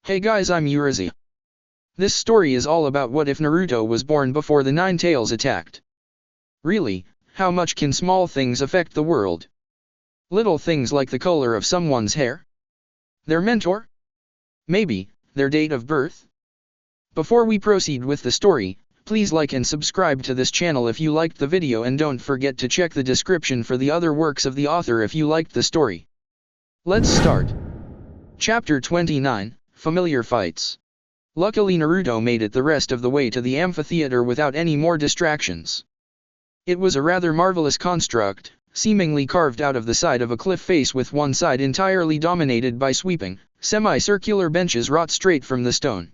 Hey guys, I'm Urizi. This story is all about what if Naruto was born before the Nine Tails attacked. Really, how much can small things affect the world? Little things like the color of someone's hair? Their mentor? Maybe, their date of birth? Before we proceed with the story, please like and subscribe to this channel if you liked the video, and don't forget to check the description for the other works of the author if you liked the story. Let's start. Chapter 29, Familiar Fights. Luckily Naruto made it the rest of the way to the amphitheater without any more distractions. It was a rather marvelous construct, seemingly carved out of the side of a cliff face, with one side entirely dominated by sweeping, semicircular benches wrought straight from the stone.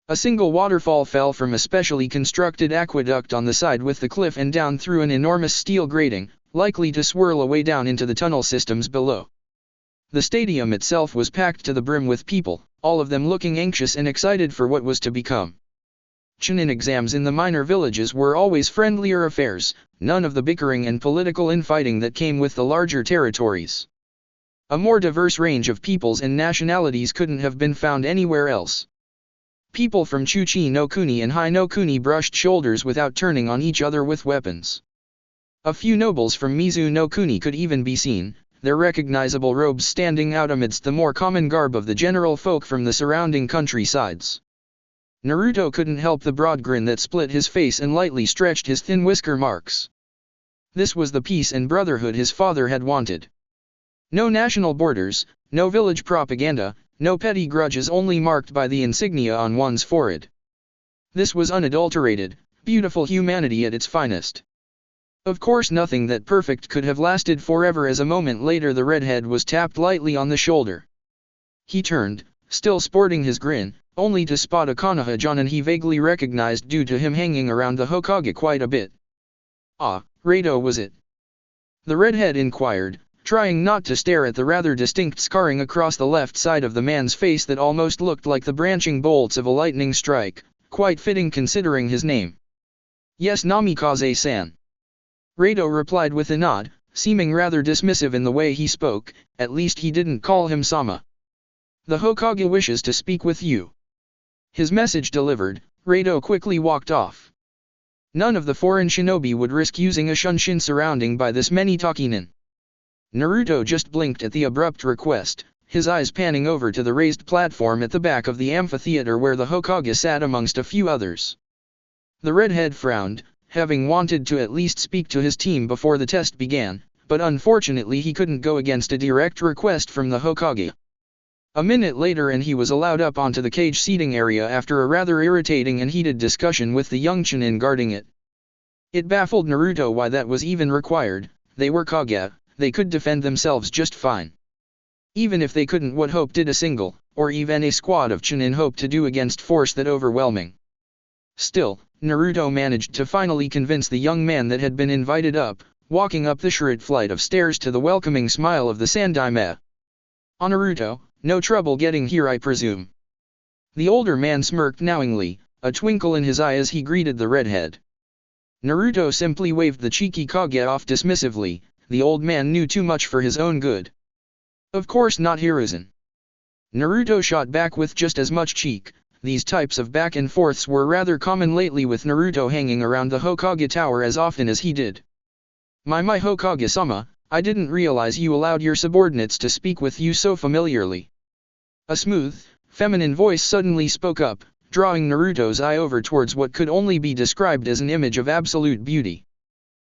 A single waterfall fell from a specially constructed aqueduct on the side with the cliff and down through an enormous steel grating, likely to swirl away down into the tunnel systems below. The stadium itself was packed to the brim with people, all of them looking anxious and excited for what was to become. Chunin exams in the minor villages were always friendlier affairs, none of the bickering and political infighting that came with the larger territories. A more diverse range of peoples and nationalities couldn't have been found anywhere else. People from Chuchi no Kuni and Hai no Kuni brushed shoulders without turning on each other with weapons. A few nobles from Mizu no Kuni could even be seen, their recognizable robes standing out amidst the more common garb of the general folk from the surrounding countrysides. Naruto couldn't help the broad grin that split his face and lightly stretched his thin whisker marks. This was the peace and brotherhood his father had wanted. No national borders, no village propaganda, no petty grudges, only marked by the insignia on one's forehead. This was unadulterated, beautiful humanity at its finest. Of course nothing that perfect could have lasted forever, as a moment later the redhead was tapped lightly on the shoulder. He turned, still sporting his grin, only to spot a Konoha-Jonin he vaguely recognized due to him hanging around the Hokage quite a bit. "Ah, Rato, was it?" the redhead inquired, trying not to stare at the rather distinct scarring across the left side of the man's face that almost looked like the branching bolts of a lightning strike, quite fitting considering his name. "Yes, Namikaze-san." Rato replied with a nod, seeming rather dismissive in the way he spoke. At least he didn't call him Sama. "The Hokage wishes to speak with you." His message delivered, Rato quickly walked off. None of the foreign shinobi would risk using a shunshin surrounding by this many Takinin. Naruto just blinked at the abrupt request, his eyes panning over to the raised platform at the back of the amphitheater where the Hokage sat amongst a few others. The redhead frowned, having wanted to at least speak to his team before the test began, but unfortunately he couldn't go against a direct request from the Hokage. A minute later and he was allowed up onto the cage seating area after a rather irritating and heated discussion with the young Chunin guarding it. It baffled Naruto why that was even required. They were Kage, they could defend themselves just fine. Even if they couldn't, what hope did a single, or even a squad of Chunin hope to do against force that overwhelming? Still, Naruto managed to finally convince the young man that had been invited up, walking up the short flight of stairs to the welcoming smile of the Sandaime. "Ah, Naruto, no trouble getting here, I presume?" The older man smirked knowingly, a twinkle in his eye as he greeted the redhead. Naruto simply waved the cheeky Kage off dismissively. The old man knew too much for his own good. "Of course not, Hiruzen." Naruto shot back with just as much cheek. These types of back and forths were rather common lately, with Naruto hanging around the Hokage tower as often as he did. My Hokage-sama, I didn't realize you allowed your subordinates to speak with you so familiarly." A smooth, feminine voice suddenly spoke up, drawing Naruto's eye over towards what could only be described as an image of absolute beauty.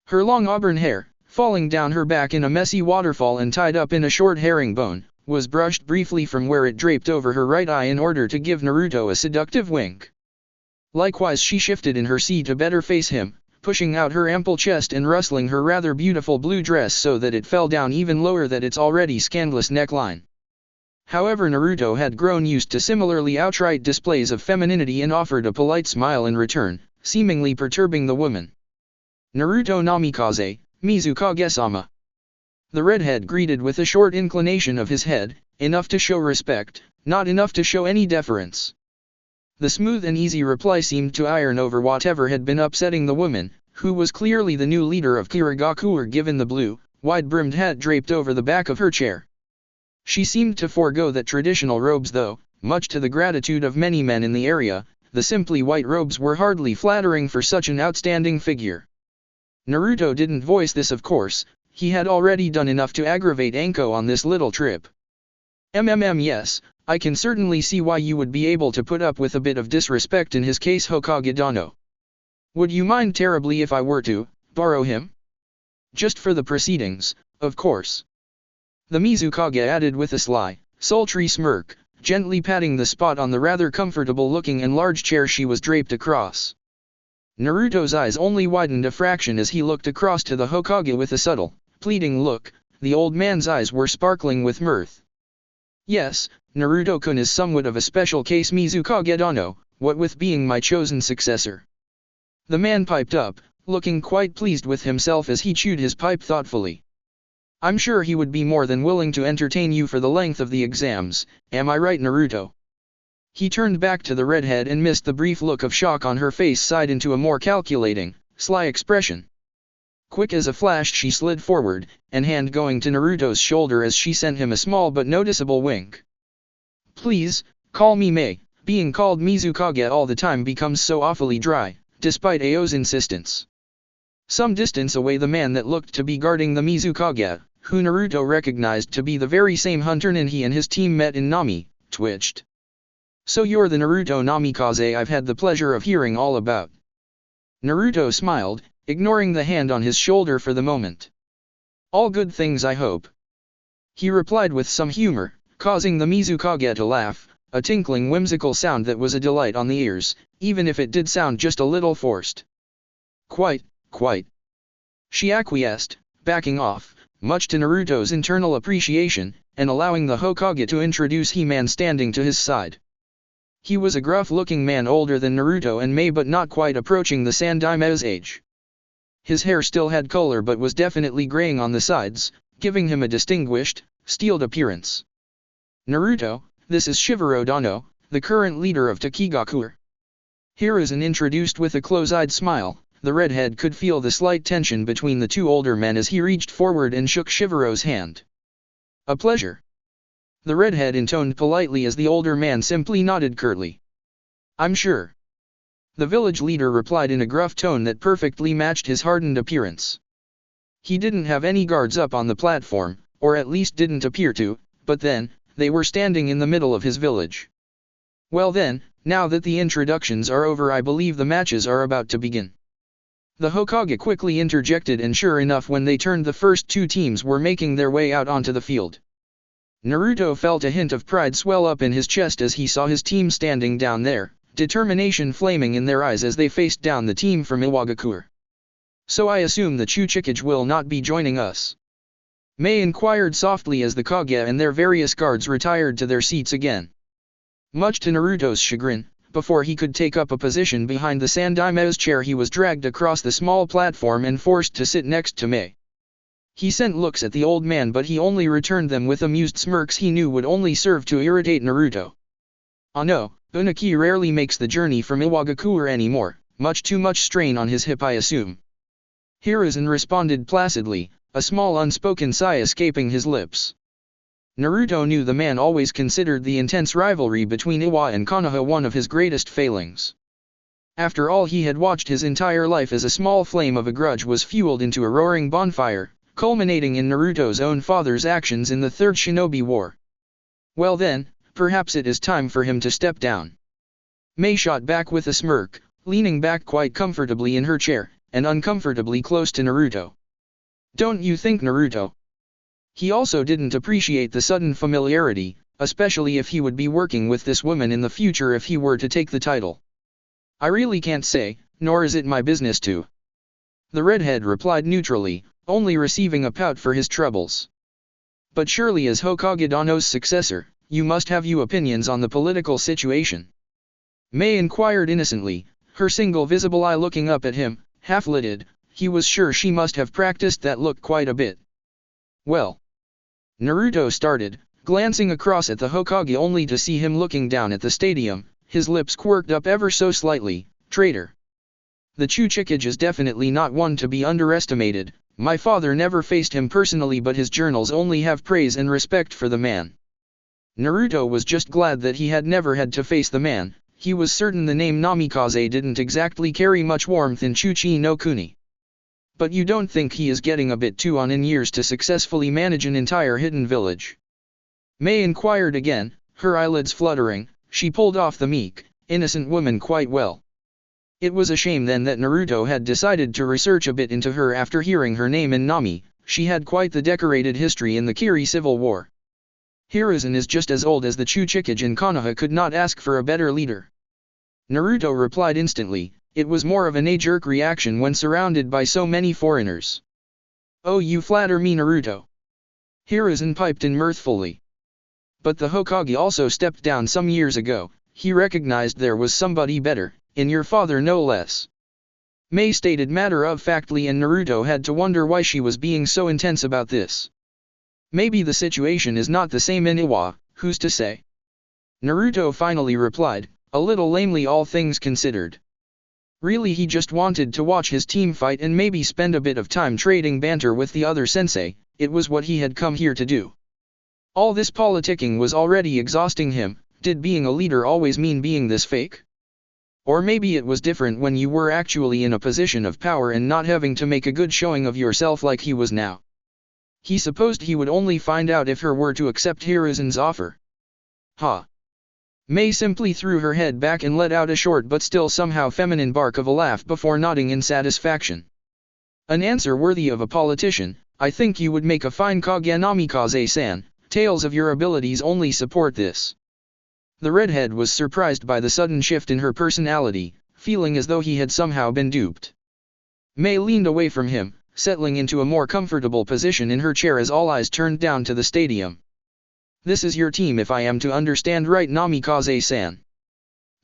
Her long auburn hair, falling down her back in a messy waterfall and tied up in a short herringbone, was brushed briefly from where it draped over her right eye in order to give Naruto a seductive wink. Likewise she shifted in her seat to better face him, pushing out her ample chest and rustling her rather beautiful blue dress so that it fell down even lower than its already scandalous neckline. However, Naruto had grown used to similarly outright displays of femininity and offered a polite smile in return, seemingly perturbing the woman. "Naruto Namikaze, Mizu Kage-sama." The redhead greeted with a short inclination of his head, enough to show respect, not enough to show any deference. The smooth and easy reply seemed to iron over whatever had been upsetting the woman, who was clearly the new leader of Kirigakure given the blue, wide-brimmed hat draped over the back of her chair. She seemed to forego that traditional robes though, Much to the gratitude of many men in the area, the simply white robes were hardly flattering for such an outstanding figure. Naruto didn't voice this, of course. He had already done enough to aggravate Anko on this little trip. Yes, I can certainly see why you would be able to put up with a bit of disrespect in his case, Hokage Dano. Would you mind terribly if I were to borrow him? Just for the proceedings, of course. The Mizukage added with a sly, sultry smirk, gently patting the spot on the rather comfortable-looking and large chair she was draped across. Naruto's eyes only widened a fraction as he looked across to the Hokage with a subtle, pleading look. The old man's eyes were sparkling with mirth. Yes, Naruto-kun is somewhat of a special case, Mizukage Dano, what with being my chosen successor. The man piped up, looking quite pleased with himself as he chewed his pipe thoughtfully. I'm sure he would be more than willing to entertain you for the length of the exams, am I right, Naruto? He turned back to the redhead and missed the brief look of shock on her face sighed into a more calculating, sly expression. Quick as a flash she slid forward, and hand going to Naruto's shoulder as she sent him a small but noticeable wink. Please, call me Mei. Being called Mizukage all the time becomes so awfully dry, despite Ao's insistence. Some distance away the man that looked to be guarding the Mizukage, who Naruto recognized to be the very same hunter Nin he and his team met in Nami, twitched. So you're the Naruto Namikaze I've had the pleasure of hearing all about. Naruto smiled, ignoring the hand on his shoulder for the moment. All good things, I hope. He replied with some humor, causing the Mizukage to laugh, a tinkling whimsical sound that was a delight on the ears, even if it did sound just a little forced. Quite. She acquiesced, backing off, much to Naruto's internal appreciation, and allowing the Hokage to introduce He-Man standing to his side. He was a gruff-looking man older than Naruto and Mei but not quite approaching the Sandaime's age. His hair still had color but was definitely graying on the sides, giving him a distinguished, steeled appearance. Naruto, this is Shivuro Dano, the current leader of Takigakuer. Hiruzen introduced with a close-eyed smile. The redhead could feel the slight tension between the two older men as he reached forward and shook Shivuro's hand. A pleasure. The redhead intoned politely as the older man simply nodded curtly. I'm sure. The village leader replied in a gruff tone that perfectly matched his hardened appearance. He didn't have any guards up on the platform, or at least didn't appear to, but then, they were standing in the middle of his village. Well then, now that the introductions are over, I believe the matches are about to begin. The Hokage quickly interjected, and sure enough, when they turned, the first two teams were making their way out onto the field. Naruto felt a hint of pride swell up in his chest as he saw his team standing down there, determination flaming in their eyes as they faced down the team from Iwagakure. So I assume the Chuchikage will not be joining us? Mei inquired softly as the Kage and their various guards retired to their seats again. Much to Naruto's chagrin, before he could take up a position behind the Sandaime's chair, he was dragged across the small platform and forced to sit next to Mei. He sent looks at the old man, but he only returned them with amused smirks he knew would only serve to irritate Naruto. Ah no, Unaki rarely makes the journey from Iwagakure anymore, much too much strain on his hip I assume. Hiruzen responded placidly, a small unspoken sigh escaping his lips. Naruto knew the man always considered the intense rivalry between Iwa and Konoha one of his greatest failings. After all, he had watched his entire life as a small flame of a grudge was fueled into a roaring bonfire, culminating in Naruto's own father's actions in the Third Shinobi War. Well then, perhaps it is time for him to step down. Mei shot back with a smirk, leaning back quite comfortably in her chair, and uncomfortably close to Naruto. Don't you think, Naruto? He also didn't appreciate the sudden familiarity, especially if he would be working with this woman in the future if he were to take the title. I really can't say, nor is it my business to. The redhead replied neutrally, only receiving a pout for his troubles. But surely as Hokage Dano's successor, you must have opinions on the political situation. Mei inquired innocently, her single visible eye looking up at him, half-lidded. He was sure she must have practiced that look quite a bit. Well. Naruto started, glancing across at the Hokage only to see him looking down at the stadium, his lips quirked up ever so slightly. Traitor. The Chuchikage is definitely not one to be underestimated. My father never faced him personally, but his journals only have praise and respect for the man. Naruto was just glad that he had never had to face the man. He was certain the name Namikaze didn't exactly carry much warmth in Chuchi no Kuni. But you don't think he is getting a bit too on in years to successfully manage an entire hidden village? May inquired again, her eyelids fluttering. She pulled off the meek, innocent woman quite well. It was a shame then that Naruto had decided to research a bit into her after hearing her name in Nami. She had quite the decorated history in the Kiri Civil War. Hiruzen is just as old as the Chuchikage, and Konoha could not ask for a better leader. Naruto replied instantly. It was more of a knee-jerk reaction when surrounded by so many foreigners. "Oh, you flatter me, Naruto." Hiruzen piped in mirthfully. But the Hokage also stepped down some years ago. He recognized there was somebody better, in your father no less. May stated matter-of-factly, and Naruto had to wonder why she was being so intense about this. Maybe the situation is not the same in Iwa, who's to say? Naruto finally replied, a little lamely all things considered. Really, he just wanted to watch his team fight and maybe spend a bit of time trading banter with the other sensei. It was what he had come here to do. All this politicking was already exhausting him. Did being a leader always mean being this fake? Or maybe it was different when you were actually in a position of power and not having to make a good showing of yourself like he was now. He supposed he would only find out if her were to accept Hiruzen's offer. Ha! May simply threw her head back and let out a short but still somehow feminine bark of a laugh before nodding in satisfaction. An answer worthy of a politician. I think you would make a fine Kage Namikaze-san. Tales of your abilities only support this. The redhead was surprised by the sudden shift in her personality, feeling as though he had somehow been duped. May leaned away from him, settling into a more comfortable position in her chair as all eyes turned down to the stadium. This is your team, if I am to understand right, Namikaze-san.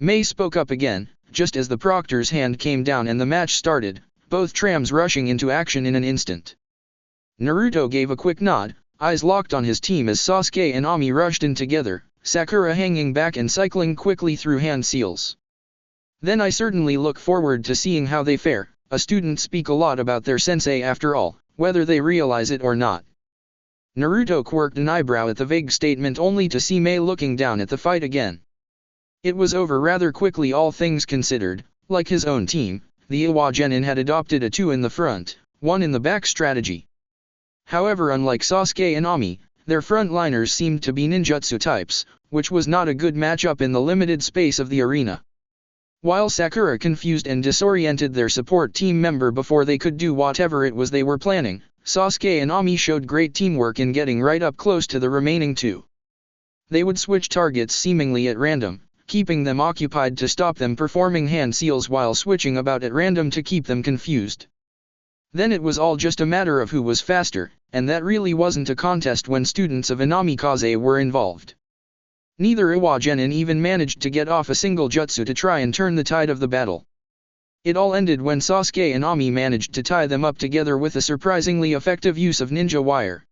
May spoke up again, just as the proctor's hand came down and the match started, both trams rushing into action in an instant. Naruto gave a quick nod, eyes locked on his team as Sasuke and Ami rushed in together, Sakura hanging back and cycling quickly through hand seals. Then I certainly look forward to seeing how they fare. A student speak a lot about their sensei after all, whether they realize it or not. Naruto quirked an eyebrow at the vague statement only to see May looking down at the fight again. It was over rather quickly, all things considered. Like his own team, the Iwa Genin had adopted a 2 in the front, 1 in the back strategy. However, unlike Sasuke and Ami, their frontliners seemed to be ninjutsu types, which was not a good matchup in the limited space of the arena. While Sakura confused and disoriented their support team member before they could do whatever it was they were planning, Sasuke and Ami showed great teamwork in getting right up close to the remaining 2. They would switch targets seemingly at random, keeping them occupied to stop them performing hand seals while switching about at random to keep them confused. Then it was all just a matter of who was faster, and that really wasn't a contest when students of Namikaze were involved. Neither Iwa Genin even managed to get off a single jutsu to try and turn the tide of the battle. It all ended when Sasuke and Ami managed to tie them up together with a surprisingly effective use of ninja wire.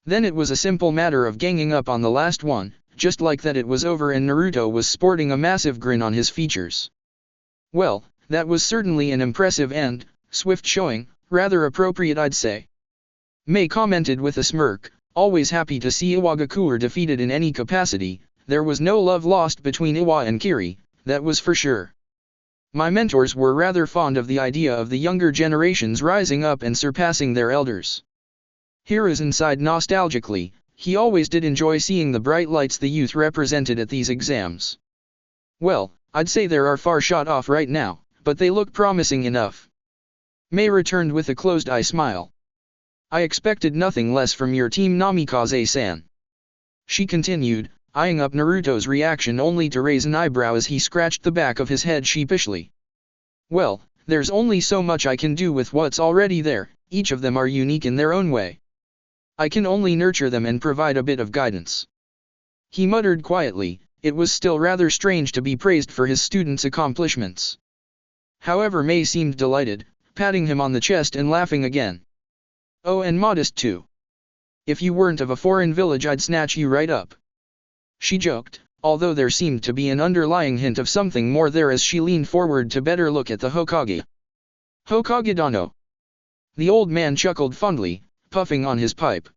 Then it was a simple matter of ganging up on the last one. Just like that it was over and Naruto was sporting a massive grin on his features. Well, that was certainly an impressive and swift showing, rather appropriate I'd say. May commented with a smirk, always happy to see Iwagakure defeated in any capacity. There was no love lost between Iwa and Kiri, that was for sure. My mentors were rather fond of the idea of the younger generations rising up and surpassing their elders. Hiruzen sighed nostalgically. He always did enjoy seeing the bright lights the youth represented at these exams. Well, I'd say they are far shot off right now, but they look promising enough. May returned with a closed-eye smile. I expected nothing less from your team, Namikaze-san. She continued, eyeing up Naruto's reaction only to raise an eyebrow as he scratched the back of his head sheepishly. Well, there's only so much I can do with what's already there. Each of them are unique in their own way. I can only nurture them and provide a bit of guidance. He muttered quietly. It was still rather strange to be praised for his students' accomplishments. However, May seemed delighted, patting him on the chest and laughing again. Oh, and modest too. If you weren't of a foreign village I'd snatch you right up. She joked, although there seemed to be an underlying hint of something more there as she leaned forward to better look at the Hokage. Hokage Dano. The old man chuckled fondly, puffing on his pipe.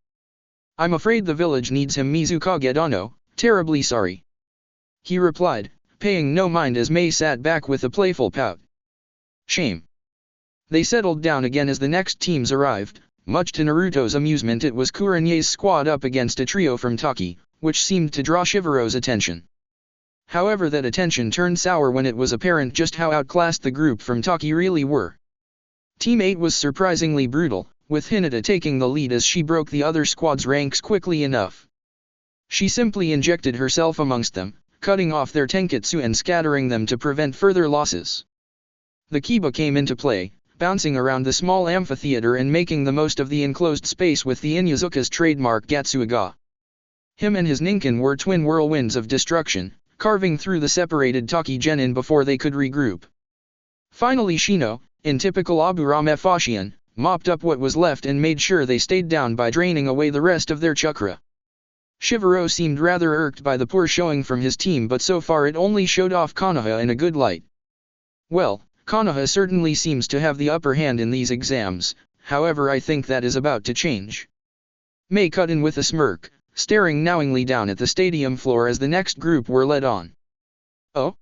I'm afraid the village needs him, Mizukage Dano. Terribly sorry, he replied, paying no mind as Mei sat back with a playful pout. Shame. They settled down again as the next teams arrived. Much to Naruto's amusement, it was Kurenye's squad up against a trio from Taki, which seemed to draw Shivaro's attention. However, that attention turned sour when it was apparent just how outclassed the group from Taki really were. Team 8 was surprisingly brutal, with Hinata taking the lead as she broke the other squad's ranks quickly enough. She simply injected herself amongst them, cutting off their tenketsu and scattering them to prevent further losses. The Kiba came into play, bouncing around the small amphitheater and making the most of the enclosed space with the Inyazuka's trademark Gatsuga. Him and his Ninken were twin whirlwinds of destruction, carving through the separated Taki genin before they could regroup. Finally Shino, in typical Aburame fashion, mopped up what was left and made sure they stayed down by draining away the rest of their chakra. Shivaro seemed rather irked by the poor showing from his team, but so far it only showed off Konoha in a good light. Well, Konoha certainly seems to have the upper hand in these exams, however I think that is about to change. Mei cut in with a smirk, staring knowingly down at the stadium floor as the next group were led on. Oh?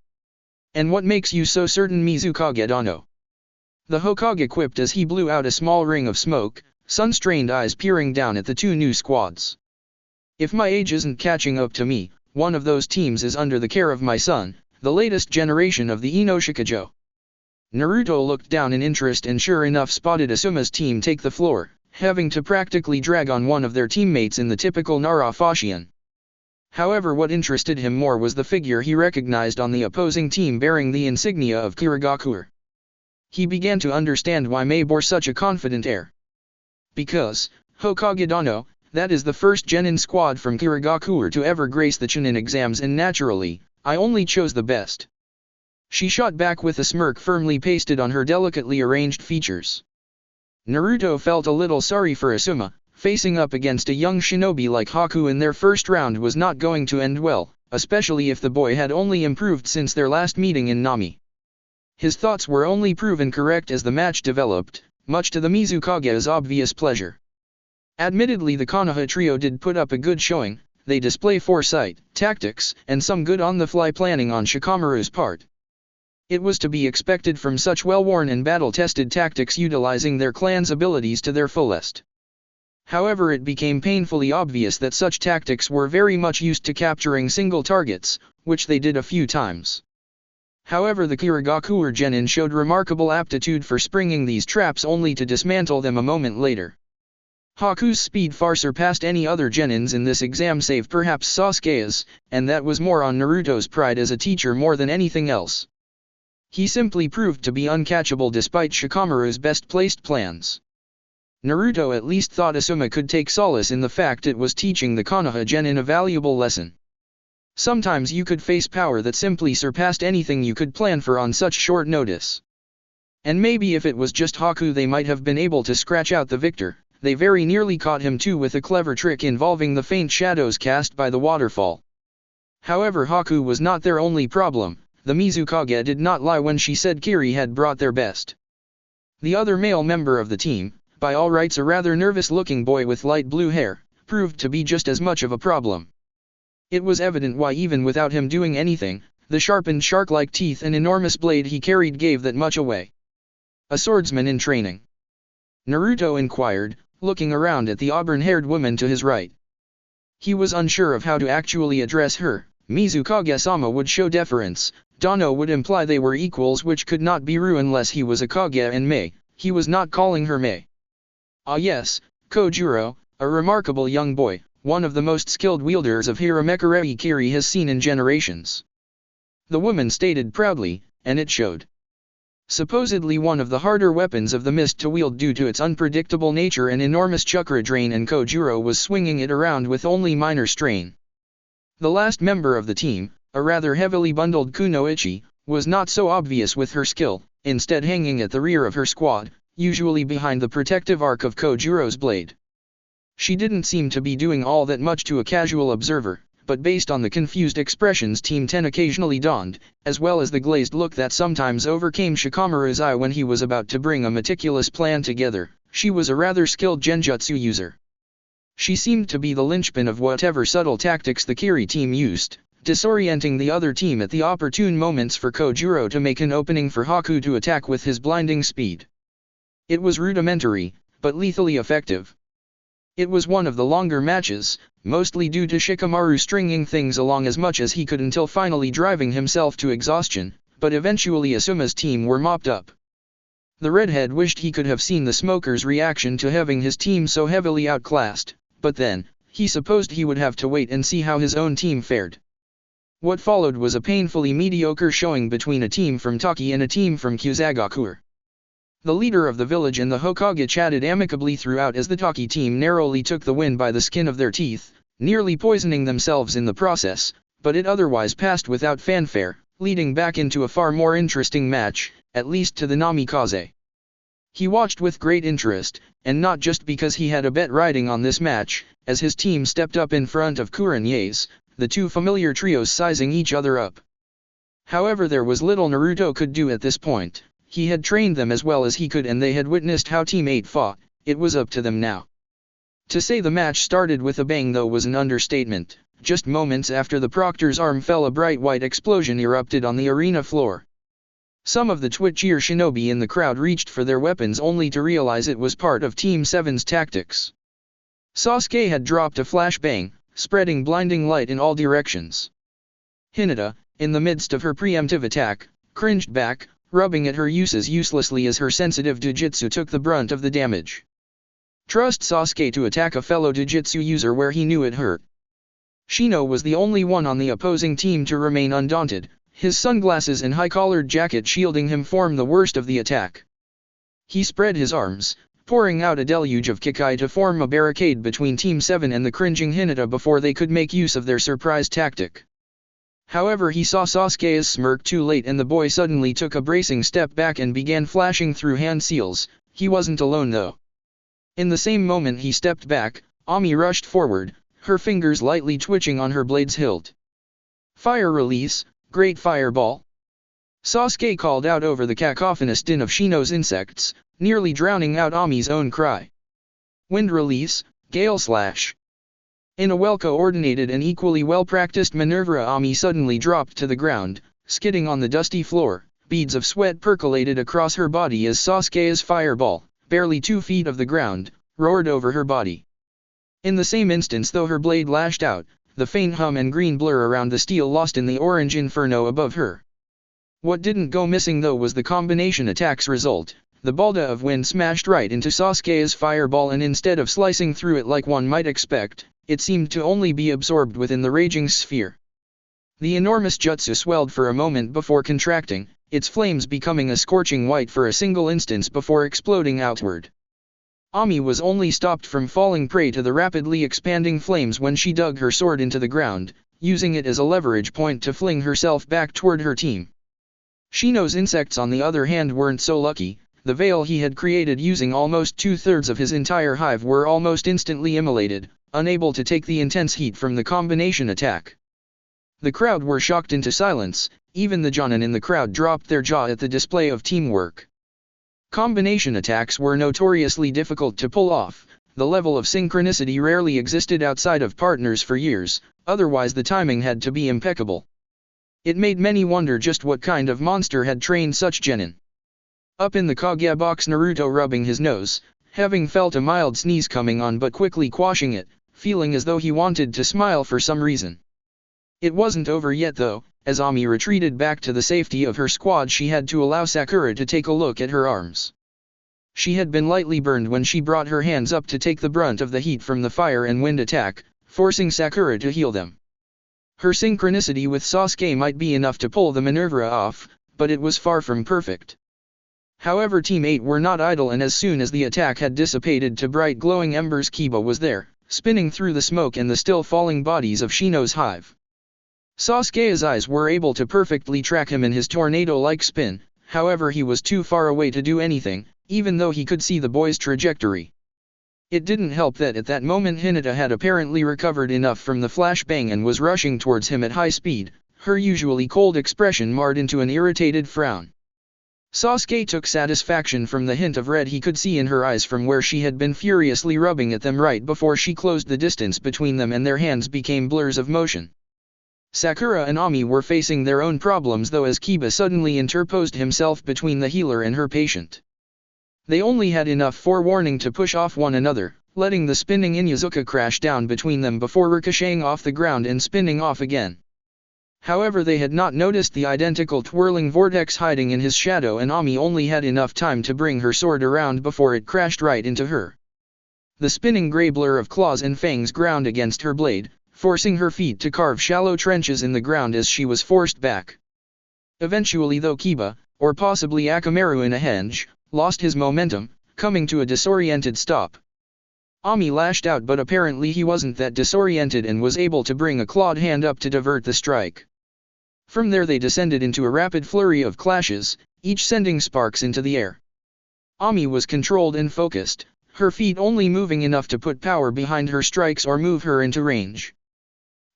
And what makes you so certain, Mizukage Dano? The Hokage quipped as he blew out a small ring of smoke, sun-strained eyes peering down at the two new squads. If my age isn't catching up to me, one of those teams is under the care of my son, the latest generation of the Inoshikajo. Naruto looked down in interest and sure enough spotted Asuma's team take the floor, having to practically drag on one of their teammates in the typical Nara fashion. However, what interested him more was the figure he recognized on the opposing team bearing the insignia of Kirigakure. He began to understand why Mei bore such a confident air. Because, Hokage Dano, that is the first genin squad from Kirigakure to ever grace the Chunin exams, and naturally, I only chose the best. She shot back with a smirk firmly pasted on her delicately arranged features. Naruto felt a little sorry for Asuma. Facing up against a young shinobi like Haku in their first round was not going to end well, especially if the boy had only improved since their last meeting in Nami. His thoughts were only proven correct as the match developed, much to the Mizukage's obvious pleasure. Admittedly, the Konoha trio did put up a good showing. They display foresight, tactics, and some good on-the-fly planning on Shikamaru's part. It was to be expected from such well-worn and battle-tested tactics utilizing their clan's abilities to their fullest. However, it became painfully obvious that such tactics were very much used to capturing single targets, which they did a few times. However, the Kirigakure genin showed remarkable aptitude for springing these traps only to dismantle them a moment later. Haku's speed far surpassed any other genins in this exam save perhaps Sasuke's, and that was more on Naruto's pride as a teacher more than anything else. He simply proved to be uncatchable despite Shikamaru's best-placed plans. Naruto at least thought Asuma could take solace in the fact it was teaching the Konoha genin a valuable lesson. Sometimes you could face power that simply surpassed anything you could plan for on such short notice. And maybe if it was just Haku they might have been able to scratch out the victor. They very nearly caught him too with a clever trick involving the faint shadows cast by the waterfall. However, Haku was not their only problem. The Mizukage did not lie when she said Kiri had brought their best. The other male member of the team, by all rights a rather nervous-looking boy with light blue hair, proved to be just as much of a problem. It was evident why even without him doing anything, the sharpened shark-like teeth and enormous blade he carried gave that much away. A swordsman in training? Naruto inquired, looking around at the auburn-haired woman to his right. He was unsure of how to actually address her. Mizukage-sama would show deference, Dano would imply they were equals, which could not be Ru unless he was a Kage and Mei. He was not calling her Mei. Ah yes, Kojuro, a remarkable young boy, one of the most skilled wielders of Hiramekurei Kiri has seen in generations. The woman stated proudly, and it showed. Supposedly one of the harder weapons of the mist to wield due to its unpredictable nature and enormous chakra drain, and Kojuro was swinging it around with only minor strain. The last member of the team, a rather heavily bundled Kunoichi, was not so obvious with her skill, instead hanging at the rear of her squad, usually behind the protective arc of Kojuro's blade. She didn't seem to be doing all that much to a casual observer, but based on the confused expressions Team 10 occasionally donned, as well as the glazed look that sometimes overcame Shikamaru's eye when he was about to bring a meticulous plan together, she was a rather skilled genjutsu user. She seemed to be the linchpin of whatever subtle tactics the Kiri team used, disorienting the other team at the opportune moments for Kojuro to make an opening for Haku to attack with his blinding speed. It was rudimentary, but lethally effective. It was one of the longer matches, mostly due to Shikamaru stringing things along as much as he could until finally driving himself to exhaustion, but eventually Asuma's team were mopped up. The redhead wished he could have seen the smoker's reaction to having his team so heavily outclassed, but then, he supposed he would have to wait and see how his own team fared. What followed was a painfully mediocre showing between a team from Taki and a team from Kyusagakure. The leader of the village and the Hokage chatted amicably throughout as the Taki team narrowly took the win by the skin of their teeth, nearly poisoning themselves in the process, but it otherwise passed without fanfare, leading back into a far more interesting match, at least to the Namikaze. He watched with great interest, and not just because he had a bet riding on this match, as his team stepped up in front of Kurenye's, the two familiar trios sizing each other up. However, there was little Naruto could do at this point. He had trained them as well as he could and they had witnessed how Team 8 fought. It was up to them now. To say the match started with a bang though was an understatement. Just moments after the proctor's arm fell, a bright white explosion erupted on the arena floor. Some of the Twitchier shinobi in the crowd reached for their weapons only to realize it was part of Team 7's tactics. Sasuke had dropped a flashbang, spreading blinding light in all directions. Hinata, in the midst of her preemptive attack, cringed back, rubbing at her uses uselessly as her sensitive Jujutsu took the brunt of the damage. Trust Sasuke to attack a fellow Jujutsu user where he knew it hurt. Shino was the only one on the opposing team to remain undaunted, his sunglasses and high-collared jacket shielding him from the worst of the attack. He spread his arms, pouring out a deluge of Kikai to form a barricade between Team 7 and the cringing Hinata before they could make use of their surprise tactic. However, he saw Sasuke's smirk too late and the boy suddenly took a bracing step back and began flashing through hand seals. He wasn't alone though. In the same moment he stepped back, Ami rushed forward, her fingers lightly twitching on her blade's hilt. Fire release, great fireball. Sasuke called out over the cacophonous din of Shino's insects, nearly drowning out Ami's own cry. Wind release, gale slash. In a well-coordinated and equally well-practiced maneuver, Ami suddenly dropped to the ground, skidding on the dusty floor. Beads of sweat percolated across her body as Sasuke's fireball, barely 2 feet of the ground, roared over her body. In the same instance though her blade lashed out, the faint hum and green blur around the steel lost in the orange inferno above her. What didn't go missing though was the combination attack's result. The balda of wind smashed right into Sasuke's fireball and instead of slicing through it like one might expect, it seemed to only be absorbed within the raging sphere. The enormous jutsu swelled for a moment before contracting, its flames becoming a scorching white for a single instance before exploding outward. Ami was only stopped from falling prey to the rapidly expanding flames when she dug her sword into the ground, using it as a leverage point to fling herself back toward her team. Shino's insects on the other hand weren't so lucky. The veil he had created using almost 2/3 of his entire hive were almost instantly immolated, unable to take the intense heat from the combination attack. The crowd were shocked into silence, even the jonin in the crowd dropped their jaw at the display of teamwork. Combination attacks were notoriously difficult to pull off, the level of synchronicity rarely existed outside of partners for years, otherwise the timing had to be impeccable. It made many wonder just what kind of monster had trained such genin. Up in the Kage box, Naruto rubbing his nose, having felt a mild sneeze coming on but quickly quashing it, feeling as though he wanted to smile for some reason. It wasn't over yet though. As Ami retreated back to the safety of her squad, she had to allow Sakura to take a look at her arms. She had been lightly burned when she brought her hands up to take the brunt of the heat from the fire and wind attack, forcing Sakura to heal them. Her synchronicity with Sasuke might be enough to pull the maneuver off, but it was far from perfect. However, Team 8 were not idle, and as soon as the attack had dissipated to bright glowing embers, Kiba was there, spinning through the smoke and the still falling bodies of Shino's hive. Sasuke's eyes were able to perfectly track him in his tornado-like spin, however he was too far away to do anything, even though he could see the boy's trajectory. It didn't help that at that moment Hinata had apparently recovered enough from the flashbang and was rushing towards him at high speed, her usually cold expression marred into an irritated frown. Sasuke took satisfaction from the hint of red he could see in her eyes from where she had been furiously rubbing at them right before she closed the distance between them and their hands became blurs of motion. Sakura and Ami were facing their own problems though as Kiba suddenly interposed himself between the healer and her patient. They only had enough forewarning to push off one another, letting the spinning Inyazuka crash down between them before ricocheting off the ground and spinning off again. However, they had not noticed the identical twirling vortex hiding in his shadow, and Ami only had enough time to bring her sword around before it crashed right into her. The spinning grey blur of claws and fangs ground against her blade, forcing her feet to carve shallow trenches in the ground as she was forced back. Eventually though Kiba, or possibly Akamaru in a henge, lost his momentum, coming to a disoriented stop. Ami lashed out but apparently he wasn't that disoriented and was able to bring a clawed hand up to divert the strike. From there they descended into a rapid flurry of clashes, each sending sparks into the air. Ami was controlled and focused, her feet only moving enough to put power behind her strikes or move her into range.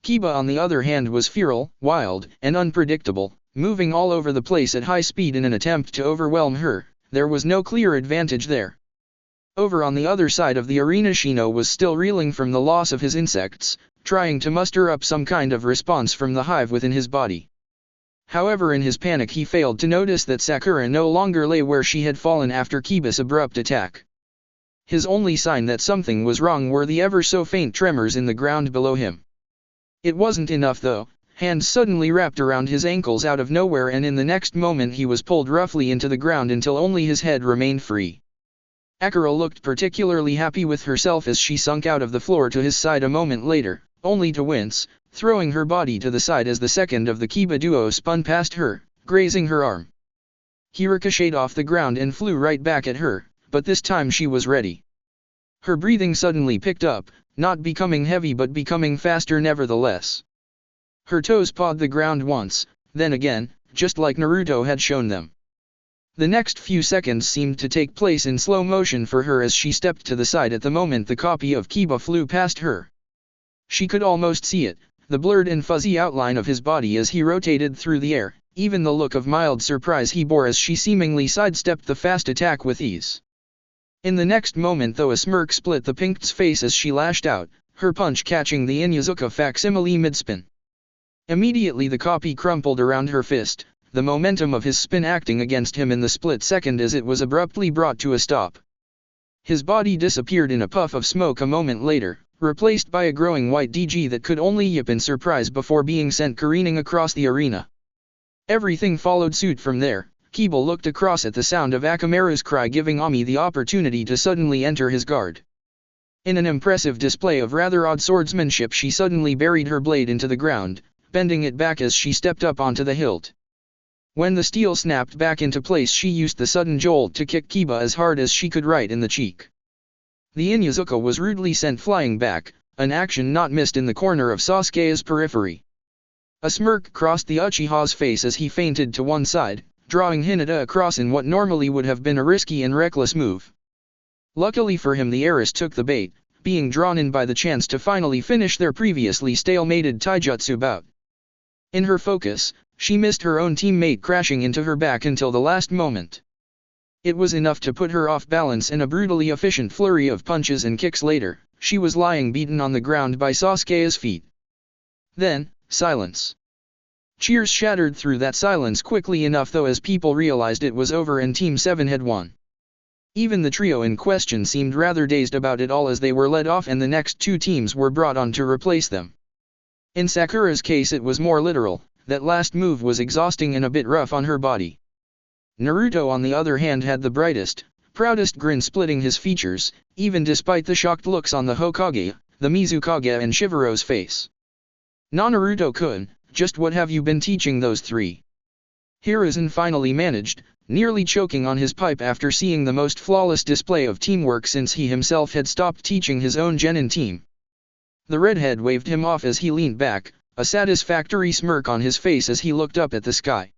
Kiba on the other hand was feral, wild, and unpredictable, moving all over the place at high speed in an attempt to overwhelm her. There was no clear advantage there. Over on the other side of the arena, Shino was still reeling from the loss of his insects, trying to muster up some kind of response from the hive within his body. However, in his panic he failed to notice that Sakura no longer lay where she had fallen after Kiba's abrupt attack. His only sign that something was wrong were the ever so faint tremors in the ground below him. It wasn't enough though. Hands suddenly wrapped around his ankles out of nowhere, and in the next moment he was pulled roughly into the ground until only his head remained free. Akira looked particularly happy with herself as she sunk out of the floor to his side a moment later, only to wince, throwing her body to the side as the second of the Kiba duo spun past her, grazing her arm. He ricocheted off the ground and flew right back at her, but this time she was ready. Her breathing suddenly picked up, not becoming heavy but becoming faster nevertheless. Her toes pawed the ground once, then again, just like Naruto had shown them. The next few seconds seemed to take place in slow motion for her as she stepped to the side at the moment the copy of Kiba flew past her. She could almost see it, the blurred and fuzzy outline of his body as he rotated through the air, even the look of mild surprise he bore as she seemingly sidestepped the fast attack with ease. In the next moment though a smirk split the Pink's face as she lashed out, her punch catching the Inyazuka facsimile mid-spin. Immediately the copy crumpled around her fist, the momentum of his spin acting against him in the split second as it was abruptly brought to a stop. His body disappeared in a puff of smoke a moment later, replaced by a growing white DG that could only yip in surprise before being sent careening across the arena. Everything followed suit from there. Kiba looked across at the sound of Akamaru's cry, giving Ami the opportunity to suddenly enter his guard. In an impressive display of rather odd swordsmanship she suddenly buried her blade into the ground, bending it back as she stepped up onto the hilt. When the steel snapped back into place she used the sudden jolt to kick Kiba as hard as she could right in the cheek. The Inyazuka was rudely sent flying back, an action not missed in the corner of Sasuke's periphery. A smirk crossed the Uchiha's face as he feinted to one side, drawing Hinata across in what normally would have been a risky and reckless move. Luckily for him the heiress took the bait, being drawn in by the chance to finally finish their previously stalemated taijutsu bout. In her focus, she missed her own teammate crashing into her back until the last moment. It was enough to put her off balance, and a brutally efficient flurry of punches and kicks later, she was lying beaten on the ground by Sasuke's feet. Then, silence. Cheers shattered through that silence quickly enough though as people realized it was over and Team 7 had won. Even the trio in question seemed rather dazed about it all as they were led off and the next two teams were brought on to replace them. In Sakura's case it was more literal, that last move was exhausting and a bit rough on her body. Naruto on the other hand had the brightest, proudest grin splitting his features, even despite the shocked looks on the Hokage, the Mizukage and Shivaro's face. Naruto-kun, just what have you been teaching those three? Hiruzen finally managed, nearly choking on his pipe after seeing the most flawless display of teamwork since he himself had stopped teaching his own genin team. The redhead waved him off as he leaned back, a satisfactory smirk on his face as he looked up at the sky.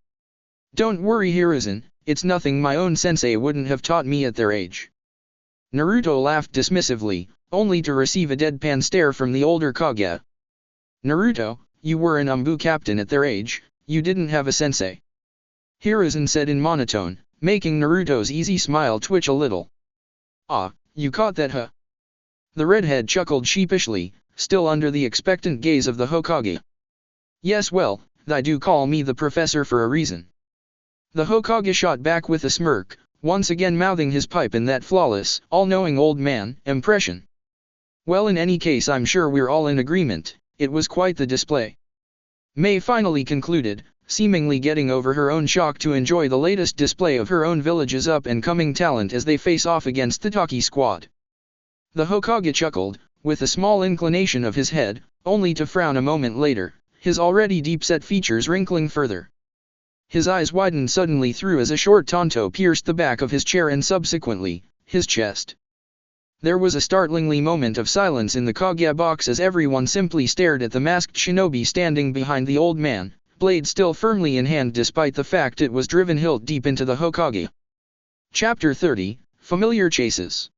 Don't worry Hiruzen, it's nothing my own sensei wouldn't have taught me at their age. Naruto laughed dismissively, only to receive a deadpan stare from the older Kage. Naruto, you were an Umbu captain at their age, you didn't have a sensei. Hiruzen said in monotone, making Naruto's easy smile twitch a little. "Ah, you caught that, huh?" The redhead chuckled sheepishly, still under the expectant gaze of the Hokage. "Yes, well, they do call me the professor for a reason." The Hokage shot back with a smirk, once again mouthing his pipe in that flawless, all-knowing old man impression. "Well, in any case, I'm sure we're all in agreement, it was quite the display." May finally concluded, seemingly getting over her own shock to enjoy the latest display of her own village's up-and-coming talent as they face off against the Taki squad. The Hokage chuckled, with a small inclination of his head, only to frown a moment later, his already deep-set features wrinkling further. His eyes widened suddenly through as a short tanto pierced the back of his chair and subsequently, his chest. There was a startlingly moment of silence in the Kage box as everyone simply stared at the masked shinobi standing behind the old man, blade still firmly in hand despite the fact it was driven hilt deep into the Hokage. Chapter 30, Familiar Chases.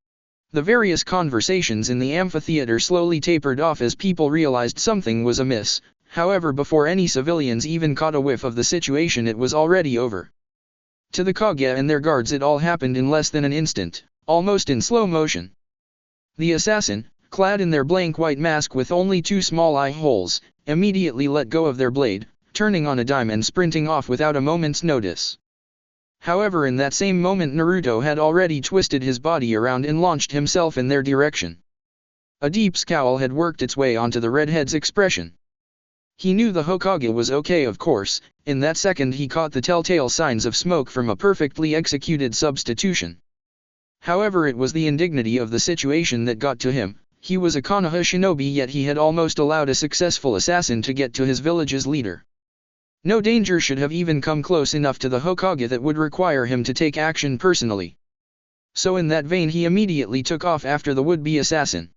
The various conversations in the amphitheater slowly tapered off as people realized something was amiss. However, before any civilians even caught a whiff of the situation, it was already over. To the Kage and their guards it all happened in less than an instant, almost in slow motion. The assassin, clad in their blank white mask with only 2 small eye holes, immediately let go of their blade, turning on a dime and sprinting off without a moment's notice. However, in that same moment Naruto had already twisted his body around and launched himself in their direction. A deep scowl had worked its way onto the redhead's expression. He knew the Hokage was okay, of course. In that second he caught the telltale signs of smoke from a perfectly executed substitution. However, it was the indignity of the situation that got to him. He was a Konoha shinobi, yet he had almost allowed a successful assassin to get to his village's leader. No danger should have even come close enough to the Hokage that would require him to take action personally. So in that vein he immediately took off after the would-be assassin.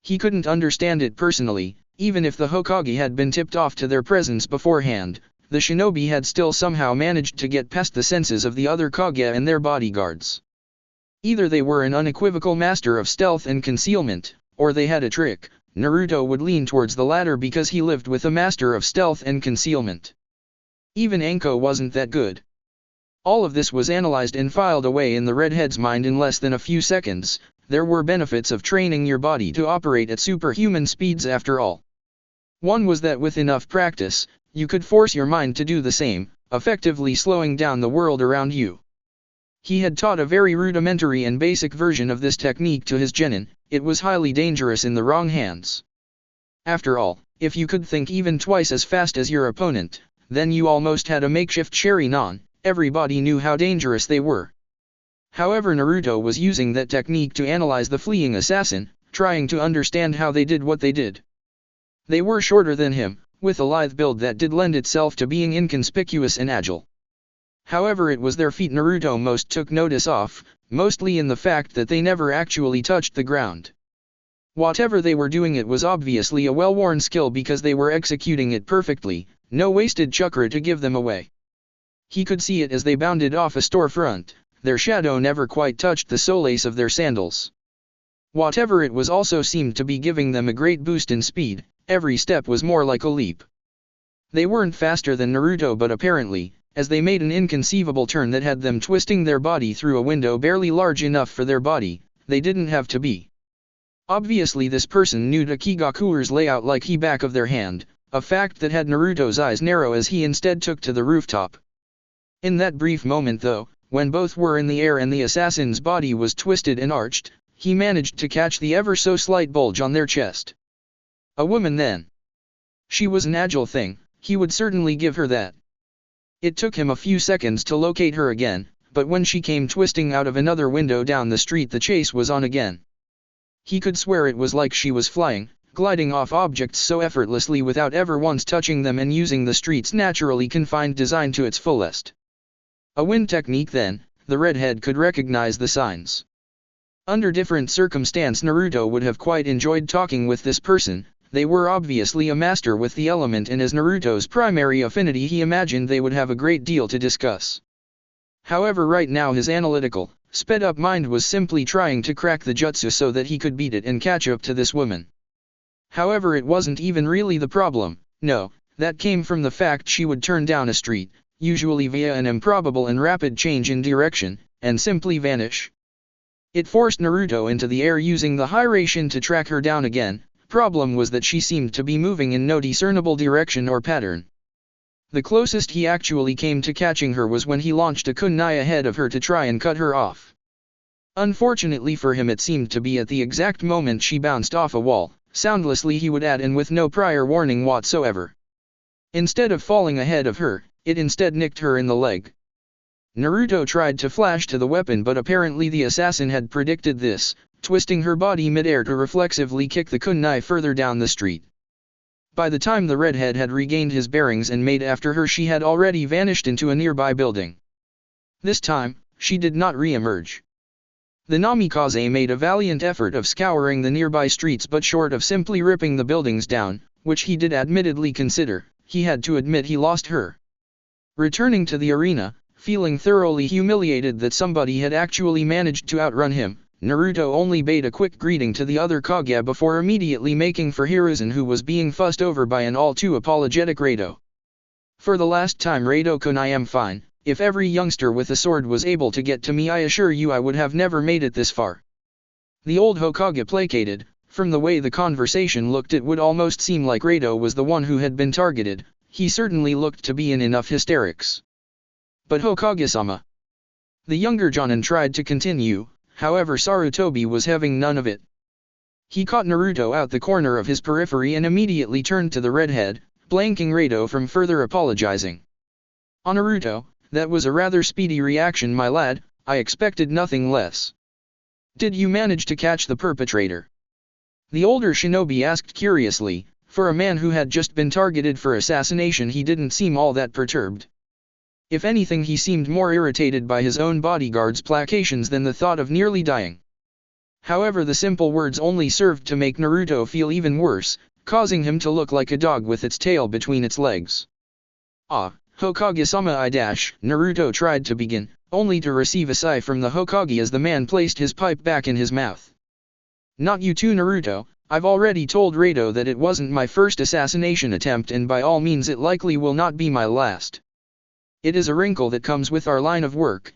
He couldn't understand it personally. Even if the Hokage had been tipped off to their presence beforehand, the shinobi had still somehow managed to get past the senses of the other Kage and their bodyguards. Either they were an unequivocal master of stealth and concealment, or they had a trick. Naruto would lean towards the latter because he lived with a master of stealth and concealment. Even Anko wasn't that good. All of this was analyzed and filed away in the redhead's mind in less than a few seconds. There were benefits of training your body to operate at superhuman speeds after all. One was that with enough practice, you could force your mind to do the same, effectively slowing down the world around you. He had taught a very rudimentary and basic version of this technique to his genin. It was highly dangerous in the wrong hands. After all, if you could think even twice as fast as your opponent, then you almost had a makeshift Sharingan. Everybody knew how dangerous they were. However, Naruto was using that technique to analyze the fleeing assassin, trying to understand how they did what they did. They were shorter than him, with a lithe build that did lend itself to being inconspicuous and agile. However, it was their feet Naruto most took notice of, mostly in the fact that they never actually touched the ground. Whatever they were doing, it was obviously a well-worn skill because they were executing it perfectly, no wasted chakra to give them away. He could see it as they bounded off a storefront. Their shadow never quite touched the solace of their sandals. Whatever it was also seemed to be giving them a great boost in speed. Every step was more like a leap. They weren't faster than Naruto, but apparently, as they made an inconceivable turn that had them twisting their body through a window barely large enough for their body, they didn't have to be. Obviously this person knew the Kigakure's layout like the back of their hand, a fact that had Naruto's eyes narrow as he instead took to the rooftop. In that brief moment though, when both were in the air and the assassin's body was twisted and arched, he managed to catch the ever so slight bulge on their chest. A woman then. She was an agile thing, he would certainly give her that. It took him a few seconds to locate her again, but when she came twisting out of another window down the street, the chase was on again. He could swear it was like she was flying, gliding off objects so effortlessly without ever once touching them and using the street's naturally confined design to its fullest. A wind technique then, the redhead could recognize the signs. Under different circumstance Naruto would have quite enjoyed talking with this person. They were obviously a master with the element, and as Naruto's primary affinity he imagined they would have a great deal to discuss. However, right now his analytical, sped-up mind was simply trying to crack the jutsu so that he could beat it and catch up to this woman. However, it wasn't even really the problem. No, that came from the fact she would turn down a street, usually via an improbable and rapid change in direction, and simply vanish. It forced Naruto into the air using the Hiraishin to track her down again. Problem was that she seemed to be moving in no discernible direction or pattern. The closest he actually came to catching her was when he launched a kunai ahead of her to try and cut her off. Unfortunately for him, it seemed to be at the exact moment she bounced off a wall. Soundlessly he would add, and with no prior warning whatsoever. Instead of falling ahead of her, it instead nicked her in the leg. Naruto tried to flash to the weapon, but apparently the assassin had predicted this, twisting her body midair to reflexively kick the kunai further down the street. By the time the redhead had regained his bearings and made after her, she had already vanished into a nearby building. This time, she did not re-emerge. The Namikaze made a valiant effort of scouring the nearby streets, but short of simply ripping the buildings down, which he did admittedly consider, he had to admit he lost her. Returning to the arena, feeling thoroughly humiliated that somebody had actually managed to outrun him, Naruto only bade a quick greeting to the other Kage before immediately making for Hiruzen, who was being fussed over by an all too apologetic Rado. For the last time, Rado-kun, I am fine. If every youngster with a sword was able to get to me, I assure you I would have never made it this far. The old Hokage placated. From the way the conversation looked, it would almost seem like Rado was the one who had been targeted. He certainly looked to be in enough hysterics. But Hokage-sama. The younger Jonin tried to continue, however Sarutobi was having none of it. He caught Naruto out the corner of his periphery and immediately turned to the redhead, blanking Rado from further apologizing. On Naruto, that was a rather speedy reaction, my lad. I expected nothing less. Did you manage to catch the perpetrator? The older shinobi asked curiously. For a man who had just been targeted for assassination, he didn't seem all that perturbed. If anything, he seemed more irritated by his own bodyguard's placations than the thought of nearly dying. However, the simple words only served to make Naruto feel even worse, causing him to look like a dog with its tail between its legs. Ah, Hokage-sama, Naruto tried to begin, only to receive a sigh from the Hokage as the man placed his pipe back in his mouth. Not you too, Naruto. I've already told Rado that it wasn't my first assassination attempt, and by all means it likely will not be my last. It is a wrinkle that comes with our line of work,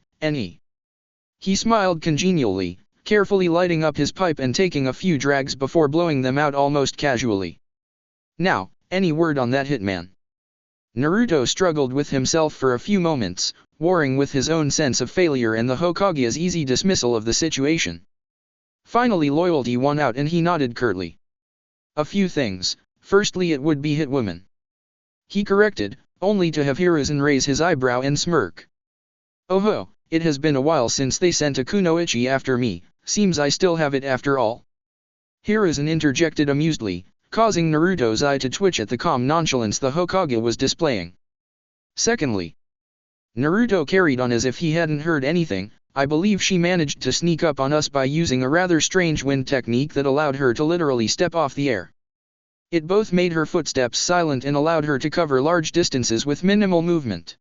He smiled congenially, carefully lighting up his pipe and taking a few drags before blowing them out almost casually. Now, any word on that hitman? Naruto struggled with himself for a few moments, warring with his own sense of failure and the Hokage's easy dismissal of the situation. Finally loyalty won out and he nodded curtly. A few things. Firstly, it would be Hitwoman. He corrected, only to have Hiruzen raise his eyebrow and smirk. Oh ho, it has been a while since they sent a kunoichi after me, seems I still have it after all. Hiruzen interjected amusedly, causing Naruto's eye to twitch at the calm nonchalance the Hokage was displaying. Secondly, Naruto carried on as if he hadn't heard anything. I believe she managed to sneak up on us by using a rather strange wind technique that allowed her to literally step off the air. It both made her footsteps silent and allowed her to cover large distances with minimal movement.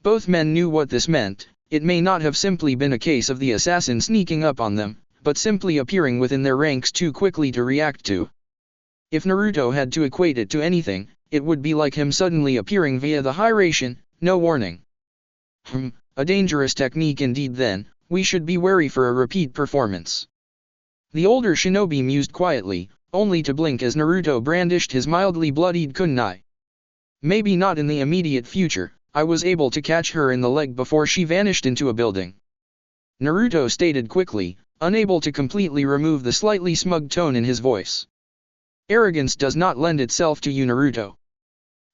Both men knew what this meant. It may not have simply been a case of the assassin sneaking up on them, but simply appearing within their ranks too quickly to react to. If Naruto had to equate it to anything, it would be like him suddenly appearing via the Hiraishin, no warning. A dangerous technique indeed then. We should be wary for a repeat performance. The older shinobi mused quietly, only to blink as Naruto brandished his mildly bloodied kunai. Maybe not in the immediate future. I was able to catch her in the leg before she vanished into a building. Naruto stated quickly, unable to completely remove the slightly smug tone in his voice. Arrogance does not lend itself to you, Naruto.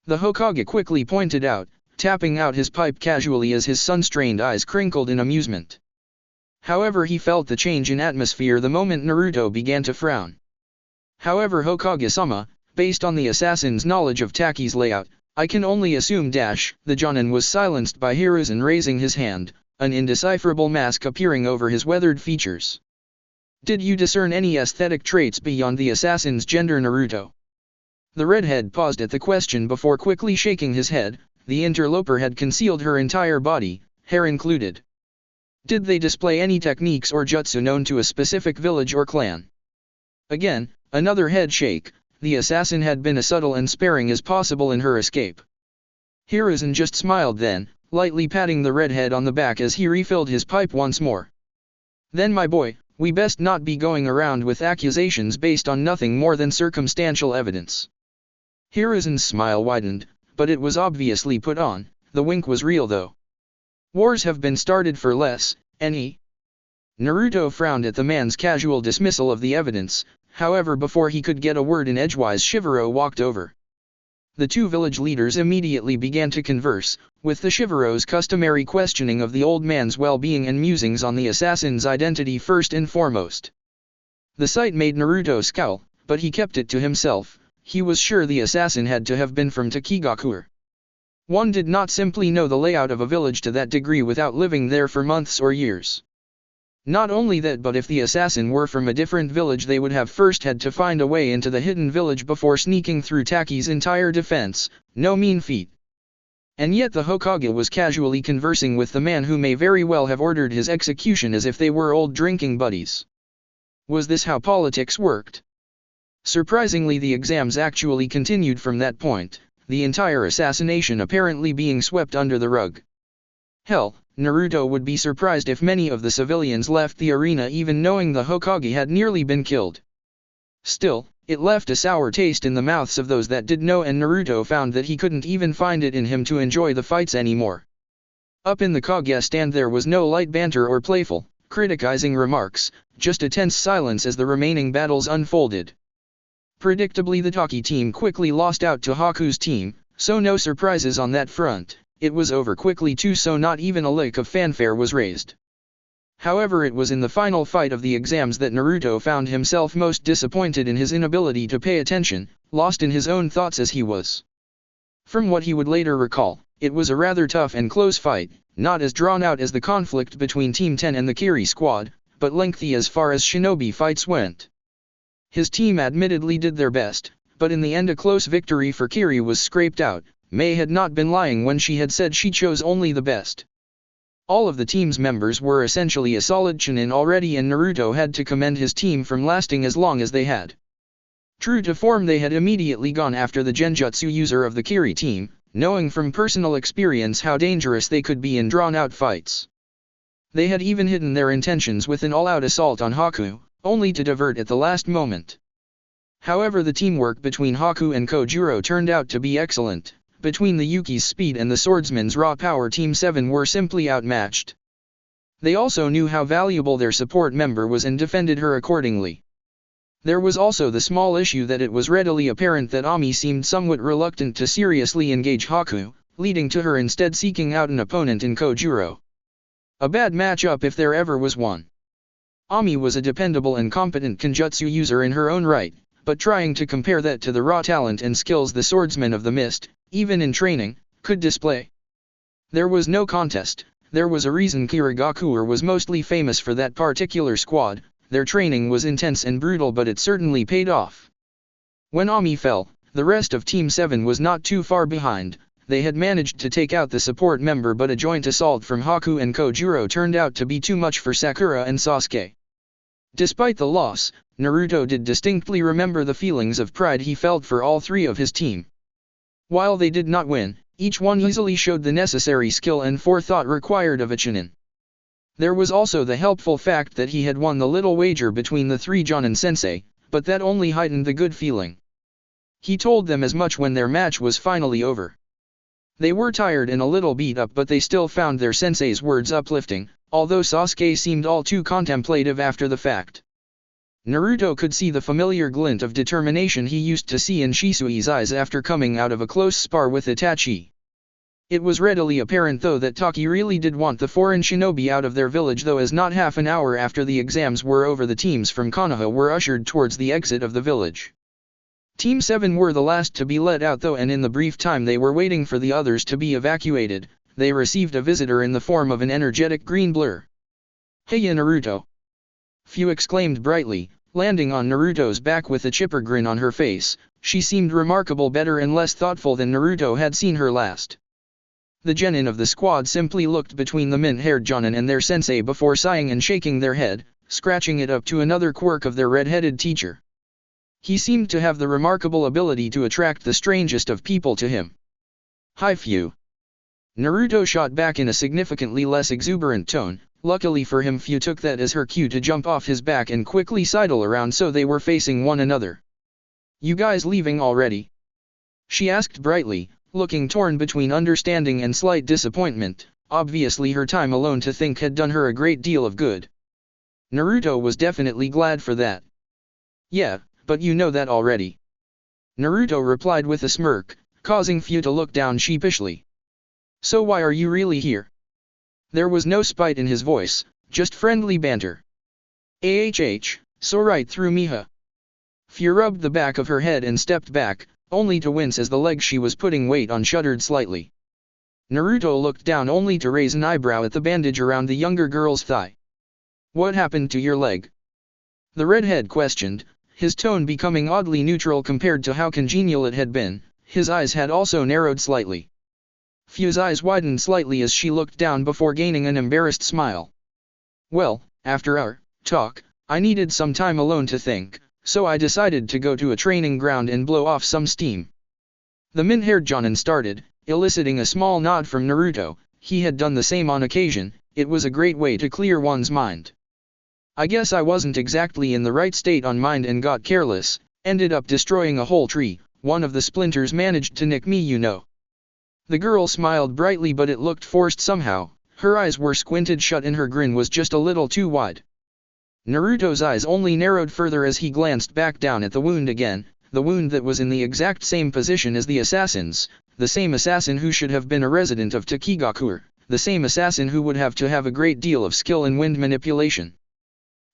The Hokage quickly pointed out, tapping out his pipe casually as his sun-strained eyes crinkled in amusement. However, he felt the change in atmosphere the moment Naruto began to frown. However, Hokage-sama, based on the assassin's knowledge of Taki's layout, I can only assume the Jonin was silenced by Hiruzen raising his hand, an indecipherable mask appearing over his weathered features. Did you discern any aesthetic traits beyond the assassin's gender, Naruto? The redhead paused at the question before quickly shaking his head. The interloper had concealed her entire body, hair included. Did they display any techniques or jutsu known to a specific village or clan? Again, another head shake. The assassin had been as subtle and sparing as possible in her escape. Hiruzen just smiled then, lightly patting the redhead on the back as he refilled his pipe once more. Then my boy, we best not be going around with accusations based on nothing more than circumstantial evidence. Hiruzen's smile widened, but it was obviously put on. The wink was real though. Wars have been started for less, any. Naruto frowned at the man's casual dismissal of the evidence, however before he could get a word in edgewise Shivero walked over. The two village leaders immediately began to converse, with the Shivero's customary questioning of the old man's well-being and musings on the assassin's identity first and foremost. The sight made Naruto scowl, but he kept it to himself. He was sure the assassin had to have been from Takigakure. One did not simply know the layout of a village to that degree without living there for months or years. Not only that, but if the assassin were from a different village, they would have first had to find a way into the hidden village before sneaking through Taki's entire defense. No mean feat. And yet the Hokage was casually conversing with the man who may very well have ordered his execution as if they were old drinking buddies. Was this how politics worked? Surprisingly, the exams actually continued from that point, the entire assassination apparently being swept under the rug. Hell, Naruto would be surprised if many of the civilians left the arena even knowing the Hokage had nearly been killed. Still, it left a sour taste in the mouths of those that did know, and Naruto found that he couldn't even find it in him to enjoy the fights anymore. Up in the Kage stand there was no light banter or playful, criticizing remarks, just a tense silence as the remaining battles unfolded. Predictably the Taki team quickly lost out to Haku's team, so no surprises on that front. It was over quickly too, so not even a lick of fanfare was raised. However, it was in the final fight of the exams that Naruto found himself most disappointed in his inability to pay attention, lost in his own thoughts as he was. From what he would later recall, it was a rather tough and close fight, not as drawn out as the conflict between Team 10 and the Kiri squad, but lengthy as far as shinobi fights went. His team admittedly did their best, but in the end a close victory for Kiri was scraped out. Mei had not been lying when she had said she chose only the best. All of the team's members were essentially a solid chunin already, and Naruto had to commend his team from lasting as long as they had. True to form, they had immediately gone after the genjutsu user of the Kiri team, knowing from personal experience how dangerous they could be in drawn-out fights. They had even hidden their intentions with an all-out assault on Haku, only to divert at the last moment. However, the teamwork between Haku and Kojuro turned out to be excellent. Between the Yuki's speed and the swordsman's raw power, Team 7 were simply outmatched. They also knew how valuable their support member was and defended her accordingly. There was also the small issue that it was readily apparent that Ami seemed somewhat reluctant to seriously engage Haku, leading to her instead seeking out an opponent in Kojuro. A bad matchup if there ever was one. Ami was a dependable and competent kenjutsu user in her own right, but trying to compare that to the raw talent and skills the swordsman of the mist, even in training, could display. There was no contest. There was a reason Kirigakure was mostly famous for that particular squad. Their training was intense and brutal, but it certainly paid off. When Ami fell, the rest of Team 7 was not too far behind. They had managed to take out the support member, but a joint assault from Haku and Kojuro turned out to be too much for Sakura and Sasuke. Despite the loss, Naruto did distinctly remember the feelings of pride he felt for all three of his team. While they did not win, each one easily showed the necessary skill and forethought required of a chunin. There was also the helpful fact that he had won the little wager between the three Jonin sensei, but that only heightened the good feeling. He told them as much when their match was finally over. They were tired and a little beat up, but they still found their sensei's words uplifting, although Sasuke seemed all too contemplative after the fact. Naruto could see the familiar glint of determination he used to see in Shisui's eyes after coming out of a close spar with Itachi. It was readily apparent though that Taki really did want the foreign shinobi out of their village, though as not half an hour after the exams were over, the teams from Konoha were ushered towards the exit of the village. Team 7 were the last to be let out though, and in the brief time they were waiting for the others to be evacuated, they received a visitor in the form of an energetic green blur. "Heya Naruto!" Fu exclaimed brightly, landing on Naruto's back with a chipper grin on her face. She seemed remarkable better and less thoughtful than Naruto had seen her last. The genin of the squad simply looked between the mint-haired Jonin and their sensei before sighing and shaking their head, scratching it up to another quirk of their red-headed teacher. He seemed to have the remarkable ability to attract the strangest of people to him. Hi Few. Naruto shot back in a significantly less exuberant tone. Luckily for him, Few took that as her cue to jump off his back and quickly sidle around so they were facing one another. You guys leaving already? She asked brightly, looking torn between understanding and slight disappointment. Obviously her time alone to think had done her a great deal of good. Naruto was definitely glad for that. Yeah, but you know that already. Naruto replied with a smirk, causing Few to look down sheepishly. So why are you really here? There was no spite in his voice, just friendly banter. So right through Miha. Few rubbed the back of her head and stepped back, only to wince as the leg she was putting weight on shuddered slightly. Naruto looked down only to raise an eyebrow at the bandage around the younger girl's thigh. What happened to your leg? The redhead questioned, his tone becoming oddly neutral compared to how congenial it had been. His eyes had also narrowed slightly. Few's eyes widened slightly as she looked down before gaining an embarrassed smile. Well, after our talk, I needed some time alone to think, so I decided to go to a training ground and blow off some steam. The min-haired Jonin started, eliciting a small nod from Naruto. He had done the same on occasion. It was a great way to clear one's mind. I guess I wasn't exactly in the right state on mind and got careless, ended up destroying a whole tree. One of the splinters managed to nick me, you know. The girl smiled brightly, but it looked forced somehow. Her eyes were squinted shut and her grin was just a little too wide. Naruto's eyes only narrowed further as he glanced back down at the wound again, the wound that was in the exact same position as the assassin's, the same assassin who should have been a resident of Takigakure, the same assassin who would have to have a great deal of skill in wind manipulation.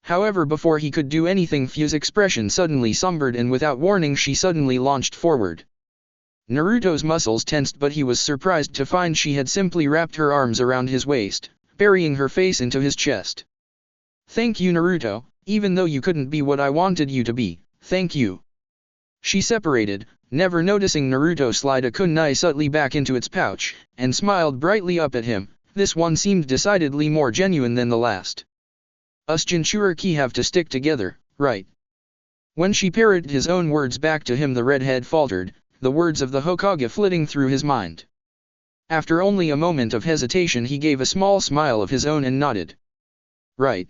However, before he could do anything, Few's expression suddenly sombered and without warning she suddenly launched forward. Naruto's muscles tensed, but he was surprised to find she had simply wrapped her arms around his waist, burying her face into his chest. Thank you, Naruto, even though you couldn't be what I wanted you to be, thank you. She separated, never noticing Naruto slide a kunai subtly back into its pouch, and smiled brightly up at him. This one seemed decidedly more genuine than the last. Us Jinchuriki have to stick together, right? When she parroted his own words back to him, the redhead faltered, the words of the Hokage flitting through his mind. After only a moment of hesitation, he gave a small smile of his own and nodded. Right.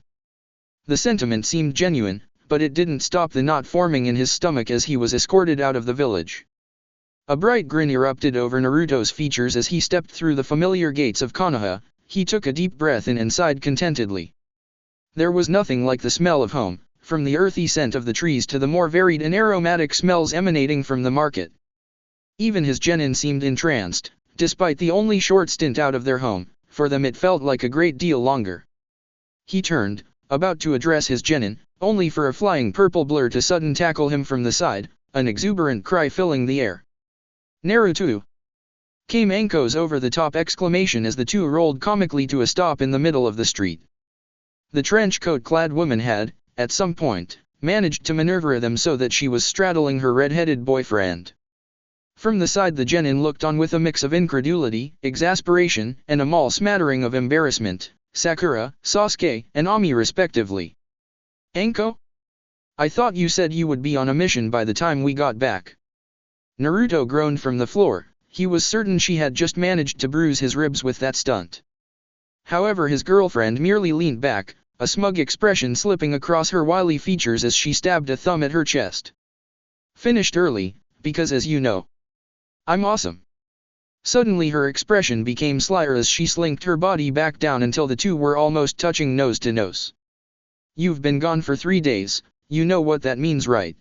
The sentiment seemed genuine, but it didn't stop the knot forming in his stomach as he was escorted out of the village. A bright grin erupted over Naruto's features as he stepped through the familiar gates of Konoha. He took a deep breath in and sighed contentedly. There was nothing like the smell of home, from the earthy scent of the trees to the more varied and aromatic smells emanating from the market. Even his genin seemed entranced, despite the only short stint out of their home. For them it felt like a great deal longer. He turned, about to address his genin, only for a flying purple blur to sudden tackle him from the side, an exuberant cry filling the air. Naruto! Came Anko's over-the-top exclamation as the two rolled comically to a stop in the middle of the street. The trench-coat-clad woman had, at some point, managed to maneuver them so that she was straddling her red-headed boyfriend. From the side the genin looked on with a mix of incredulity, exasperation, and a small smattering of embarrassment. Sakura, Sasuke, and Ami respectively. Anko? I thought you said you would be on a mission by the time we got back. Naruto groaned from the floor. He was certain she had just managed to bruise his ribs with that stunt. However, his girlfriend merely leaned back, a smug expression slipping across her wily features as she stabbed a thumb at her chest. Finished early, because as you know, I'm awesome. Suddenly her expression became slyer as she slinked her body back down until the two were almost touching nose to nose. You've been gone for 3 days, you know what that means, right?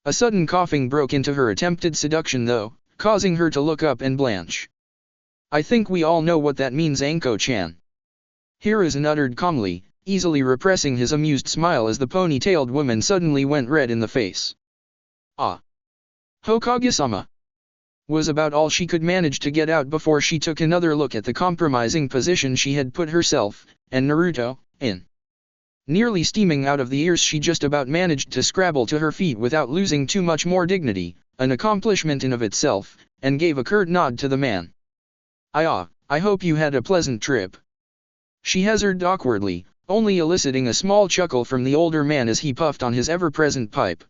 A sudden coughing broke into her attempted seduction though, causing her to look up and blanch. I think we all know what that means, Anko-chan. Hiruzen uttered calmly, easily repressing his amused smile as the ponytailed woman suddenly went red in the face. Ah! Hokage-sama! Was about all she could manage to get out before she took another look at the compromising position she had put herself, and Naruto, in. Nearly steaming out of the ears, she just about managed to scrabble to her feet without losing too much more dignity, an accomplishment in of itself, and gave a curt nod to the man. I hope you had a pleasant trip. She hazarded awkwardly, only eliciting a small chuckle from the older man as he puffed on his ever-present pipe.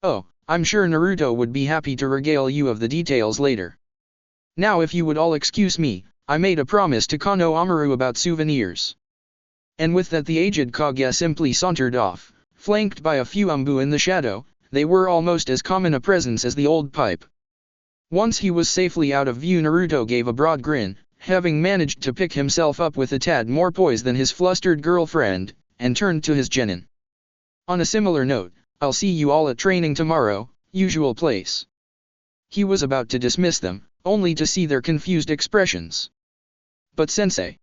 Oh, I'm sure Naruto would be happy to regale you of the details later. Now if you would all excuse me, I made a promise to Kano Amaru about souvenirs. And with that the aged Kaguya simply sauntered off, flanked by a few umbu in the shadow. They were almost as common a presence as the old pipe. Once he was safely out of view, Naruto gave a broad grin, having managed to pick himself up with a tad more poise than his flustered girlfriend, and turned to his genin. On a similar note, I'll see you all at training tomorrow, usual place. He was about to dismiss them, only to see their confused expressions. But sensei.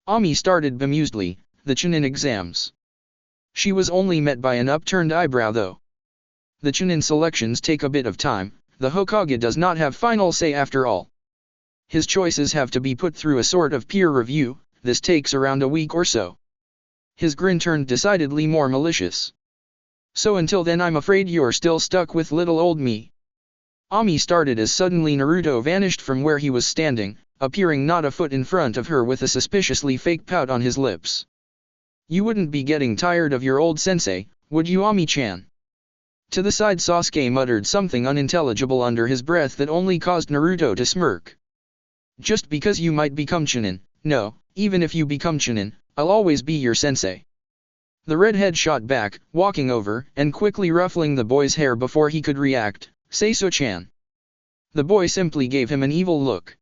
Ami started bemusedly, the Chunin exams. She was only met by an upturned eyebrow though. The Chunin selections take a bit of time, the Hokage does not have final say after all. His choices have to be put through a sort of peer review, this takes around a week or so. His grin turned decidedly more malicious. So until then I'm afraid you're still stuck with little old me. Ami started as suddenly Naruto vanished from where he was standing, appearing not a foot in front of her with a suspiciously fake pout on his lips. You wouldn't be getting tired of your old sensei, would you, Ami-chan? To the side Sasuke muttered something unintelligible under his breath that only caused Naruto to smirk. Just because you might become Chunin, no, even if you become Chunin, I'll always be your sensei. The redhead shot back, walking over and quickly ruffling the boy's hair before he could react. Seiso-chan. The boy simply gave him an evil look.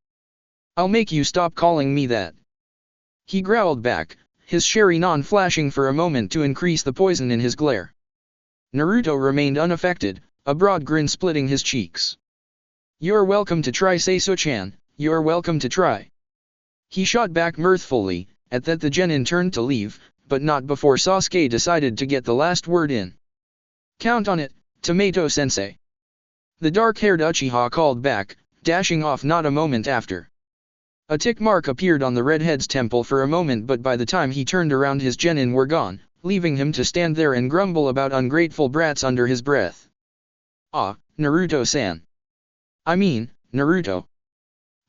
I'll make you stop calling me that. He growled back, his Sharingan flashing for a moment to increase the poison in his glare. Naruto remained unaffected, a broad grin splitting his cheeks. You're welcome to try, Seiso-chan, you're welcome to try. He shot back mirthfully. At that the genin turned to leave, but not before Sasuke decided to get the last word in. Count on it, Tomato-sensei. The dark-haired Uchiha called back, dashing off not a moment after. A tick mark appeared on the redhead's temple for a moment, but by the time he turned around his genin were gone, leaving him to stand there and grumble about ungrateful brats under his breath. Ah, Naruto-san. I mean, Naruto.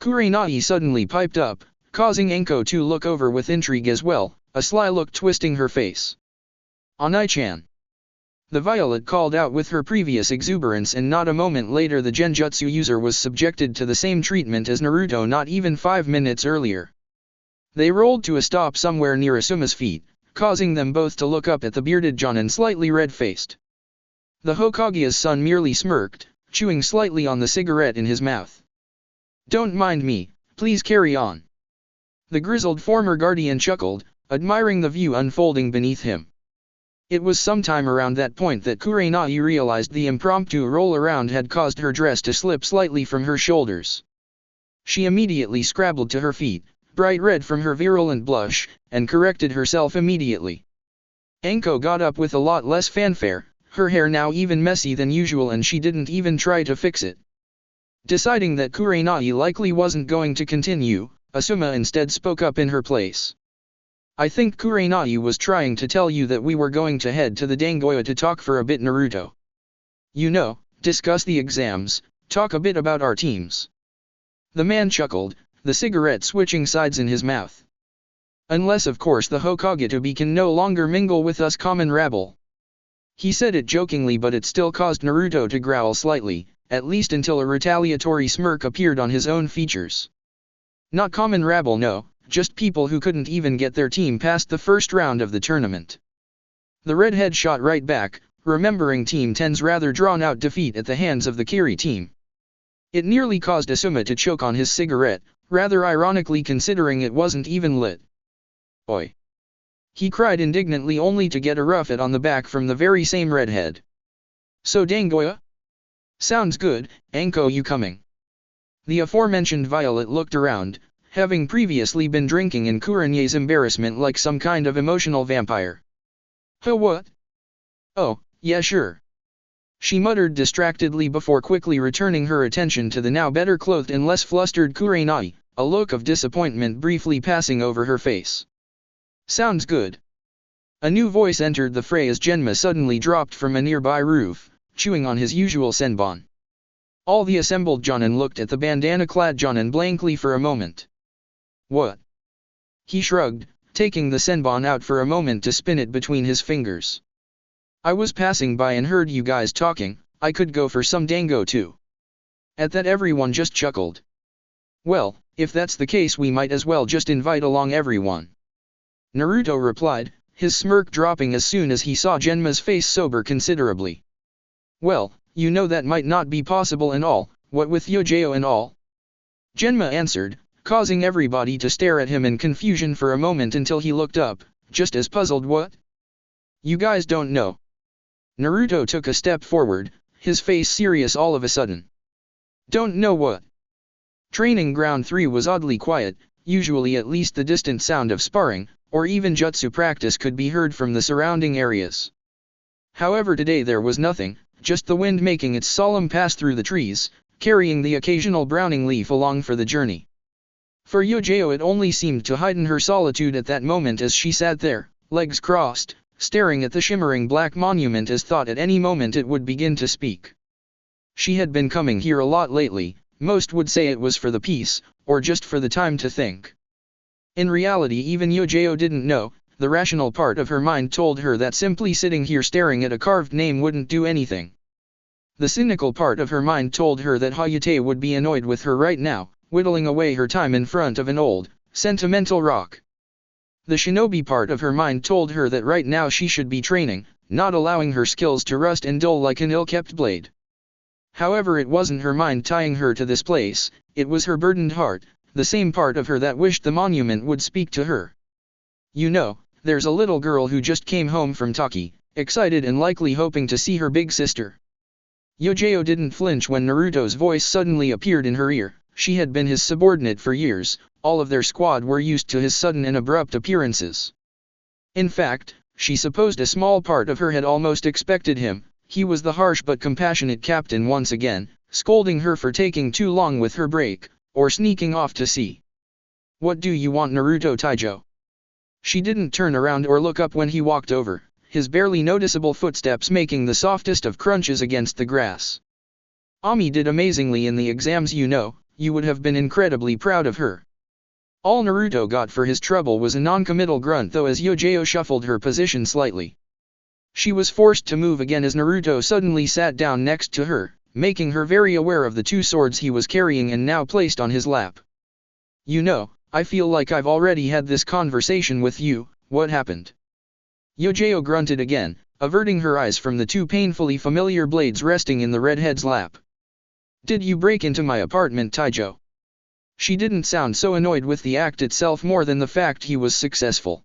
Kurenai suddenly piped up, causing Enko to look over with intrigue as well, a sly look twisting her face. Anai-chan. The violet called out with her previous exuberance, and not a moment later the genjutsu user was subjected to the same treatment as Naruto not even 5 minutes earlier. They rolled to a stop somewhere near Asuma's feet, causing them both to look up at the bearded Jonin slightly red-faced. The Hokage's son merely smirked, chewing slightly on the cigarette in his mouth. Don't mind me, please carry on. The grizzled former guardian chuckled, admiring the view unfolding beneath him. It was sometime around that point that Kurenai realized the impromptu roll-around had caused her dress to slip slightly from her shoulders. She immediately scrabbled to her feet, bright red from her virulent blush, and corrected herself immediately. Enko got up with a lot less fanfare, her hair now even messy than usual, and she didn't even try to fix it. Deciding that Kurenai likely wasn't going to continue, Asuma instead spoke up in her place. I think Kurenai was trying to tell you that we were going to head to the Dangoya to talk for a bit, Naruto. You know, discuss the exams, talk a bit about our teams. The man chuckled, the cigarette switching sides in his mouth. Unless of course the Hokage to be can no longer mingle with us common rabble. He said it jokingly, but it still caused Naruto to growl slightly, at least until a retaliatory smirk appeared on his own features. Not common rabble, no. Just people who couldn't even get their team past the first round of the tournament. The redhead shot right back, remembering Team 10's rather drawn-out defeat at the hands of the Kiri team. It nearly caused Asuma to choke on his cigarette, rather ironically considering it wasn't even lit. Oi! He cried indignantly, only to get a rough-at on the back from the very same redhead. So Dangoya? Sounds good, Enko, you coming? The aforementioned Violet looked around, having previously been drinking in Kurenai's embarrassment like some kind of emotional vampire. Huh, what? Oh, yeah, sure. She muttered distractedly before quickly returning her attention to the now better clothed and less flustered Kurenai, a look of disappointment briefly passing over her face. Sounds good. A new voice entered the fray as Genma suddenly dropped from a nearby roof, chewing on his usual senbon. All the assembled Jonin looked at the bandana-clad Jonin blankly for a moment. What? He shrugged, taking the senbon out for a moment to spin it between his fingers. I was passing by and heard you guys talking, I could go for some dango too. At that everyone just chuckled. Well, if that's the case we might as well just invite along everyone. Naruto replied, his smirk dropping as soon as he saw Genma's face sober considerably. Well, you know that might not be possible and all, what with Yojao and all? Genma answered, causing everybody to stare at him in confusion for a moment until he looked up, just as puzzled. What? You guys don't know. Naruto took a step forward, his face serious all of a sudden. Don't know what? Training Ground 3 was oddly quiet, usually at least the distant sound of sparring, or even jutsu practice could be heard from the surrounding areas. However, today there was nothing, just the wind making its solemn pass through the trees, carrying the occasional browning leaf along for the journey. For Yojao it only seemed to heighten her solitude at that moment as she sat there, legs crossed, staring at the shimmering black monument as thought at any moment it would begin to speak. She had been coming here a lot lately, most would say it was for the peace, or just for the time to think. In reality even Yojao didn't know, the rational part of her mind told her that simply sitting here staring at a carved name wouldn't do anything. The cynical part of her mind told her that Hayate would be annoyed with her right now, whittling away her time in front of an old, sentimental rock. The shinobi part of her mind told her that right now she should be training, not allowing her skills to rust and dull like an ill-kept blade. However, it wasn't her mind tying her to this place, it was her burdened heart, the same part of her that wished the monument would speak to her. You know, there's a little girl who just came home from Taki, excited and likely hoping to see her big sister. Yojao didn't flinch when Naruto's voice suddenly appeared in her ear. She had been his subordinate for years, all of their squad were used to his sudden and abrupt appearances. In fact, she supposed a small part of her had almost expected him. He was the harsh but compassionate captain once again, scolding her for taking too long with her break, or sneaking off to sea. What do you want, Naruto Taijo? She didn't turn around or look up when he walked over, his barely noticeable footsteps making the softest of crunches against the grass. Ami did amazingly in the exams, you know, you would have been incredibly proud of her. All Naruto got for his trouble was a non-committal grunt, though, as Yojao shuffled her position slightly. She was forced to move again as Naruto suddenly sat down next to her, making her very aware of the two swords he was carrying and now placed on his lap. You know, I feel like I've already had this conversation with you. What happened? Yojao grunted again, averting her eyes from the two painfully familiar blades resting in the redhead's lap. Did you break into my apartment, Taijo? She didn't sound so annoyed with the act itself more than the fact he was successful.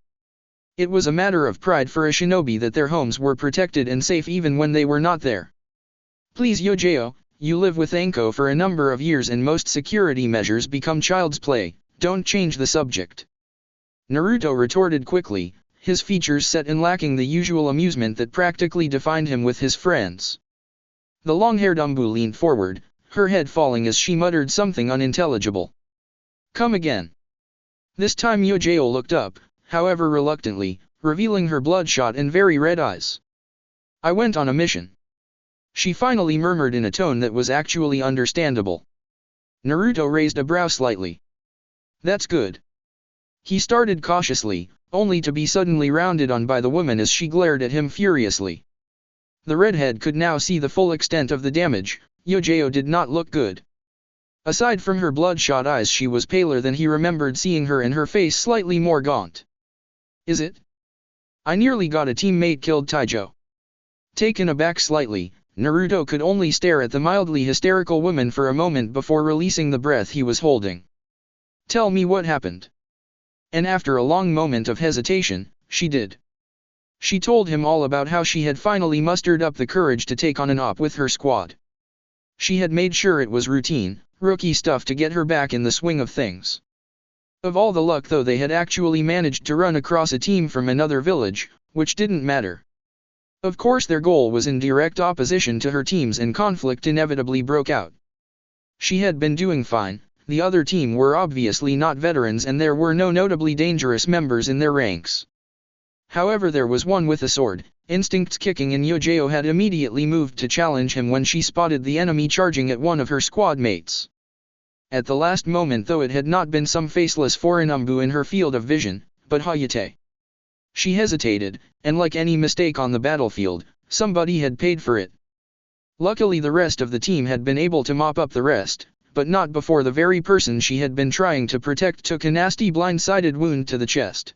It was a matter of pride for a shinobi that their homes were protected and safe even when they were not there. Please, Yojao, you live with Anko for a number of years and most security measures become child's play, don't change the subject. Naruto retorted quickly, his features set and lacking the usual amusement that practically defined him with his friends. The long-haired Umbu leaned forward, her head falling as she muttered something unintelligible. Come again. This time Yojao looked up, however reluctantly, revealing her bloodshot and very red eyes. I went on a mission. She finally murmured in a tone that was actually understandable. Naruto raised a brow slightly. That's good. He started cautiously, only to be suddenly rounded on by the woman as she glared at him furiously. The redhead could now see the full extent of the damage. Yojao did not look good. Aside from her bloodshot eyes, she was paler than he remembered seeing her, and her face slightly more gaunt. Is it? I nearly got a teammate killed, Taijo. Taken aback slightly, Naruto could only stare at the mildly hysterical woman for a moment before releasing the breath he was holding. Tell me what happened. And after a long moment of hesitation, she did. She told him all about how she had finally mustered up the courage to take on an op with her squad. She had made sure it was routine, rookie stuff to get her back in the swing of things. Of all the luck though, they had actually managed to run across a team from another village, which didn't matter. Of course their goal was in direct opposition to her team's and conflict inevitably broke out. She had been doing fine, the other team were obviously not veterans and there were no notably dangerous members in their ranks. However, there was one with a sword, instincts kicking, and Yojao had immediately moved to challenge him when she spotted the enemy charging at one of her squad mates. At the last moment though, it had not been some faceless foreign Umbu in her field of vision, but Hayate. She hesitated, and like any mistake on the battlefield, somebody had paid for it. Luckily the rest of the team had been able to mop up the rest, but not before the very person she had been trying to protect took a nasty blindsided wound to the chest.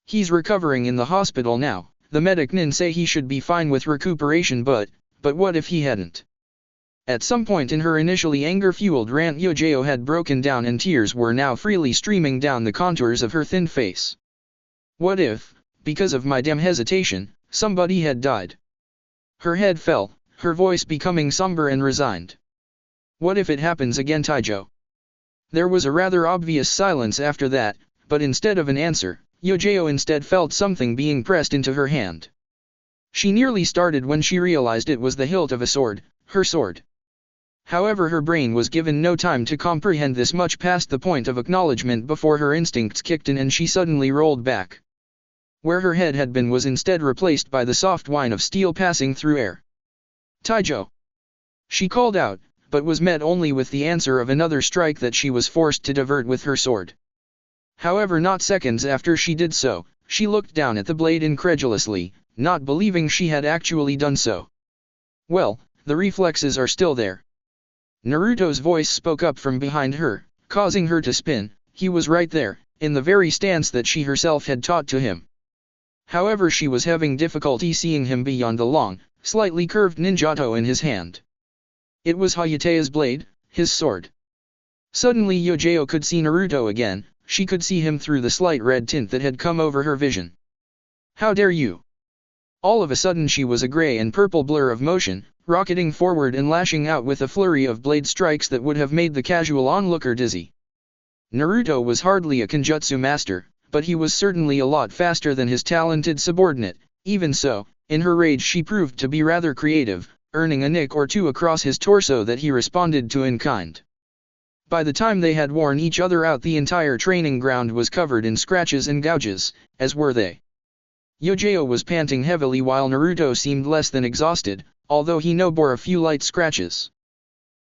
He's recovering in the hospital now. The medic nin say he should be fine with recuperation, but what if he hadn't? At some point in her initially anger-fueled rant, Yojeo had broken down and tears were now freely streaming down the contours of her thin face. What if, because of my damn hesitation, somebody had died? Her head fell, her voice becoming somber and resigned. What if it happens again, Taijo? There was a rather obvious silence after that, but instead of an answer, Yojeo instead felt something being pressed into her hand. She nearly started when she realized it was the hilt of a sword, her sword. However, her brain was given no time to comprehend this much past the point of acknowledgement before her instincts kicked in and she suddenly rolled back. Where her head had been was instead replaced by the soft whine of steel passing through air. Taijo! She called out, but was met only with the answer of another strike that she was forced to divert with her sword. However, not seconds after she did so, she looked down at the blade incredulously, not believing she had actually done so. Well, the reflexes are still there. Naruto's voice spoke up from behind her, causing her to spin. He was right there, in the very stance that she herself had taught to him. However, she was having difficulty seeing him beyond the long, slightly curved ninjato in his hand. It was Hayate's blade, his sword. Suddenly Yojeo could see Naruto again. She could see him through the slight red tint that had come over her vision. How dare you! All of a sudden she was a gray and purple blur of motion, rocketing forward and lashing out with a flurry of blade strikes that would have made the casual onlooker dizzy. Naruto was hardly a Kenjutsu master, but he was certainly a lot faster than his talented subordinate. Even so, in her rage she proved to be rather creative, earning a nick or two across his torso that he responded to in kind. By the time they had worn each other out, the entire training ground was covered in scratches and gouges, as were they. Yojeo was panting heavily while Naruto seemed less than exhausted, although he bore a few light scratches.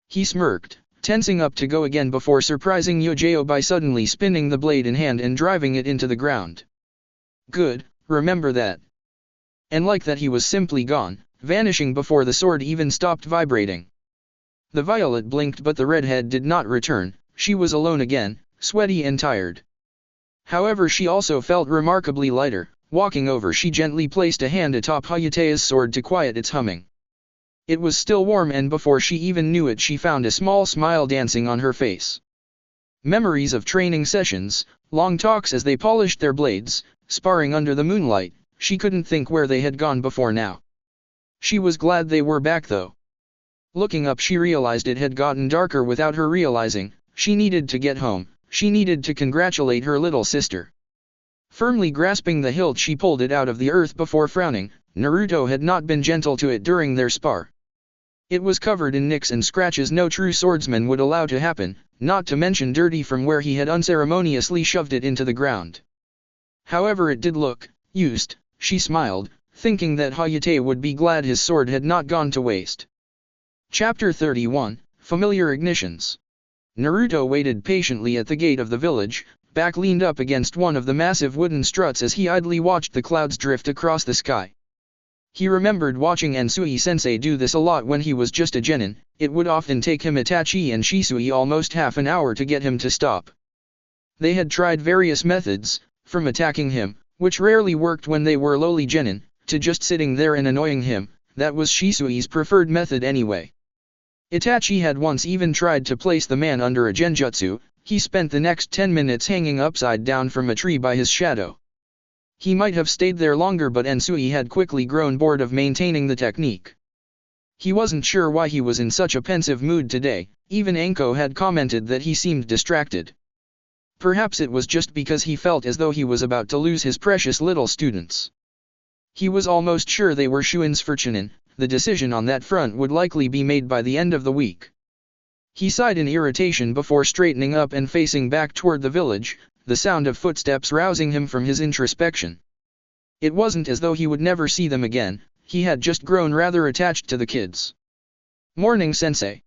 He smirked, tensing up to go again before surprising Yojeo by suddenly spinning the blade in hand and driving it into the ground. Good, remember that. And like that he was simply gone, vanishing before the sword even stopped vibrating. The violet blinked, but the redhead did not return. She was alone again, sweaty and tired. However, she also felt remarkably lighter. Walking over, she gently placed a hand atop Hayate's sword to quiet its humming. It was still warm, and before she even knew it she found a small smile dancing on her face. Memories of training sessions, long talks as they polished their blades, sparring under the moonlight. She couldn't think where they had gone before now. She was glad they were back though. Looking up, she realized it had gotten darker without her realizing. She needed to get home. She needed to congratulate her little sister. Firmly grasping the hilt, she pulled it out of the earth before frowning. Naruto had not been gentle to it during their spar. It was covered in nicks and scratches no true swordsman would allow to happen, not to mention dirty from where he had unceremoniously shoved it into the ground. However, it did look used. She smiled, thinking that Hayate would be glad his sword had not gone to waste. Chapter 31, Familiar Ignitions. Naruto waited patiently at the gate of the village, back leaned up against one of the massive wooden struts as he idly watched the clouds drift across the sky. He remembered watching Ansui-sensei do this a lot when he was just a genin. It would often take him Itachi and Shisui almost half an hour to get him to stop. They had tried various methods, from attacking him, which rarely worked when they were lowly genin, to just sitting there and annoying him. That was Shisui's preferred method anyway. Itachi had once even tried to place the man under a genjutsu. He spent the next 10 minutes hanging upside down from a tree by his shadow. He might have stayed there longer, but Ansui had quickly grown bored of maintaining the technique. He wasn't sure why he was in such a pensive mood today. Even Anko had commented that he seemed distracted. Perhaps it was just because he felt as though he was about to lose his precious little students. He was almost sure they were shoo-ins for Chunin. The decision on that front would likely be made by the end of the week. He sighed in irritation before straightening up and facing back toward the village, the sound of footsteps rousing him from his introspection. It wasn't as though he would never see them again. He had just grown rather attached to the kids. "Morning, sensei."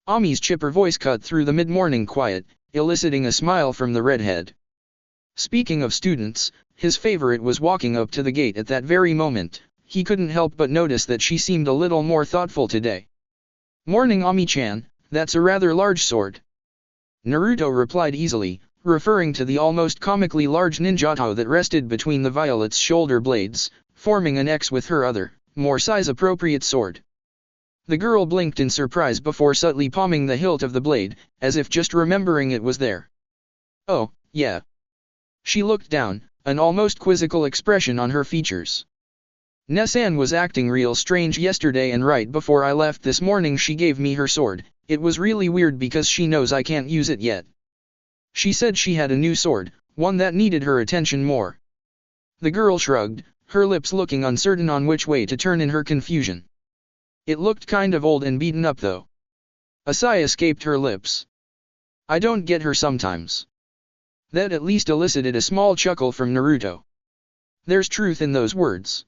Ami's chipper voice cut through the mid-morning quiet, eliciting a smile from the redhead. Speaking of students, his favorite was walking up to the gate at that very moment. He couldn't help but notice that she seemed a little more thoughtful today. "Morning, Ami-chan," that's a rather large sword. Naruto replied easily, referring to the almost comically large ninjato that rested between the Violet's shoulder blades, forming an X with her other, more size-appropriate sword. The girl blinked in surprise before subtly palming the hilt of the blade, as if just remembering it was there. Oh, yeah. She looked down, an almost quizzical expression on her features. Nessan was acting real strange yesterday, and right before I left this morning she gave me her sword. It was really weird because she knows I can't use it yet. She said she had a new sword, one that needed her attention more. The girl shrugged, her lips looking uncertain on which way to turn in her confusion. It looked kind of old and beaten up though. A sigh escaped her lips. I don't get her sometimes. That at least elicited a small chuckle from Naruto. There's truth in those words.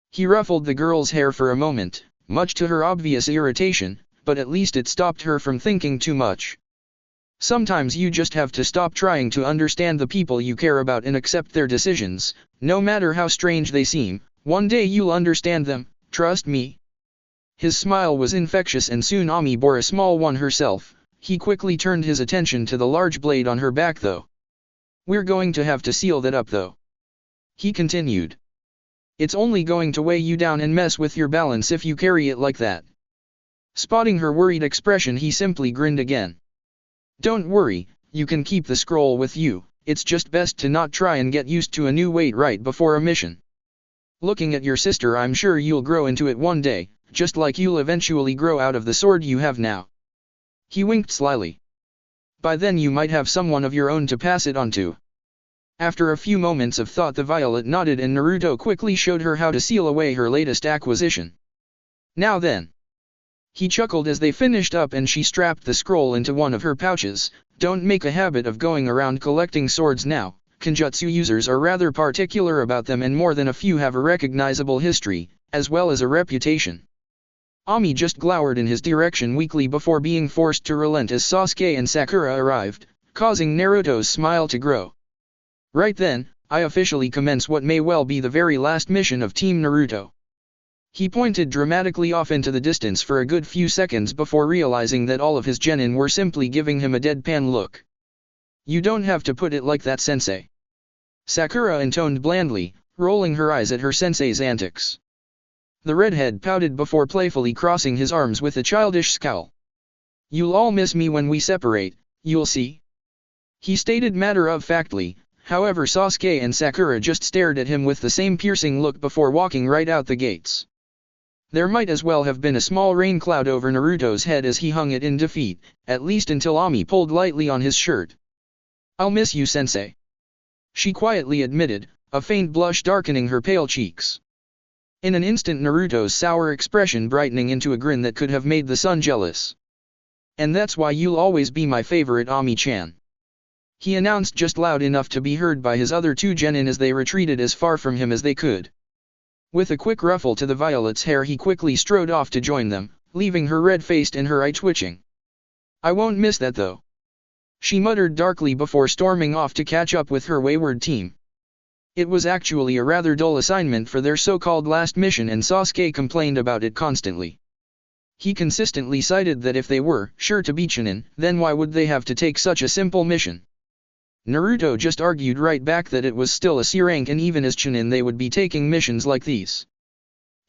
He ruffled the girl's hair for a moment, much to her obvious irritation, but at least it stopped her from thinking too much. Sometimes you just have to stop trying to understand the people you care about and accept their decisions, no matter how strange they seem. One day you'll understand them, trust me. His smile was infectious, and soon Ami bore a small one herself. He quickly turned his attention to the large blade on her back though. We're going to have to seal that up though. He continued. It's only going to weigh you down and mess with your balance if you carry it like that. Spotting her worried expression, he simply grinned again. Don't worry, you can keep the scroll with you, it's just best to not try and get used to a new weight right before a mission. Looking at your sister, I'm sure you'll grow into it one day, just like you'll eventually grow out of the sword you have now. He winked slyly. By then you might have someone of your own to pass it on to. After a few moments of thought, the Violet nodded and Naruto quickly showed her how to seal away her latest acquisition. Now then. He chuckled as they finished up and she strapped the scroll into one of her pouches. Don't make a habit of going around collecting swords now. Kenjutsu users are rather particular about them, and more than a few have a recognizable history, as well as a reputation. Ami just glowered in his direction weakly before being forced to relent as Sasuke and Sakura arrived, causing Naruto's smile to grow. Right then, I officially commence what may well be the very last mission of Team Naruto. He pointed dramatically off into the distance for a good few seconds before realizing that all of his genin were simply giving him a deadpan look. You don't have to put it like that, sensei. Sakura intoned blandly, rolling her eyes at her sensei's antics. The redhead pouted before playfully crossing his arms with a childish scowl. You'll all miss me when we separate, you'll see. He stated matter-of-factly. However, Sasuke and Sakura just stared at him with the same piercing look before walking right out the gates. There might as well have been a small rain cloud over Naruto's head as he hung it in defeat, at least until Ami pulled lightly on his shirt. I'll miss you, sensei. She quietly admitted, a faint blush darkening her pale cheeks. In an instant, Naruto's sour expression brightening into a grin that could have made the sun jealous. And that's why you'll always be my favorite, Ami-chan. He announced just loud enough to be heard by his other two genin as they retreated as far from him as they could. With a quick ruffle to the Violet's hair, he quickly strode off to join them, leaving her red-faced and her eye twitching. I won't miss that though. She muttered darkly before storming off to catch up with her wayward team. It was actually a rather dull assignment for their so-called last mission, and Sasuke complained about it constantly. He consistently cited that if they were sure to be Chunin, then why would they have to take such a simple mission? Naruto just argued right back that it was still a C rank, and even as Chunin they would be taking missions like these.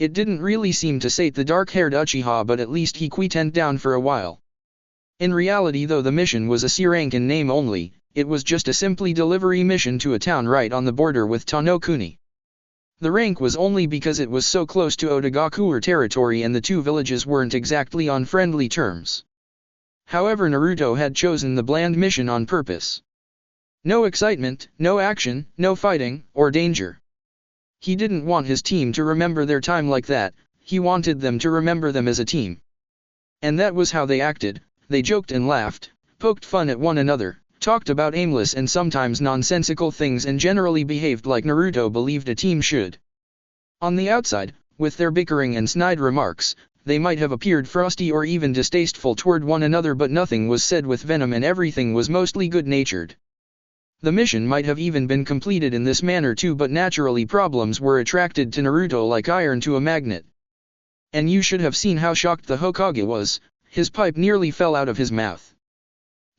It didn't really seem to sate the dark-haired Uchiha, but at least he quietened down for a while. In reality though, the mission was a C rank in name only. It was just a simply delivery mission to a town right on the border with Tanokuni. The rank was only because it was so close to Otogakure territory and the two villages weren't exactly on friendly terms. However, Naruto had chosen the bland mission on purpose. No excitement, no action, no fighting, or danger. He didn't want his team to remember their time like that, he wanted them to remember them as a team. And that was how they acted. They joked and laughed, poked fun at one another, talked about aimless and sometimes nonsensical things, and generally behaved like Naruto believed a team should. On the outside, with their bickering and snide remarks, they might have appeared frosty or even distasteful toward one another, but nothing was said with venom and everything was mostly good-natured. The mission might have even been completed in this manner too, but naturally problems were attracted to Naruto like iron to a magnet. And you should have seen how shocked the Hokage was. his pipe nearly fell out of his mouth.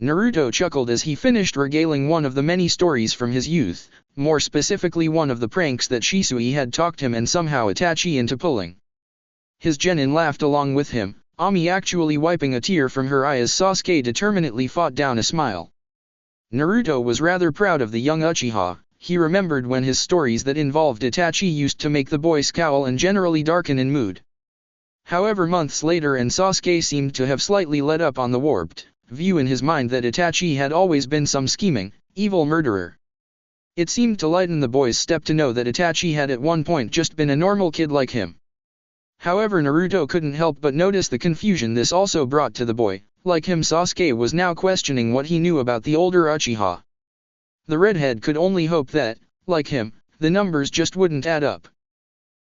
Naruto chuckled as he finished regaling one of the many stories from his youth, more specifically one of the pranks that Shisui had talked him and somehow Itachi into pulling. His genin laughed along with him, Ami actually wiping a tear from her eye as Sasuke determinedly fought down a smile. Naruto was rather proud of the young Uchiha. He remembered when his stories that involved Itachi used to make the boy scowl and generally darken in mood. However, months later and Sasuke seemed to have slightly let up on the warped view in his mind that Itachi had always been some scheming, evil murderer. It seemed to lighten the boy's step to know that Itachi had at one point just been a normal kid like him. However, Naruto couldn't help but notice the confusion this also brought to the boy. Like him, Sasuke was now questioning what he knew about the older Uchiha. The redhead could only hope that, like him, the numbers just wouldn't add up.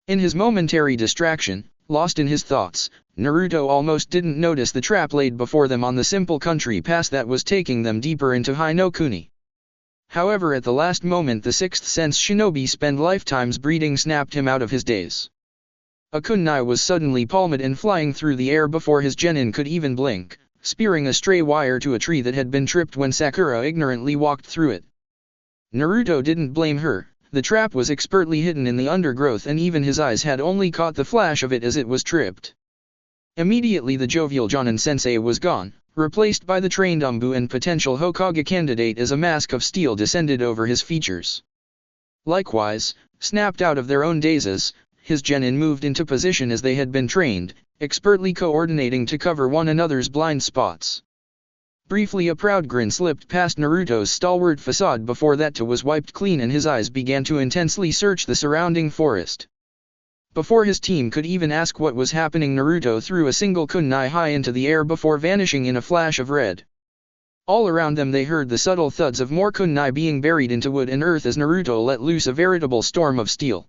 In his momentary distraction, lost in his thoughts, Naruto almost didn't notice the trap laid before them on the simple country path that was taking them deeper into Hai no Kuni. However, at the last moment the sixth sense shinobi spend lifetimes breeding snapped him out of his daze. A kunai was suddenly palmed and flying through the air before his genin could even blink, spearing a stray wire to a tree that had been tripped when Sakura ignorantly walked through it. Naruto didn't blame her. The trap was expertly hidden in the undergrowth and even his eyes had only caught the flash of it as it was tripped. Immediately the jovial Jonin sensei was gone, replaced by the trained Umbu and potential Hokage candidate as a mask of steel descended over his features. Likewise, snapped out of their own dazes, his genin moved into position as they had been trained, expertly coordinating to cover one another's blind spots. Briefly a proud grin slipped past Naruto's stalwart facade before that too was wiped clean and his eyes began to intensely search the surrounding forest. Before his team could even ask what was happening, Naruto threw a single kunai high into the air before vanishing in a flash of red. All around them they heard the subtle thuds of more kunai being buried into wood and earth as Naruto let loose a veritable storm of steel.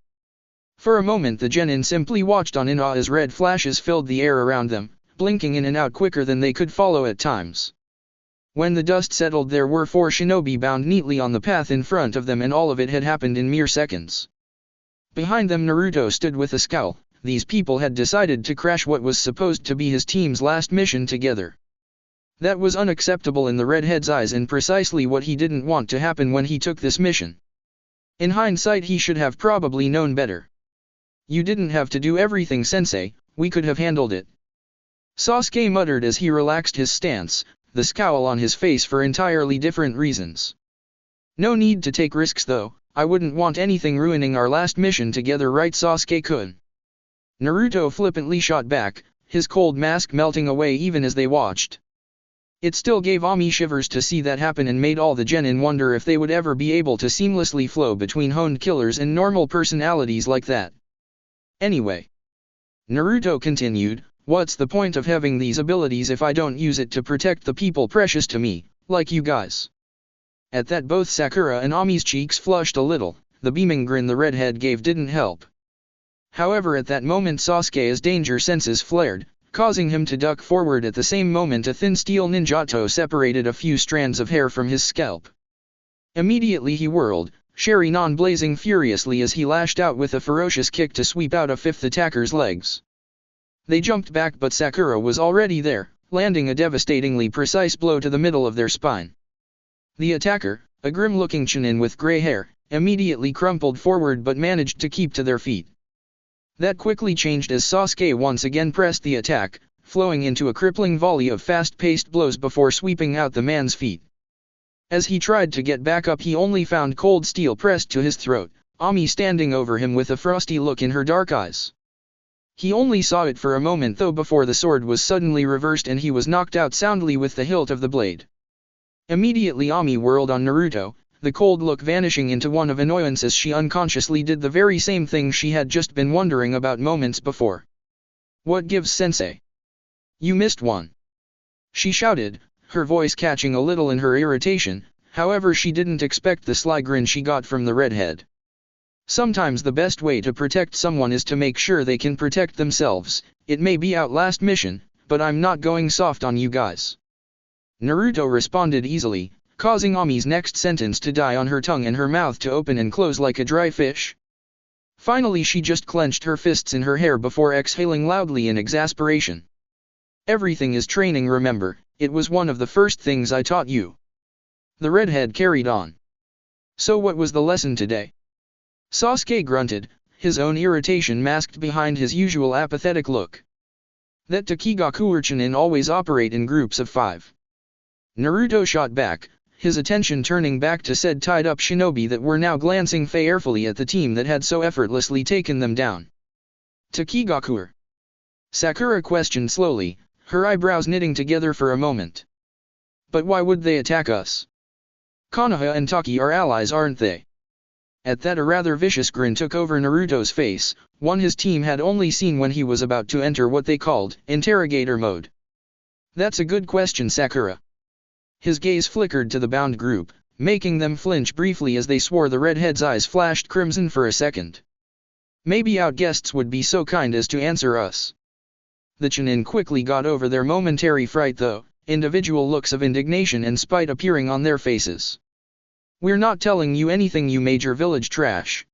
For a moment the genin simply watched on in awe as red flashes filled the air around them, blinking in and out quicker than they could follow at times. When the dust settled there were 4 shinobi bound neatly on the path in front of them and all of it had happened in mere seconds. Behind them Naruto stood with a scowl. These people had decided to crash what was supposed to be his team's last mission together. That was unacceptable in the redhead's eyes and precisely what he didn't want to happen when he took this mission. In hindsight he should have probably known better. "You didn't have to do everything, sensei, we could have handled it," Sasuke muttered as he relaxed his stance, the scowl on his face for entirely different reasons. "No need to take risks though, I wouldn't want anything ruining our last mission together, right Sasuke-kun?" Naruto flippantly shot back, his cold mask melting away even as they watched. It still gave Ami shivers to see that happen and made all the genin wonder if they would ever be able to seamlessly flow between honed killers and normal personalities like that. "Anyway," Naruto continued, "what's the point of having these abilities if I don't use it to protect the people precious to me, like you guys?" At that both Sakura and Ami's cheeks flushed a little, the beaming grin the redhead gave didn't help. However, at that moment Sasuke's danger senses flared, causing him to duck forward. At the same moment a thin steel ninjato separated a few strands of hair from his scalp. Immediately he whirled, Sharingan blazing furiously as he lashed out with a ferocious kick to sweep out a fifth attacker's legs. They jumped back but Sakura was already there, landing a devastatingly precise blow to the middle of their spine. The attacker, a grim-looking chunin with gray hair, immediately crumpled forward but managed to keep to their feet. That quickly changed as Sasuke once again pressed the attack, flowing into a crippling volley of fast-paced blows before sweeping out the man's feet. As he tried to get back up he only found cold steel pressed to his throat, Ami standing over him with a frosty look in her dark eyes. He only saw it for a moment though before the sword was suddenly reversed and he was knocked out soundly with the hilt of the blade. Immediately Ami whirled on Naruto, the cold look vanishing into one of annoyance as she unconsciously did the very same thing she had just been wondering about moments before. "What gives, sensei? You missed one," she shouted, her voice catching a little in her irritation. However, she didn't expect the sly grin she got from the redhead. Sometimes the best way to protect someone is to make sure they can protect themselves. It may be our last mission, but I'm not going soft on you guys. Naruto responded easily, causing Ami's next sentence to die on her tongue and her mouth to open and close like a dry fish. Finally she just clenched her fists in her hair before exhaling loudly in exasperation. Everything is training, remember, it was one of the first things I taught you. The redhead carried on. So what was the lesson today? Sasuke grunted, his own irritation masked behind his usual apathetic look. That Takigaku Chunin always operate in groups of 5. Naruto shot back, his attention turning back to said tied-up shinobi that were now glancing fearfully at the team that had so effortlessly taken them down. Takigaku? Sakura questioned slowly, her eyebrows knitting together for a moment. But why would they attack us? Konoha and Taki are allies, aren't they? At that a rather vicious grin took over Naruto's face, one his team had only seen when he was about to enter what they called interrogator mode. That's a good question, Sakura. His gaze flickered to the bound group, making them flinch briefly as they swore. The redhead's eyes flashed crimson for a second. Maybe outguests would be so kind as to answer us. The Chunin quickly got over their momentary fright though, individual looks of indignation and spite appearing on their faces. We're not telling you anything, you major village trash.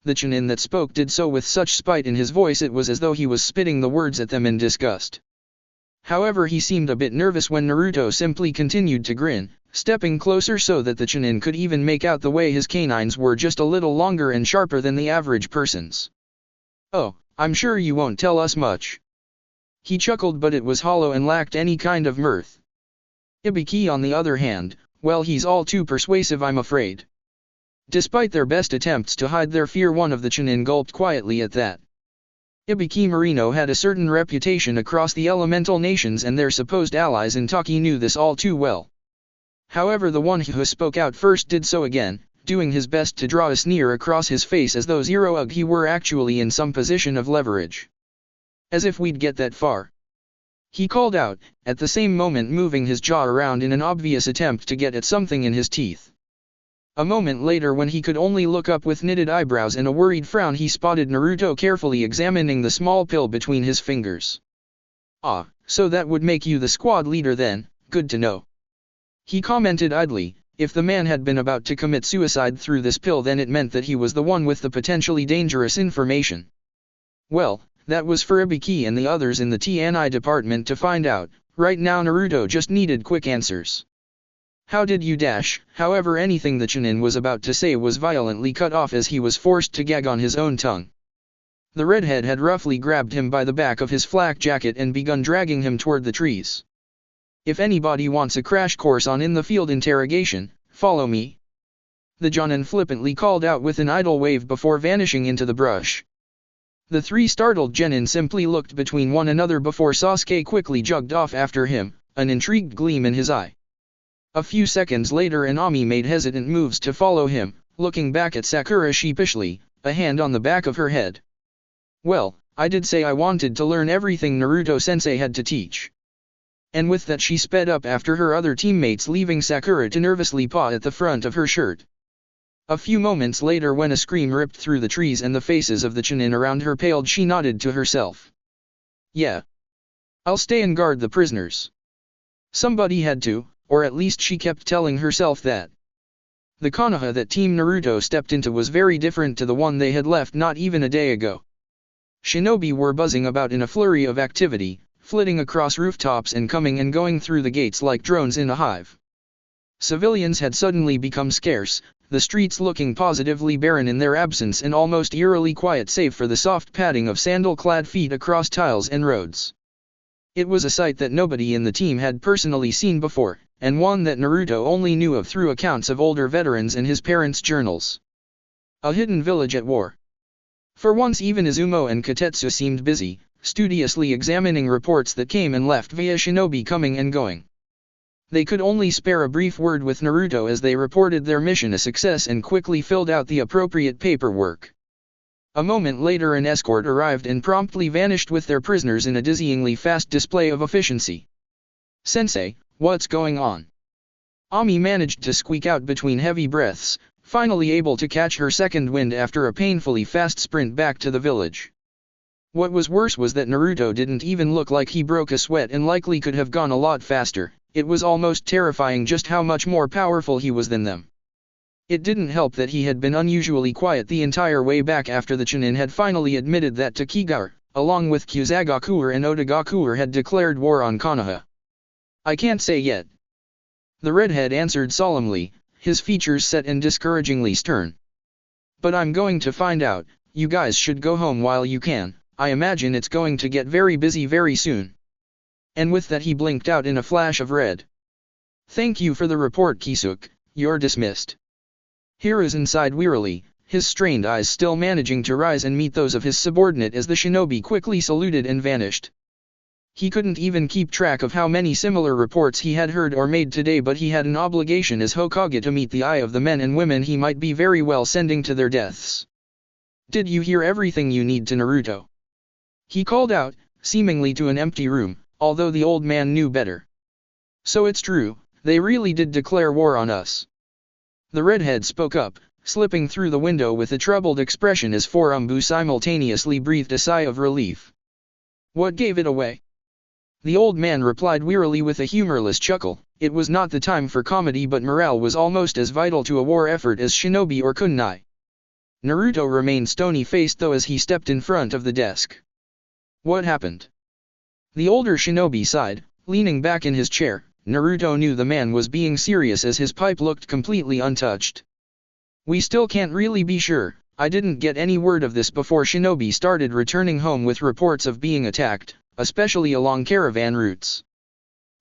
The Chunin that spoke did so with such spite in his voice it was as though he was spitting the words at them in disgust. However, he seemed a bit nervous when Naruto simply continued to grin, stepping closer so that the Chunin could even make out the way his canines were just a little longer and sharper than the average person's. Oh, I'm sure you won't tell us much. He chuckled, but it was hollow and lacked any kind of mirth. Ibiki on the other hand, well, he's all too persuasive, I'm afraid. Despite their best attempts to hide their fear, one of the Chunin gulped quietly at that. Ibiki Marino had a certain reputation across the elemental nations, and their supposed allies in Taki knew this all too well. However, the one who spoke out first did so again, doing his best to draw a sneer across his face as though he were actually in some position of leverage. As if we'd get that far. He called out, at the same moment moving his jaw around in an obvious attempt to get at something in his teeth. A moment later, when he could only look up with knitted eyebrows and a worried frown, he spotted Naruto carefully examining the small pill between his fingers. Ah, so that would make you the squad leader then, good to know. He commented idly, if the man had been about to commit suicide through this pill, then it meant that he was the one with the potentially dangerous information. Well, that was for Ibiki and the others in the TNI department to find out. Right now Naruto just needed quick answers. How did you dash? However, anything the Chunin was about to say was violently cut off as he was forced to gag on his own tongue. The redhead had roughly grabbed him by the back of his flak jacket and begun dragging him toward the trees. If anybody wants a crash course on in-the-field interrogation, follow me. The Jonin flippantly called out with an idle wave before vanishing into the brush. The 3 startled genin simply looked between one another before Sasuke quickly jogged off after him, an intrigued gleam in his eye. A few seconds later Anami made hesitant moves to follow him, looking back at Sakura sheepishly, a hand on the back of her head. Well, I did say I wanted to learn everything Naruto-sensei had to teach. And with that she sped up after her other teammates, leaving Sakura to nervously paw at the front of her shirt. A few moments later, when a scream ripped through the trees and the faces of the Chunin around her paled, she nodded to herself. Yeah. I'll stay and guard the prisoners. Somebody had to, or at least she kept telling herself that. The Konoha that Team Naruto stepped into was very different to the one they had left not even a day ago. Shinobi were buzzing about in a flurry of activity, flitting across rooftops and coming and going through the gates like drones in a hive. Civilians had suddenly become scarce, the streets looking positively barren in their absence and almost eerily quiet save for the soft padding of sandal-clad feet across tiles and roads. It was a sight that nobody in the team had personally seen before, and one that Naruto only knew of through accounts of older veterans and his parents' journals. A hidden village at war. For once even Izumo and Katetsu seemed busy, studiously examining reports that came and left via shinobi coming and going. They could only spare a brief word with Naruto as they reported their mission a success and quickly filled out the appropriate paperwork. A moment later an escort arrived and promptly vanished with their prisoners in a dizzyingly fast display of efficiency. Sensei, what's going on? Ami managed to squeak out between heavy breaths, finally able to catch her second wind after a painfully fast sprint back to the village. What was worse was that Naruto didn't even look like he broke a sweat and likely could have gone a lot faster. It was almost terrifying just how much more powerful he was than them. It didn't help that he had been unusually quiet the entire way back after the Chunin had finally admitted that Takigaru, along with Kusagakuer and Otagakuer, had declared war on Konoha. I can't say yet. The redhead answered solemnly, his features set and discouragingly stern. But I'm going to find out. You guys should go home while you can. I imagine it's going to get very busy very soon. And with that he blinked out in a flash of red. Thank you for the report, Kisuk, you're dismissed. Hiruzen sighed wearily, his strained eyes still managing to rise and meet those of his subordinate as the shinobi quickly saluted and vanished. He couldn't even keep track of how many similar reports he had heard or made today, but he had an obligation as Hokage to meet the eye of the men and women he might be very well sending to their deaths. Did you hear everything you need to Naruto? He called out, seemingly to an empty room, although the old man knew better. So it's true, they really did declare war on us. The redhead spoke up, slipping through the window with a troubled expression as Forumbu simultaneously breathed a sigh of relief. What gave it away? The old man replied wearily with a humorless chuckle. It was not the time for comedy, but morale was almost as vital to a war effort as shinobi or kunai. Naruto remained stony-faced though as he stepped in front of the desk. What happened? The older shinobi sighed, leaning back in his chair. Naruto knew the man was being serious as his pipe looked completely untouched. We still can't really be sure. I didn't get any word of this before shinobi started returning home with reports of being attacked, especially along caravan routes.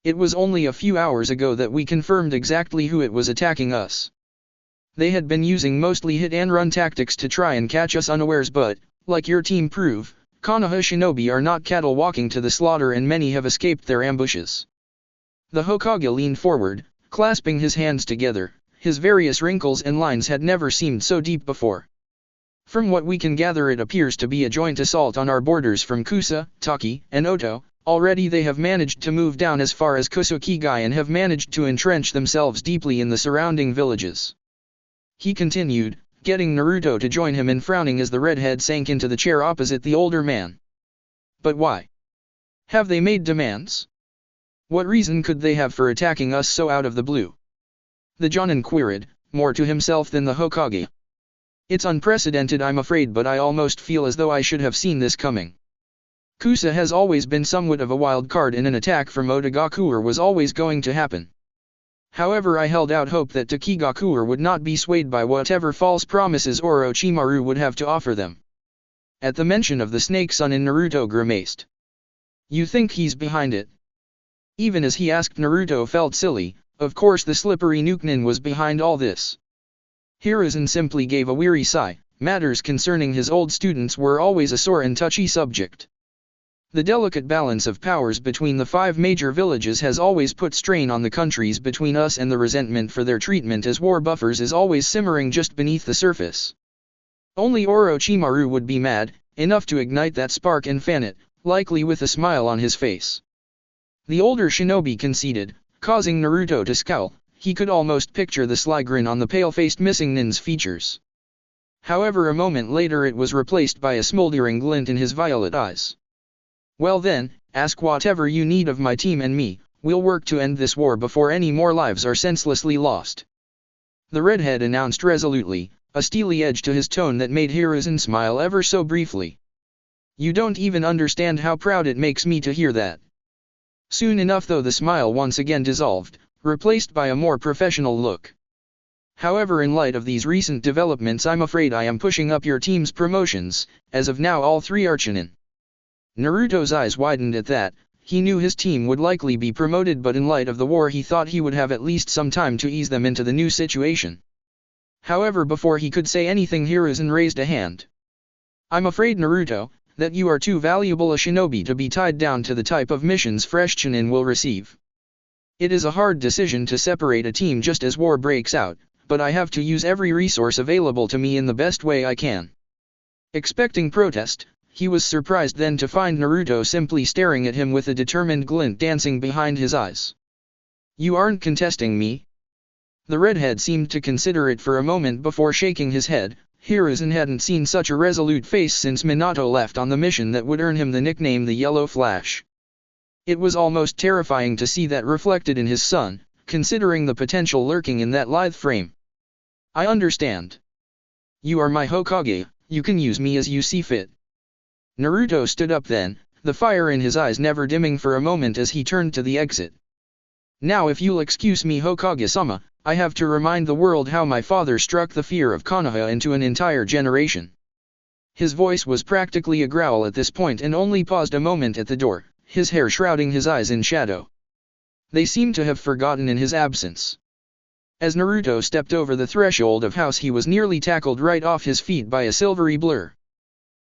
It was only a few hours ago that we confirmed exactly who it was attacking us. They had been using mostly hit-and-run tactics to try and catch us unawares, but, like your team prove, Konoha shinobi are not cattle walking to the slaughter and many have escaped their ambushes. The Hokage leaned forward, clasping his hands together. His various wrinkles and lines had never seemed so deep before. From what we can gather, it appears to be a joint assault on our borders from Kusa, Taki, and Oto. Already they have managed to move down as far as Kusukigai and have managed to entrench themselves deeply in the surrounding villages. He continued, getting Naruto to join him and frowning as the redhead sank into the chair opposite the older man. But why? Have they made demands? What reason could they have for attacking us so out of the blue? The Jonin queried, more to himself than the Hokage. It's unprecedented, I'm afraid, but I almost feel as though I should have seen this coming. Kusa has always been somewhat of a wild card, and an attack from Otagakuer was always going to happen. However, I held out hope that Takigakuer would not be swayed by whatever false promises Orochimaru would have to offer them. At the mention of the snake son in, Naruto grimaced. You think he's behind it? Even as he asked, Naruto felt silly. Of course the slippery Nukenin was behind all this. Hiruzen simply gave a weary sigh. Matters concerning his old students were always a sore and touchy subject. The delicate balance of powers between the 5 major villages has always put strain on the countries between us, and the resentment for their treatment as war buffers is always simmering just beneath the surface. Only Orochimaru would be mad enough to ignite that spark and fan it, likely with a smile on his face. The older shinobi conceded, causing Naruto to scowl. He could almost picture the sly grin on the pale-faced missing nin's features. However, a moment later it was replaced by a smoldering glint in his violet eyes. Well then, ask whatever you need of my team and me. We'll work to end this war before any more lives are senselessly lost. The redhead announced resolutely, a steely edge to his tone that made Hiruzen smile ever so briefly. You don't even understand how proud it makes me to hear that. Soon enough though the smile once again dissolved, replaced by a more professional look. However, in light of these recent developments, I'm afraid I am pushing up your team's promotions. As of now all 3 are Chunin. Naruto's eyes widened at that. He knew his team would likely be promoted, but in light of the war he thought he would have at least some time to ease them into the new situation. However, before he could say anything, Hiruzen raised a hand. I'm afraid, Naruto, that you are too valuable a shinobi to be tied down to the type of missions fresh Chunin will receive. It is a hard decision to separate a team just as war breaks out, but I have to use every resource available to me in the best way I can. Expecting protest, he was surprised then to find Naruto simply staring at him with a determined glint dancing behind his eyes. You aren't contesting me? The redhead seemed to consider it for a moment before shaking his head. Hiruzen hadn't seen such a resolute face since Minato left on the mission that would earn him the nickname the Yellow Flash. It was almost terrifying to see that reflected in his son, considering the potential lurking in that lithe frame. I understand. You are my Hokage, you can use me as you see fit. Naruto stood up then, the fire in his eyes never dimming for a moment as he turned to the exit. Now if you'll excuse me Hokage-sama, I have to remind the world how my father struck the fear of Konoha into an entire generation. His voice was practically a growl at this point and only paused a moment at the door, his hair shrouding his eyes in shadow. They seemed to have forgotten in his absence. As Naruto stepped over the threshold of house he was nearly tackled right off his feet by a silvery blur.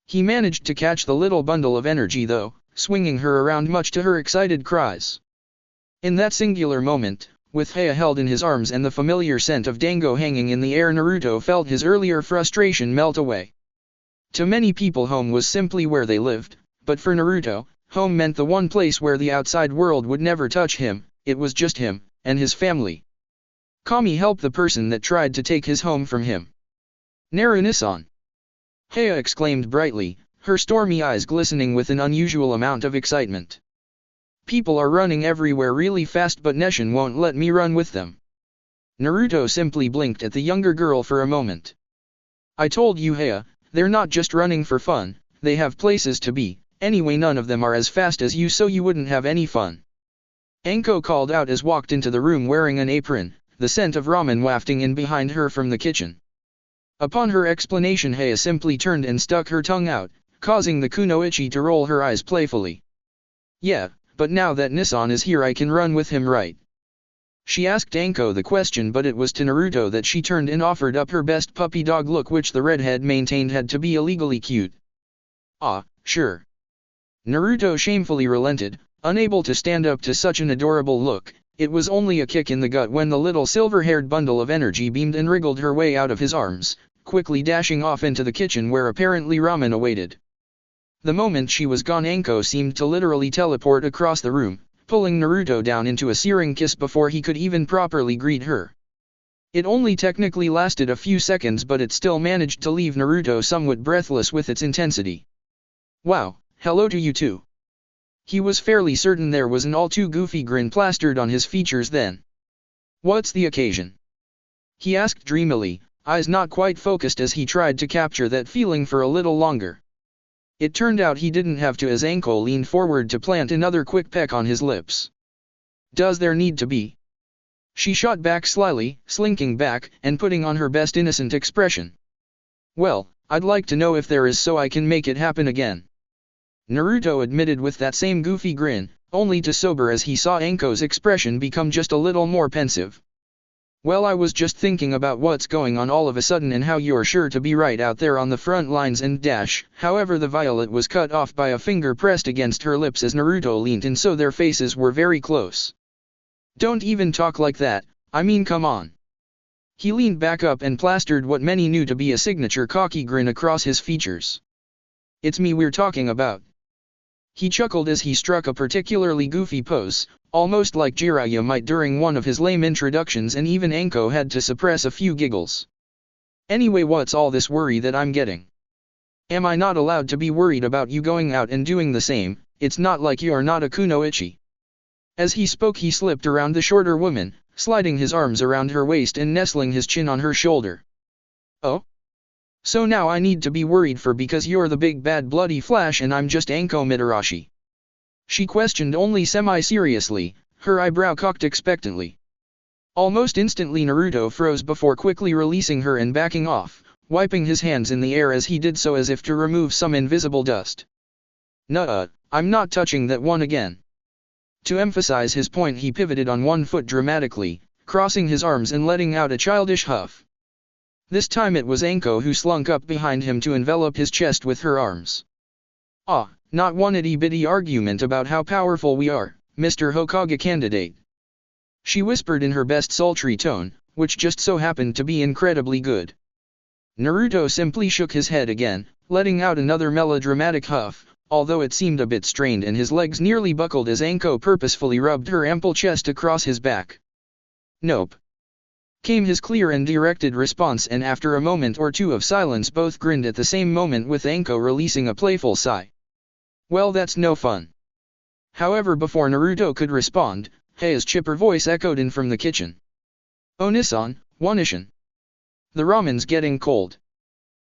He managed to catch the little bundle of energy though, swinging her around much to her excited cries. In that singular moment, with Haya held in his arms and the familiar scent of dango hanging in the air, Naruto felt his earlier frustration melt away. To many people home was simply where they lived, but for Naruto, home meant the one place where the outside world would never touch him. It was just him, and his family. Kami helped the person that tried to take his home from him. Naru-san! Haya exclaimed brightly, her stormy eyes glistening with an unusual amount of excitement. People are running everywhere really fast but Neshin won't let me run with them. Naruto simply blinked at the younger girl for a moment. I told you Haya, they're not just running for fun, they have places to be, anyway none of them are as fast as you so you wouldn't have any fun. Anko called out as walked into the room wearing an apron, the scent of ramen wafting in behind her from the kitchen. Upon her explanation Haya simply turned and stuck her tongue out, causing the kunoichi to roll her eyes playfully. Yeah, but now that Nissan is here I can run with him right? She asked Anko the question but it was to Naruto that she turned and offered up her best puppy dog look which the redhead maintained had to be illegally cute. Ah, sure. Naruto shamefully relented, unable to stand up to such an adorable look. It was only a kick in the gut when the little silver-haired bundle of energy beamed and wriggled her way out of his arms, quickly dashing off into the kitchen where apparently ramen awaited. The moment she was gone Anko seemed to literally teleport across the room, pulling Naruto down into a searing kiss before he could even properly greet her. It only technically lasted a few seconds but it still managed to leave Naruto somewhat breathless with its intensity. Wow, hello to you too. He was fairly certain there was an all-too-goofy grin plastered on his features then. What's the occasion? He asked dreamily, eyes not quite focused as he tried to capture that feeling for a little longer. It turned out he didn't have to as Anko leaned forward to plant another quick peck on his lips. Does there need to be? She shot back slyly, slinking back, and putting on her best innocent expression. Well, I'd like to know if there is so I can make it happen again. Naruto admitted with that same goofy grin, only to sober as he saw Anko's expression become just a little more pensive. Well, I was just thinking about what's going on all of a sudden and how you're sure to be right out there on the front lines and dash. However, the violet was cut off by a finger pressed against her lips as Naruto leaned in so their faces were very close. Don't even talk like that, I mean come on. He leaned back up and plastered what many knew to be a signature cocky grin across his features. It's me we're talking about. He chuckled as he struck a particularly goofy pose, almost like Jiraiya might during one of his lame introductions, and even Anko had to suppress a few giggles. Anyway, what's all this worry that I'm getting? Am I not allowed to be worried about you going out and doing the same? It's not like you're not a kunoichi. As he spoke he slipped around the shorter woman, sliding his arms around her waist and nestling his chin on her shoulder. Oh? So now I need to be worried for because you're the big bad bloody Flash and I'm just Anko Mitarashi? She questioned only semi-seriously, her eyebrow cocked expectantly. Almost instantly Naruto froze before quickly releasing her and backing off, wiping his hands in the air as he did so as if to remove some invisible dust. Nuh-uh, I'm not touching that one again. To emphasize his point he pivoted on one foot dramatically, crossing his arms and letting out a childish huff. This time it was Anko who slunk up behind him to envelop his chest with her arms. Ah, not one itty-bitty argument about how powerful we are, Mr. Hokage candidate. She whispered in her best sultry tone, which just so happened to be incredibly good. Naruto simply shook his head again, letting out another melodramatic huff, although it seemed a bit strained and his legs nearly buckled as Anko purposefully rubbed her ample chest across his back. Nope. Came his clear and directed response, and after a moment or two of silence both grinned at the same moment with Anko releasing a playful sigh. Well, that's no fun. However, before Naruto could respond, Hei's chipper voice echoed in from the kitchen. Onisan, Wanishan. The ramen's getting cold.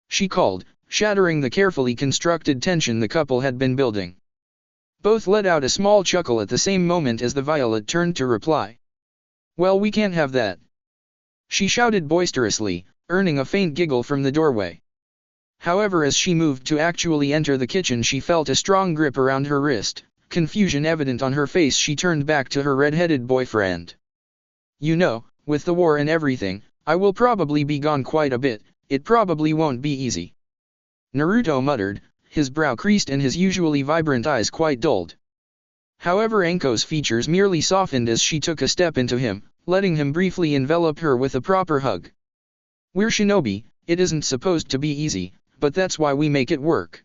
She called, shattering the carefully constructed tension the couple had been building. Both let out a small chuckle at the same moment as the violet turned to reply. "Well, we can't have that," she shouted boisterously, earning a faint giggle from the doorway. However, as she moved to actually enter the kitchen, she felt a strong grip around her wrist, confusion evident on her face. She turned back to her red-headed boyfriend. "You know, with the war and everything, I will probably be gone quite a bit. It probably won't be easy," Naruto muttered, his brow creased and his usually vibrant eyes quite dulled. However, Anko's features merely softened as she took a step into him, letting him briefly envelop her with a proper hug. "We're shinobi, it isn't supposed to be easy, but that's why we make it work.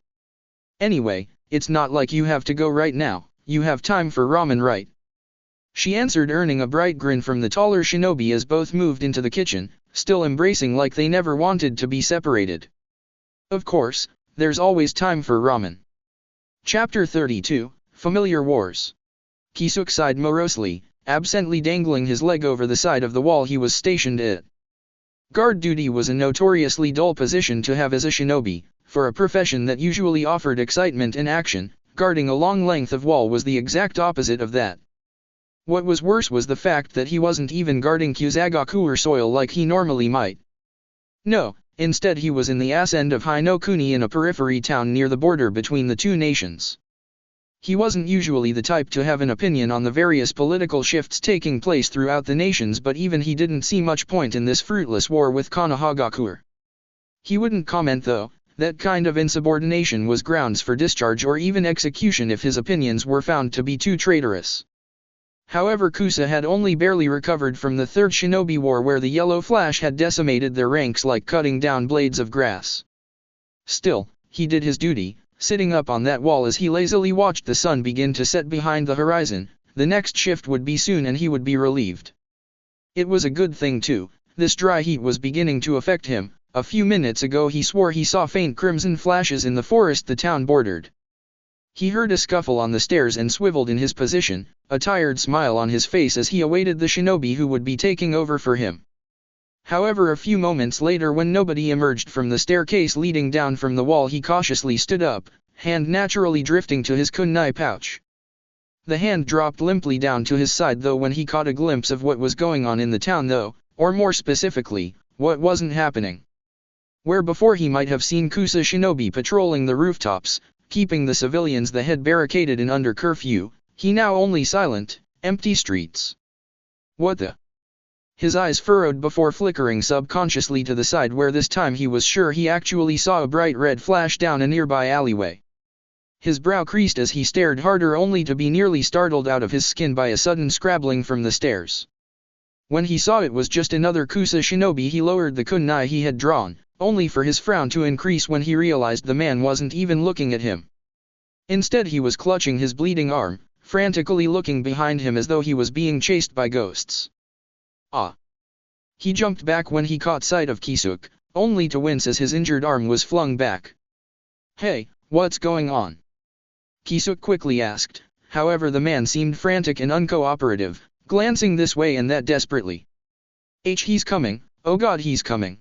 Anyway, it's not like you have to go right now, you have time for ramen, right?" she answered, earning a bright grin from the taller shinobi as both moved into the kitchen, still embracing like they never wanted to be separated. "Of course, there's always time for ramen." Chapter 32, Familiar Wars. Kisuke sighed morosely, absently dangling his leg over the side of the wall he was stationed at. Guard duty was a notoriously dull position to have as a shinobi. For a profession that usually offered excitement and action, guarding a long length of wall was the exact opposite of that. What was worse was the fact that he wasn't even guarding Kusagaku or soil like he normally might. No, instead he was in the ass end of Hinokuni, in a periphery town near the border between the two nations. He wasn't usually the type to have an opinion on the various political shifts taking place throughout the nations, but even he didn't see much point in this fruitless war with Konohagakure. He wouldn't comment though. That kind of insubordination was grounds for discharge or even execution if his opinions were found to be too traitorous. However, Kusa had only barely recovered from the Third Shinobi War, where the Yellow Flash had decimated their ranks like cutting down blades of grass. Still, he did his duty, sitting up on that wall as he lazily watched the sun begin to set behind the horizon. The next shift would be soon and he would be relieved. It was a good thing too, this dry heat was beginning to affect him. A few minutes ago he swore he saw faint crimson flashes in the forest the town bordered. He heard a scuffle on the stairs and swiveled in his position, a tired smile on his face as he awaited the shinobi who would be taking over for him. However, a few moments later, when nobody emerged from the staircase leading down from the wall, he cautiously stood up, hand naturally drifting to his kunai pouch. The hand dropped limply down to his side though when he caught a glimpse of what was going on in the town though, or more specifically, what wasn't happening. Where before he might have seen Kusa shinobi patrolling the rooftops, keeping the civilians the head barricaded and under curfew, he now only silent, empty streets. What the? His eyes furrowed before flickering subconsciously to the side, where this time he was sure he actually saw a bright red flash down a nearby alleyway. His brow creased as he stared harder, only to be nearly startled out of his skin by a sudden scrabbling from the stairs. When he saw it was just another Kusa shinobi, he lowered the kunai he had drawn, only for his frown to increase when he realized the man wasn't even looking at him. Instead he was clutching his bleeding arm, frantically looking behind him as though he was being chased by ghosts. Ah! He jumped back when he caught sight of Kisuke, only to wince as his injured arm was flung back. "Hey, what's going on?" Kisuke quickly asked, however the man seemed frantic and uncooperative, glancing this way and that desperately. He's coming, oh god he's coming!"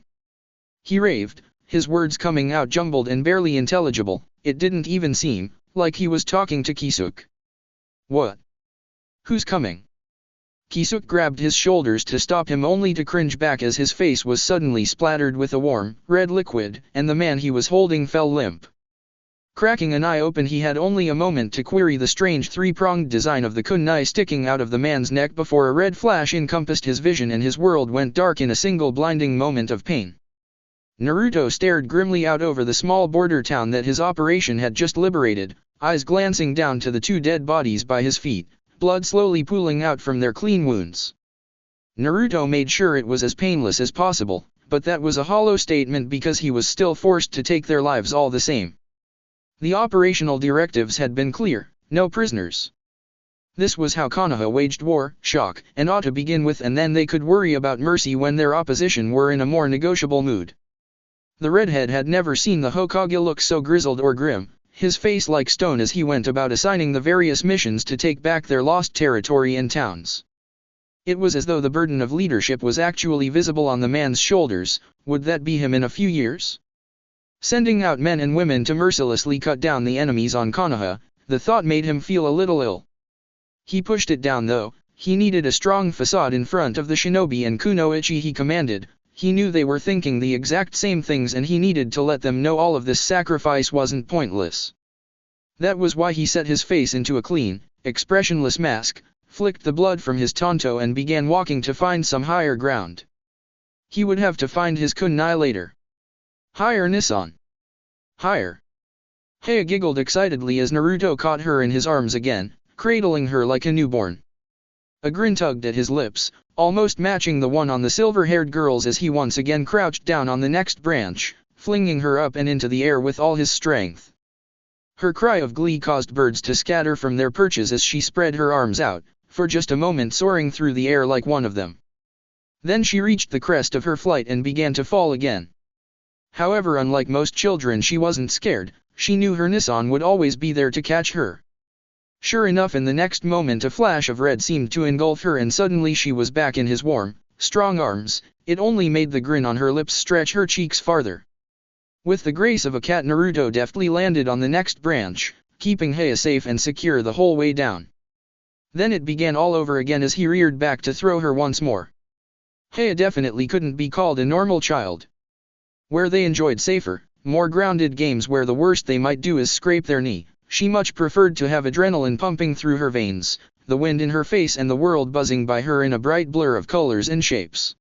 he raved, his words coming out jumbled and barely intelligible. It didn't even seem like he was talking to Kisuke. "What? Who's coming?" Kisuke grabbed his shoulders to stop him, only to cringe back as his face was suddenly splattered with a warm, red liquid, and the man he was holding fell limp. Cracking an eye open, he had only a moment to query the strange three-pronged design of the kunai sticking out of the man's neck before a red flash encompassed his vision and his world went dark in a single blinding moment of pain. Naruto stared grimly out over the small border town that his operation had just liberated, eyes glancing down to the two dead bodies by his feet, blood slowly pooling out from their clean wounds. Naruto made sure it was as painless as possible, but that was a hollow statement because he was still forced to take their lives all the same. The operational directives had been clear: no prisoners. This was how Konoha waged war, shock and awe to begin with, and then they could worry about mercy when their opposition were in a more negotiable mood. The redhead had never seen the Hokage look so grizzled or grim, his face like stone as he went about assigning the various missions to take back their lost territory and towns. It was as though the burden of leadership was actually visible on the man's shoulders. Would that be him in a few years? Sending out men and women to mercilessly cut down the enemies on Konoha, the thought made him feel a little ill. He pushed it down though. He needed a strong facade in front of the shinobi and kunoichi he commanded. He knew they were thinking the exact same things and he needed to let them know all of this sacrifice wasn't pointless. That was why he set his face into a clean, expressionless mask, flicked the blood from his tanto and began walking to find some higher ground. He would have to find his kunai later. Higher, Nissan. Higher. Heya giggled excitedly as Naruto caught her in his arms again, cradling her like a newborn. A grin tugged at his lips, almost matching the one on the silver-haired girl's as he once again crouched down on the next branch, flinging her up and into the air with all his strength. Her cry of glee caused birds to scatter from their perches as she spread her arms out, for just a moment soaring through the air like one of them. Then she reached the crest of her flight and began to fall again. However, unlike most children, she wasn't scared. She knew her Nissan would always be there to catch her. Sure enough, in the next moment a flash of red seemed to engulf her and suddenly she was back in his warm, strong arms. It only made the grin on her lips stretch her cheeks farther. With the grace of a cat, Naruto deftly landed on the next branch, keeping Heya safe and secure the whole way down. Then it began all over again as he reared back to throw her once more. Heya definitely couldn't be called a normal child. Where they enjoyed safer, more grounded games where the worst they might do is scrape their knee, she much preferred to have adrenaline pumping through her veins, the wind in her face and the world buzzing by her in a bright blur of colors and shapes.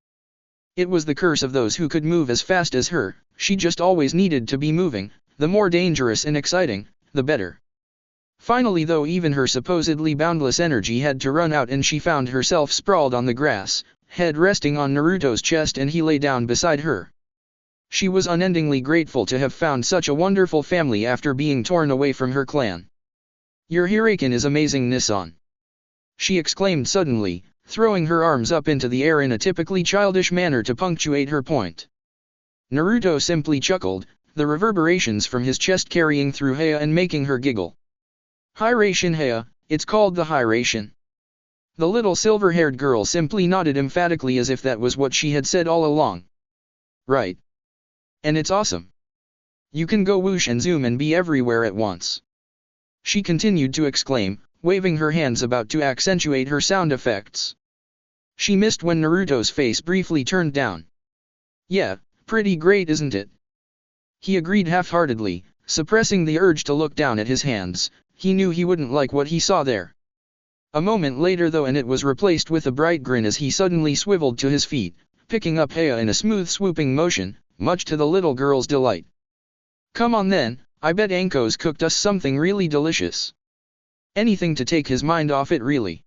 It was the curse of those who could move as fast as her. She just always needed to be moving. The more dangerous and exciting, the better. Finally though, even her supposedly boundless energy had to run out and she found herself sprawled on the grass, head resting on Naruto's chest and he lay down beside her. She was unendingly grateful to have found such a wonderful family after being torn away from her clan. "Your Hiraken is amazing, Nissan," she exclaimed suddenly, throwing her arms up into the air in a typically childish manner to punctuate her point. Naruto simply chuckled, the reverberations from his chest carrying through Heya and making her giggle. "Hiraken, Heya, it's called the Hiraken." The little silver-haired girl simply nodded emphatically as if that was what she had said all along. "Right. And it's awesome. You can go whoosh and zoom and be everywhere at once," she continued to exclaim, waving her hands about to accentuate her sound effects. She missed when Naruto's face briefly turned down. "Yeah, pretty great, isn't it?" he agreed half-heartedly, suppressing the urge to look down at his hands. He knew he wouldn't like what he saw there. A moment later though, and it was replaced with a bright grin as he suddenly swiveled to his feet, picking up Heya in a smooth swooping motion, much to the little girl's delight. "Come on then, I bet Anko's cooked us something really delicious." Anything to take his mind off it really.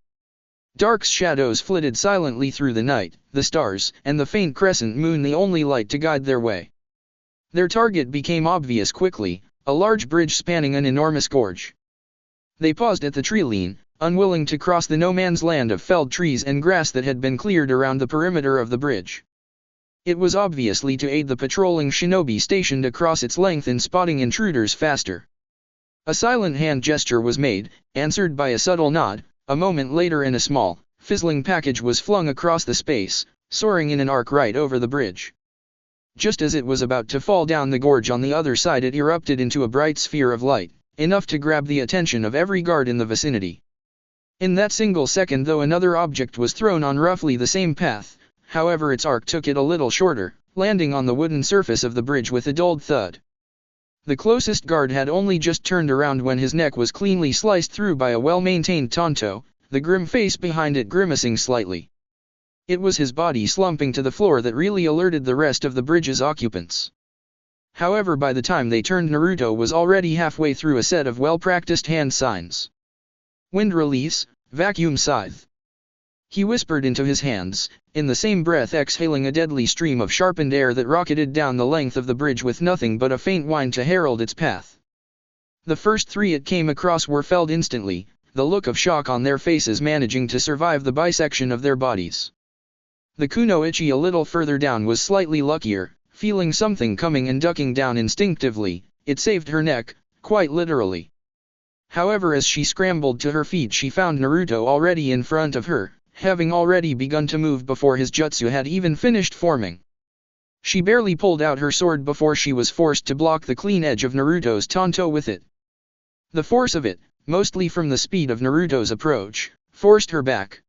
Dark shadows flitted silently through the night, the stars and the faint crescent moon the only light to guide their way. Their target became obvious quickly, a large bridge spanning an enormous gorge. They paused at the tree line, unwilling to cross the no-man's land of felled trees and grass that had been cleared around the perimeter of the bridge. It was obviously to aid the patrolling shinobi stationed across its length in spotting intruders faster. A silent hand gesture was made, answered by a subtle nod. A moment later and a small, fizzling package was flung across the space, soaring in an arc right over the bridge. Just as it was about to fall down the gorge on the other side, it erupted into a bright sphere of light, enough to grab the attention of every guard in the vicinity. In that single second though, another object was thrown on roughly the same path. However, its arc took it a little shorter, landing on the wooden surface of the bridge with a dulled thud. The closest guard had only just turned around when his neck was cleanly sliced through by a well-maintained tanto, the grim face behind it grimacing slightly. It was his body slumping to the floor that really alerted the rest of the bridge's occupants. However, by the time they turned, Naruto was already halfway through a set of well-practiced hand signs. "Wind release, vacuum scythe," he whispered into his hands, in the same breath exhaling a deadly stream of sharpened air that rocketed down the length of the bridge with nothing but a faint whine to herald its path. The first three it came across were felled instantly, the look of shock on their faces managing to survive the bisection of their bodies. The kunoichi a little further down was slightly luckier, feeling something coming and ducking down instinctively. It saved her neck, quite literally. However, as she scrambled to her feet, she found Naruto already in front of her, having already begun to move before his jutsu had even finished forming. She barely pulled out her sword before she was forced to block the clean edge of Naruto's tanto with it. The force of it, mostly from the speed of Naruto's approach, forced her back.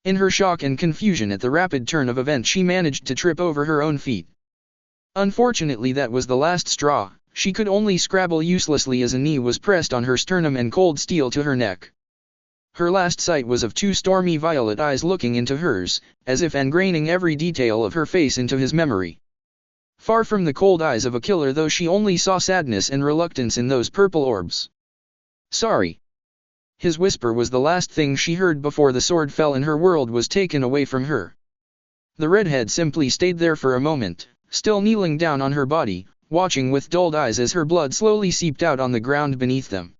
In her shock and confusion at the rapid turn of events, she managed to trip over her own feet. Unfortunately, that was the last straw. She could only scrabble uselessly as a knee was pressed on her sternum and cold steel to her neck. Her last sight was of two stormy violet eyes looking into hers, as if ingraining every detail of her face into his memory. Far from the cold eyes of a killer, though, she only saw sadness and reluctance in those purple orbs. "Sorry." His whisper was the last thing she heard before the sword fell and her world was taken away from her. The redhead simply stayed there for a moment, still kneeling down on her body, watching with dulled eyes as her blood slowly seeped out on the ground beneath them.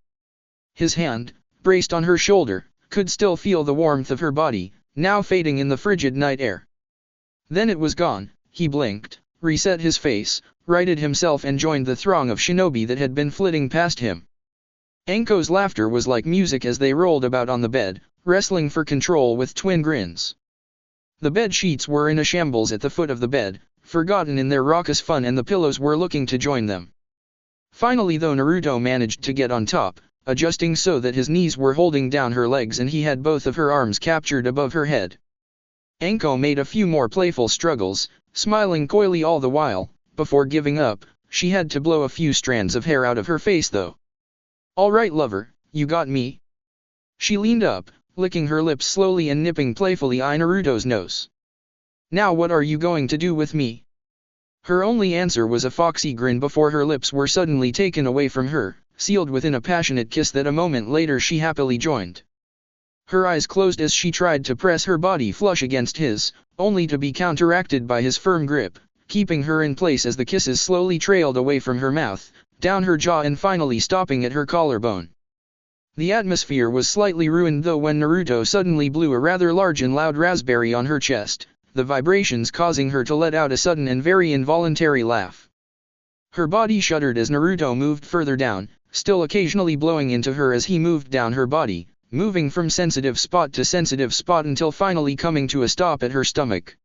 His hand, braced on her shoulder, could still feel the warmth of her body, now fading in the frigid night air. Then it was gone. He blinked, reset his face, righted himself and joined the throng of shinobi that had been flitting past him. Anko's laughter was like music as they rolled about on the bed, wrestling for control with twin grins. The bed sheets were in a shambles at the foot of the bed, forgotten in their raucous fun, and the pillows were looking to join them. Finally, though, Naruto managed to get on top, adjusting so that his knees were holding down her legs and he had both of her arms captured above her head. Anko made a few more playful struggles, smiling coyly all the while. Before giving up, she had to blow a few strands of hair out of her face though. "All right, lover, you got me?" She leaned up, licking her lips slowly and nipping playfully at Naruto's nose. "Now what are you going to do with me?" Her only answer was a foxy grin before her lips were suddenly taken away from her, sealed within a passionate kiss that a moment later she happily joined. Her eyes closed as she tried to press her body flush against his, only to be counteracted by his firm grip, keeping her in place as the kisses slowly trailed away from her mouth, down her jaw and finally stopping at her collarbone. The atmosphere was slightly ruined though when Naruto suddenly blew a rather large and loud raspberry on her chest, the vibrations causing her to let out a sudden and very involuntary laugh. Her body shuddered as Naruto moved further down, still occasionally blowing into her as he moved down her body, moving from sensitive spot to sensitive spot until finally coming to a stop at her stomach.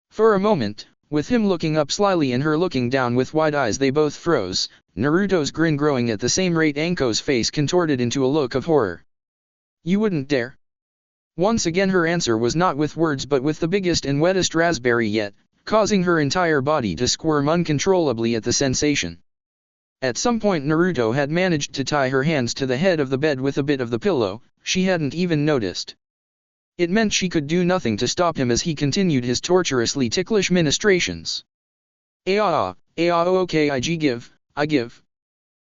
For a moment, with him looking up slyly and her looking down with wide eyes, they both froze, Naruto's grin growing at the same rate Anko's face contorted into a look of horror. "You wouldn't dare?" Once again her answer was not with words but with the biggest and wettest raspberry yet, causing her entire body to squirm uncontrollably at the sensation. At some point Naruto had managed to tie her hands to the head of the bed with a bit of the pillow. She hadn't even noticed. It meant she could do nothing to stop him as he continued his torturously ticklish ministrations. Okay, I give.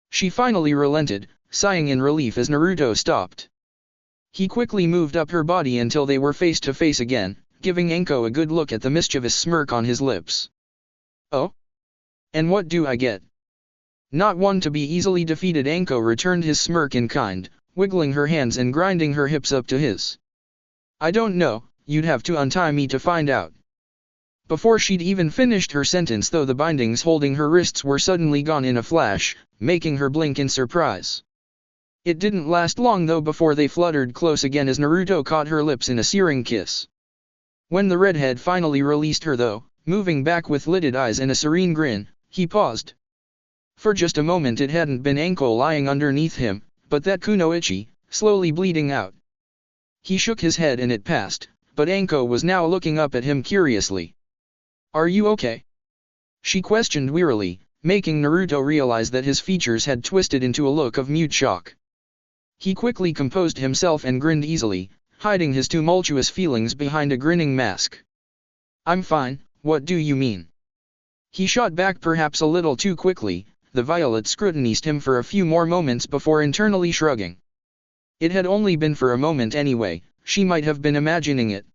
She finally relented, sighing in relief as Naruto stopped. He quickly moved up her body until they were face to face again, giving Anko a good look at the mischievous smirk on his lips. "Oh? And what do I get?" Not one to be easily defeated, Anko returned his smirk in kind, wiggling her hands and grinding her hips up to his. "I don't know, you'd have to untie me to find out." Before she'd even finished her sentence though, the bindings holding her wrists were suddenly gone in a flash, making her blink in surprise. It didn't last long though before they fluttered close again as Naruto caught her lips in a searing kiss. When the redhead finally released her though, moving back with lidded eyes and a serene grin, he paused. For just a moment it hadn't been Anko lying underneath him, but that kunoichi, slowly bleeding out. He shook his head and it passed, but Anko was now looking up at him curiously. "Are you okay?" she questioned wearily, making Naruto realize that his features had twisted into a look of mute shock. He quickly composed himself and grinned easily, hiding his tumultuous feelings behind a grinning mask. "I'm fine, what do you mean?" He shot back perhaps a little too quickly. The violet scrutinized him for a few more moments before internally shrugging. It had only been for a moment anyway, she might have been imagining it.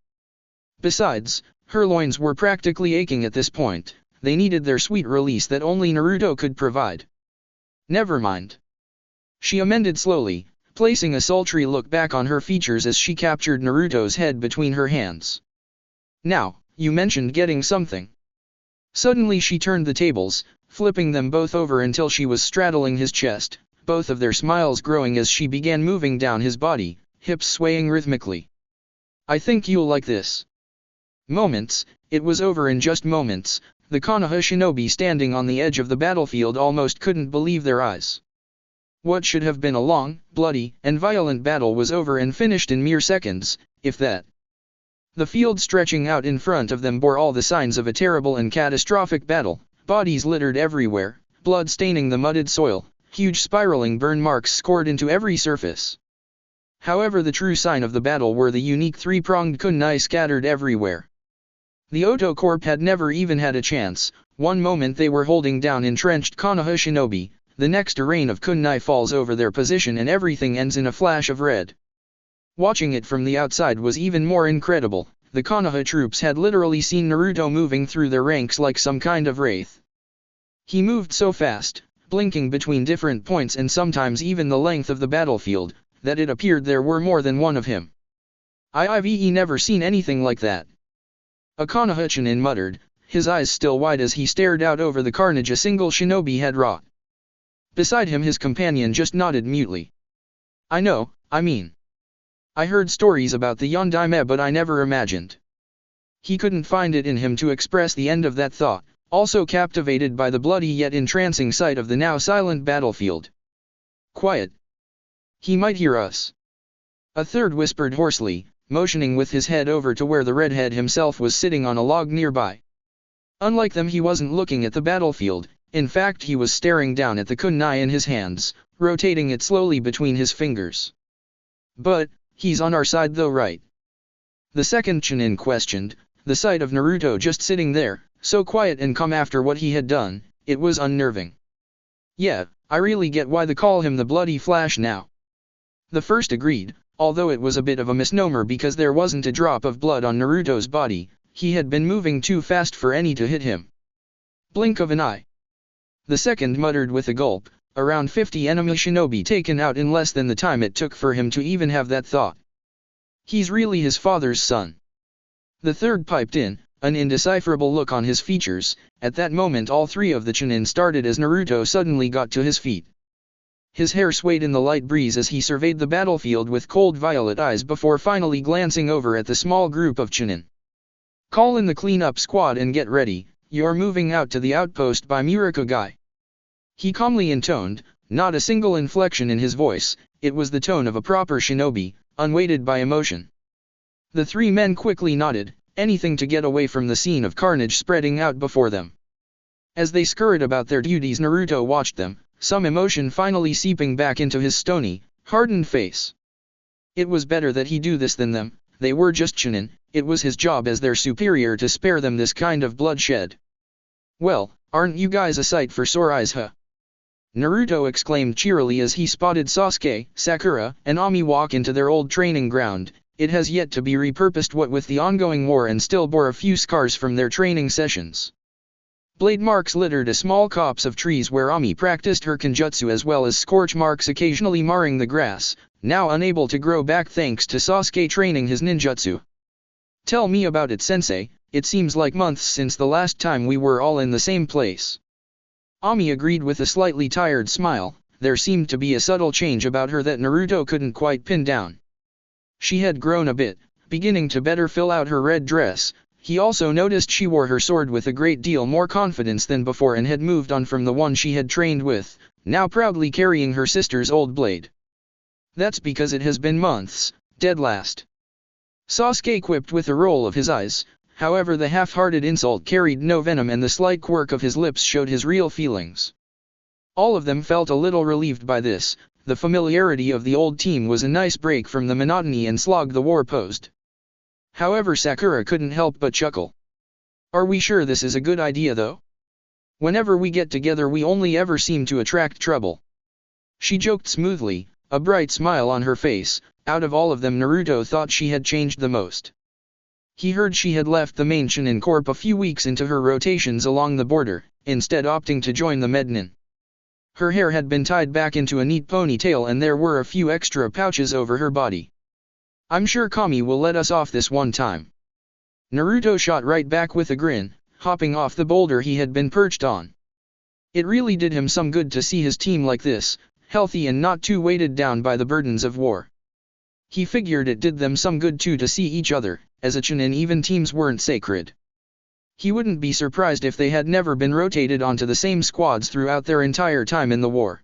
Besides, her loins were practically aching at this point, they needed their sweet release that only Naruto could provide. "Never mind," she amended slowly, placing a sultry look back on her features as she captured Naruto's head between her hands. "Now, you mentioned getting something." Suddenly she turned the tables, flipping them both over until she was straddling his chest, both of their smiles growing as she began moving down his body, hips swaying rhythmically. "I think you'll like this." Moments, it was over in just moments, The Konoha shinobi standing on the edge of the battlefield almost couldn't believe their eyes. What should have been a long, bloody, and violent battle was over and finished in mere seconds, if that. The field stretching out in front of them bore all the signs of a terrible and catastrophic battle, bodies littered everywhere, blood staining the mudded soil, huge spiraling burn marks scored into every surface. However, the true sign of the battle were the unique three-pronged kunai scattered everywhere. The Oto Corp had never even had a chance. One moment they were holding down entrenched Konoha shinobi, the next a rain of kunai falls over their position and everything ends in a flash of red. Watching it from the outside was even more incredible. The Konoha troops had literally seen Naruto moving through their ranks like some kind of wraith. He moved so fast, blinking between different points and sometimes even the length of the battlefield, that it appeared there were more than one of him. I've never seen anything like that. A Konoha Chunin muttered, his eyes still wide as he stared out over the carnage a single shinobi had wrought. Beside him his companion just nodded mutely. I heard stories about the Yondaime, but I never imagined. He couldn't find it in him to express the end of that thought, also captivated by the bloody yet entrancing sight of the now silent battlefield. Quiet. He might hear us. A third whispered hoarsely, motioning with his head over to where the redhead himself was sitting on a log nearby. Unlike them, he wasn't looking at the battlefield. In fact, he was staring down at the kunai in his hands, rotating it slowly between his fingers. But, he's on our side though, right? The second Chunin questioned. The sight of Naruto just sitting there, so quiet and calm after what he had done, it was unnerving. Yeah, I really get why they call him the Bloody Flash now. The first agreed, although it was a bit of a misnomer because there wasn't a drop of blood on Naruto's body. He had been moving too fast for any to hit him. Blink of an eye. The second muttered with a gulp, around 50 enemy shinobi taken out in less than the time it took for him to even have that thought. He's really his father's son. The third piped in, an indecipherable look on his features. At that moment all three of the Chunin started as Naruto suddenly got to his feet. His hair swayed in the light breeze as he surveyed the battlefield with cold violet eyes before finally glancing over at the small group of Chunin. Call in the cleanup squad and get ready, you're moving out to the outpost by Murakugai. He calmly intoned, not a single inflection in his voice. It was the tone of a proper shinobi, unweighted by emotion. The three men quickly nodded, anything to get away from the scene of carnage spreading out before them. As they scurried about their duties, Naruto watched them, some emotion finally seeping back into his stony, hardened face. It was better that he do this than them. They were just Chunin. It was his job as their superior to spare them this kind of bloodshed. Well, aren't you guys a sight for sore eyes, huh? Naruto exclaimed cheerily as he spotted Sasuke, Sakura, and Ami walk into their old training ground. It has yet to be repurposed, what with the ongoing war, and still bore a few scars from their training sessions. Blade marks littered a small copse of trees where Ami practiced her kenjutsu, as well as scorch marks occasionally marring the grass, now unable to grow back thanks to Sasuke training his ninjutsu. Tell me about it, sensei. It seems like months since the last time we were all in the same place. Ami agreed with a slightly tired smile. There seemed to be a subtle change about her that Naruto couldn't quite pin down. She had grown a bit, beginning to better fill out her red dress. He also noticed she wore her sword with a great deal more confidence than before and had moved on from the one she had trained with, now proudly carrying her sister's old blade. That's because it has been months, dead last. Sasuke quipped with a roll of his eyes. However, the half-hearted insult carried no venom and the slight quirk of his lips showed his real feelings. All of them felt a little relieved by this. The familiarity of the old team was a nice break from the monotony and slog the war posed. However, Sakura couldn't help but chuckle. Are we sure this is a good idea though? Whenever we get together we only ever seem to attract trouble. She joked smoothly, a bright smile on her face. Out of all of them, Naruto thought she had changed the most. He heard she had left the main Chunin Corp a few weeks into her rotations along the border, instead opting to join the Mednin. Her hair had been tied back into a neat ponytail and there were a few extra pouches over her body. I'm sure Kami will let us off this one time. Naruto shot right back with a grin, hopping off the boulder he had been perched on. It really did him some good to see his team like this, healthy and not too weighted down by the burdens of war. He figured it did them some good too to see each other. As a Chunin, even teams weren't sacred. He wouldn't be surprised if they had never been rotated onto the same squads throughout their entire time in the war.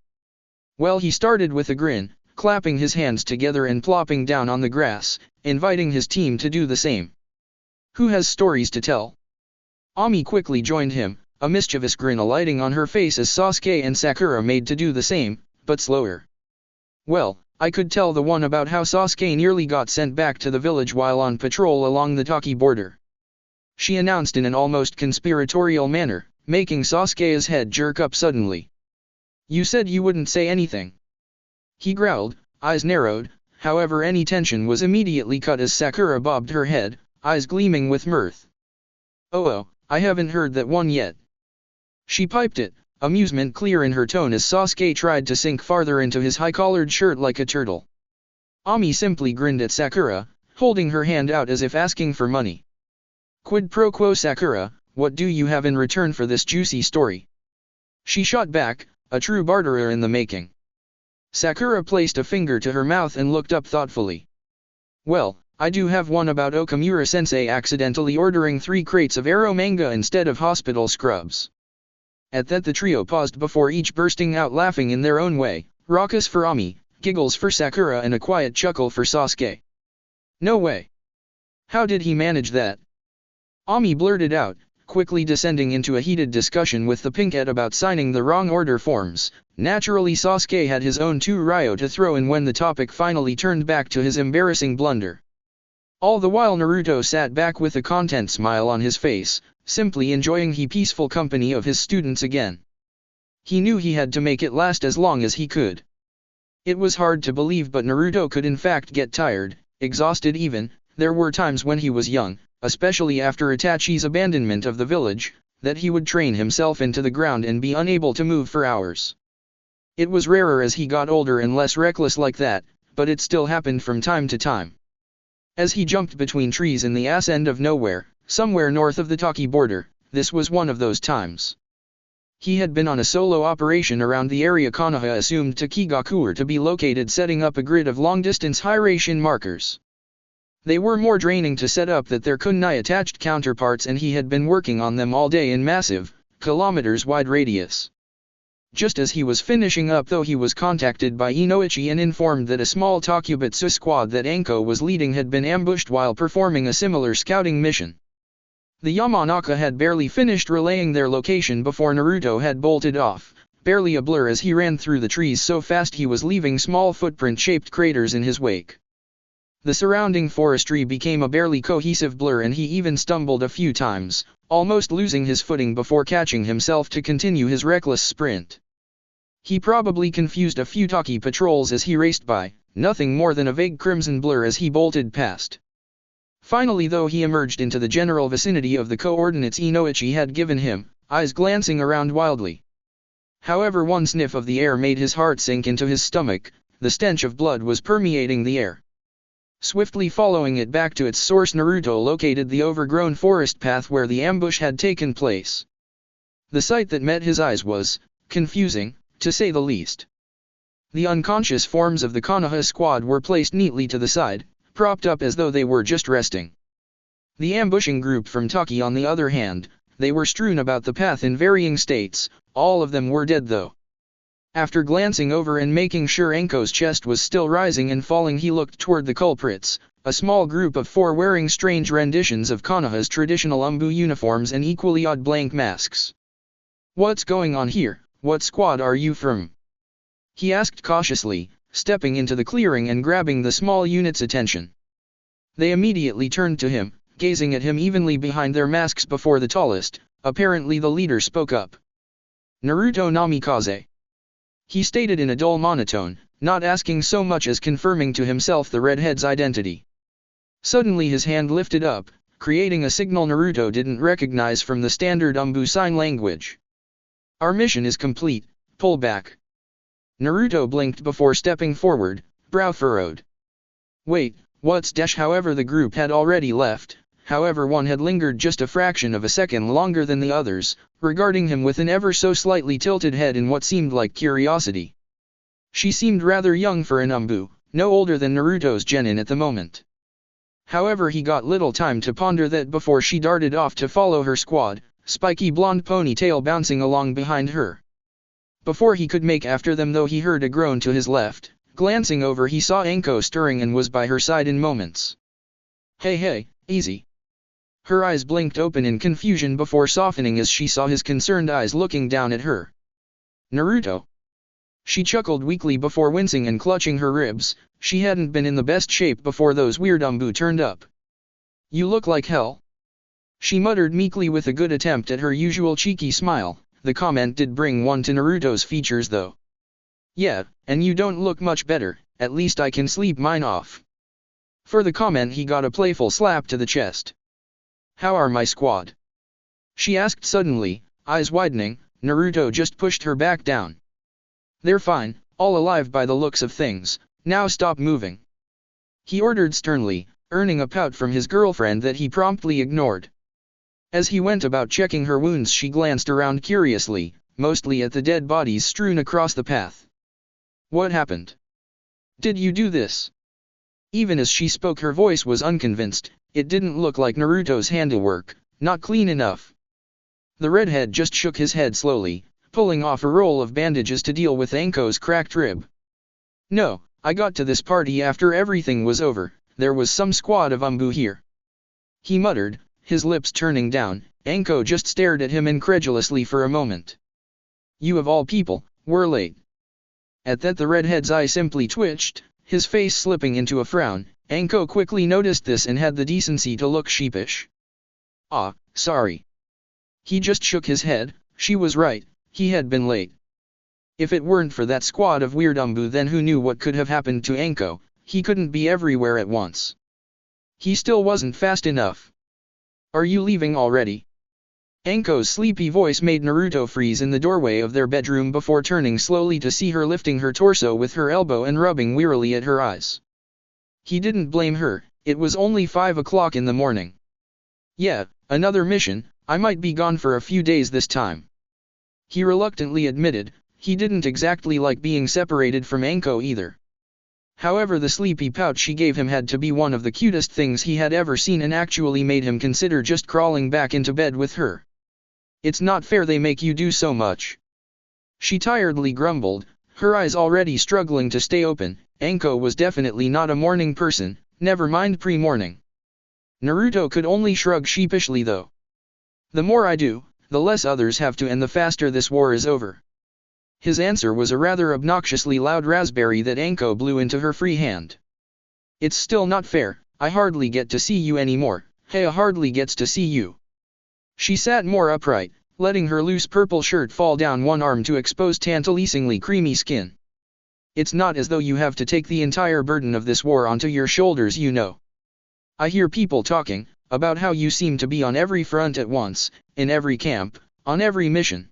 Well, he started with a grin, clapping his hands together and plopping down on the grass, inviting his team to do the same. Who has stories to tell? Ami quickly joined him, a mischievous grin alighting on her face as Sasuke and Sakura made to do the same, but slower. Well, I could tell the one about how Sasuke nearly got sent back to the village while on patrol along the Taki border, she announced in an almost conspiratorial manner, making Sasuke's head jerk up suddenly. You said you wouldn't say anything. He growled, eyes narrowed, however any tension was immediately cut as Sakura bobbed her head, eyes gleaming with mirth. Oh, I haven't heard that one yet. She piped it, amusement clear in her tone as Sasuke tried to sink farther into his high-collared shirt like a turtle. Ami simply grinned at Sakura, holding her hand out as if asking for money. Quid pro quo Sakura, what do you have in return for this juicy story? She shot back, a true barterer in the making. Sakura placed a finger to her mouth and looked up thoughtfully. Well, I do have one about Okamura-sensei accidentally ordering 3 crates of Arrow manga instead of hospital scrubs. At that the trio paused before each bursting out laughing in their own way, raucous for Ami, giggles for Sakura and a quiet chuckle for Sasuke. No way. How did he manage that? Ami blurted out, quickly descending into a heated discussion with the pinkette about signing the wrong order forms. Naturally Sasuke had his own 2 ryo to throw in when the topic finally turned back to his embarrassing blunder. All the while Naruto sat back with a content smile on his face, simply enjoying the peaceful company of his students again. He knew he had to make it last as long as he could. It was hard to believe, but Naruto could in fact get tired, exhausted even. There were times when he was young, especially after Itachi's abandonment of the village, that he would train himself into the ground and be unable to move for hours. It was rarer as he got older and less reckless like that, but it still happened from time to time. As he jumped between trees in the ass end of nowhere, somewhere north of the Taki border, this was one of those times. He had been on a solo operation around the area Konoha assumed Takigakuer to be located, setting up a grid of long-distance high-ration markers. They were more draining to set up than their kunai-attached counterparts, and he had been working on them all day in massive, kilometers-wide radius. Just as he was finishing up though, he was contacted by Inoichi and informed that a small Takubutsu squad that Anko was leading had been ambushed while performing a similar scouting mission. The Yamanaka had barely finished relaying their location before Naruto had bolted off, barely a blur as he ran through the trees so fast he was leaving small footprint-shaped craters in his wake. The surrounding forestry became a barely cohesive blur and he even stumbled a few times, almost losing his footing before catching himself to continue his reckless sprint. He probably confused a few Taki patrols as he raced by, nothing more than a vague crimson blur as he bolted past. Finally though he emerged into the general vicinity of the coordinates Inoichi had given him, eyes glancing around wildly. However, one sniff of the air made his heart sink into his stomach. The stench of blood was permeating the air. Swiftly following it back to its source, Naruto located the overgrown forest path where the ambush had taken place. The sight that met his eyes was confusing, to say the least. The unconscious forms of the Konoha squad were placed neatly to the side, propped up as though they were just resting. The ambushing group from Taki, on the other hand, they were strewn about the path in varying states. All of them were dead though. After glancing over and making sure Anko's chest was still rising and falling, he looked toward the culprits, a small group of 4 wearing strange renditions of Konoha's traditional umbu uniforms and equally odd blank masks. What's going on here? What squad are you from? He asked cautiously, stepping into the clearing and grabbing the small unit's attention. They immediately turned to him, gazing at him evenly behind their masks before the tallest, apparently the leader, spoke up. Naruto Namikaze. He stated in a dull monotone, not asking so much as confirming to himself the redhead's identity. Suddenly his hand lifted up, creating a signal Naruto didn't recognize from the standard umbu sign language. Our mission is complete, pull back. Naruto blinked before stepping forward, brow furrowed. Wait, what's dash? However, the group had already left. However, one had lingered just a fraction of a second longer than the others, regarding him with an ever so slightly tilted head in what seemed like curiosity. She seemed rather young for an umbu, no older than Naruto's genin at the moment. However, he got little time to ponder that before she darted off to follow her squad, spiky blonde ponytail bouncing along behind her. Before he could make after them though, he heard a groan to his left. Glancing over, he saw Anko stirring and was by her side in moments. Hey, easy. Her eyes blinked open in confusion before softening as she saw his concerned eyes looking down at her. Naruto. She chuckled weakly before wincing and clutching her ribs. She hadn't been in the best shape before those weird umbu turned up. You look like hell. She muttered meekly with a good attempt at her usual cheeky smile. The comment did bring one to Naruto's features though. Yeah, and you don't look much better, at least I can sleep mine off. For the comment he got a playful slap to the chest. How are my squad? She asked suddenly, eyes widening. Naruto just pushed her back down. They're fine, all alive by the looks of things, now stop moving. He ordered sternly, earning a pout from his girlfriend that he promptly ignored. As he went about checking her wounds, she glanced around curiously, mostly at the dead bodies strewn across the path. What happened? Did you do this? Even as she spoke, her voice was unconvinced. It didn't look like Naruto's handiwork, not clean enough. The redhead just shook his head slowly, pulling off a roll of bandages to deal with Anko's cracked rib. No, I got to this party after everything was over. There was some squad of umbu here. He muttered, his lips turning down. Anko just stared at him incredulously for a moment. You of all people, were late. At that the redhead's eye simply twitched, his face slipping into a frown. Anko quickly noticed this and had the decency to look sheepish. Ah, sorry. He just shook his head. She was right, he had been late. If it weren't for that squad of weird umbu, then who knew what could have happened to Anko. He couldn't be everywhere at once. He still wasn't fast enough. Are you leaving already? Anko's sleepy voice made Naruto freeze in the doorway of their bedroom before turning slowly to see her lifting her torso with her elbow and rubbing wearily at her eyes. He didn't blame her, it was only 5 o'clock in the morning. Yeah, another mission, I might be gone for a few days this time. He reluctantly admitted, he didn't exactly like being separated from Anko either. However, the sleepy pout she gave him had to be one of the cutest things he had ever seen and actually made him consider just crawling back into bed with her. It's not fair they make you do so much. She tiredly grumbled, her eyes already struggling to stay open. Anko was definitely not a morning person, never mind pre-morning. Naruto could only shrug sheepishly though. The more I do, the less others have to, and the faster this war is over. His answer was a rather obnoxiously loud raspberry that Anko blew into her free hand. It's still not fair, I hardly get to see you anymore. Hea hardly gets to see you. She sat more upright, letting her loose purple shirt fall down one arm to expose tantalizingly creamy skin. It's not as though you have to take the entire burden of this war onto your shoulders, you know. I hear people talking about how you seem to be on every front at once, in every camp, on every mission.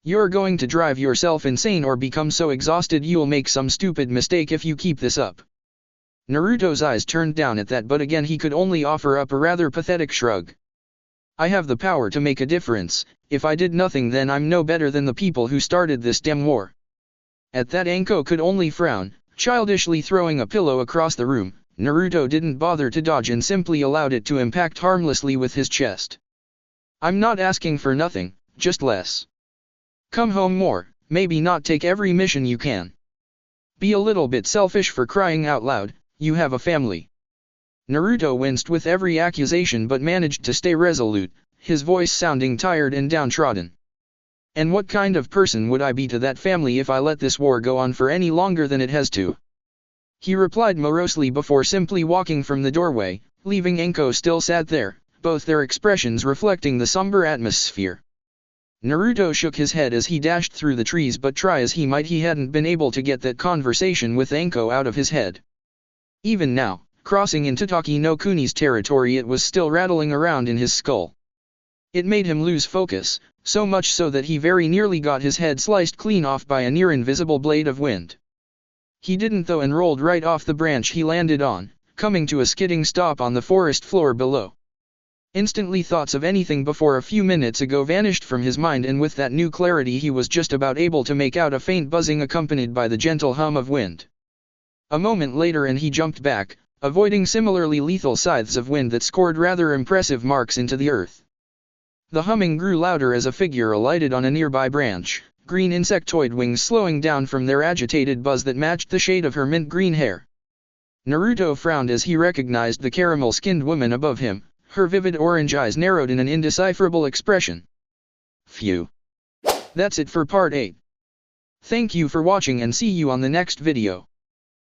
You're going to drive yourself insane or become so exhausted you'll make some stupid mistake if you keep this up. Naruto's eyes turned down at that, but again he could only offer up a rather pathetic shrug. I have the power to make a difference. If I did nothing, then I'm no better than the people who started this damn war. At that Anko could only frown, childishly throwing a pillow across the room. Naruto didn't bother to dodge and simply allowed it to impact harmlessly with his chest. I'm not asking for nothing, just less. Come home more, maybe not take every mission you can. Be a little bit selfish, for crying out loud, you have a family. Naruto winced with every accusation but managed to stay resolute, his voice sounding tired and downtrodden. And what kind of person would I be to that family if I let this war go on for any longer than it has to? He replied morosely before simply walking from the doorway, leaving Anko still sat there, both their expressions reflecting the somber atmosphere. Naruto shook his head as he dashed through the trees, but try as he might he hadn't been able to get that conversation with Anko out of his head. Even now, crossing into Taki no Kuni's territory, it was still rattling around in his skull. It made him lose focus, so much so that he very nearly got his head sliced clean off by a near-invisible blade of wind. He didn't though, and rolled right off the branch he landed on, coming to a skidding stop on the forest floor below. Instantly thoughts of anything before a few minutes ago vanished from his mind, and with that new clarity he was just about able to make out a faint buzzing accompanied by the gentle hum of wind. A moment later and he jumped back, avoiding similarly lethal scythes of wind that scored rather impressive marks into the earth. The humming grew louder as a figure alighted on a nearby branch, green insectoid wings slowing down from their agitated buzz that matched the shade of her mint-green hair. Naruto frowned as he recognized the caramel-skinned woman above him, her vivid orange eyes narrowed in an indecipherable expression. Phew. That's it for part 8. Thank you for watching and see you on the next video.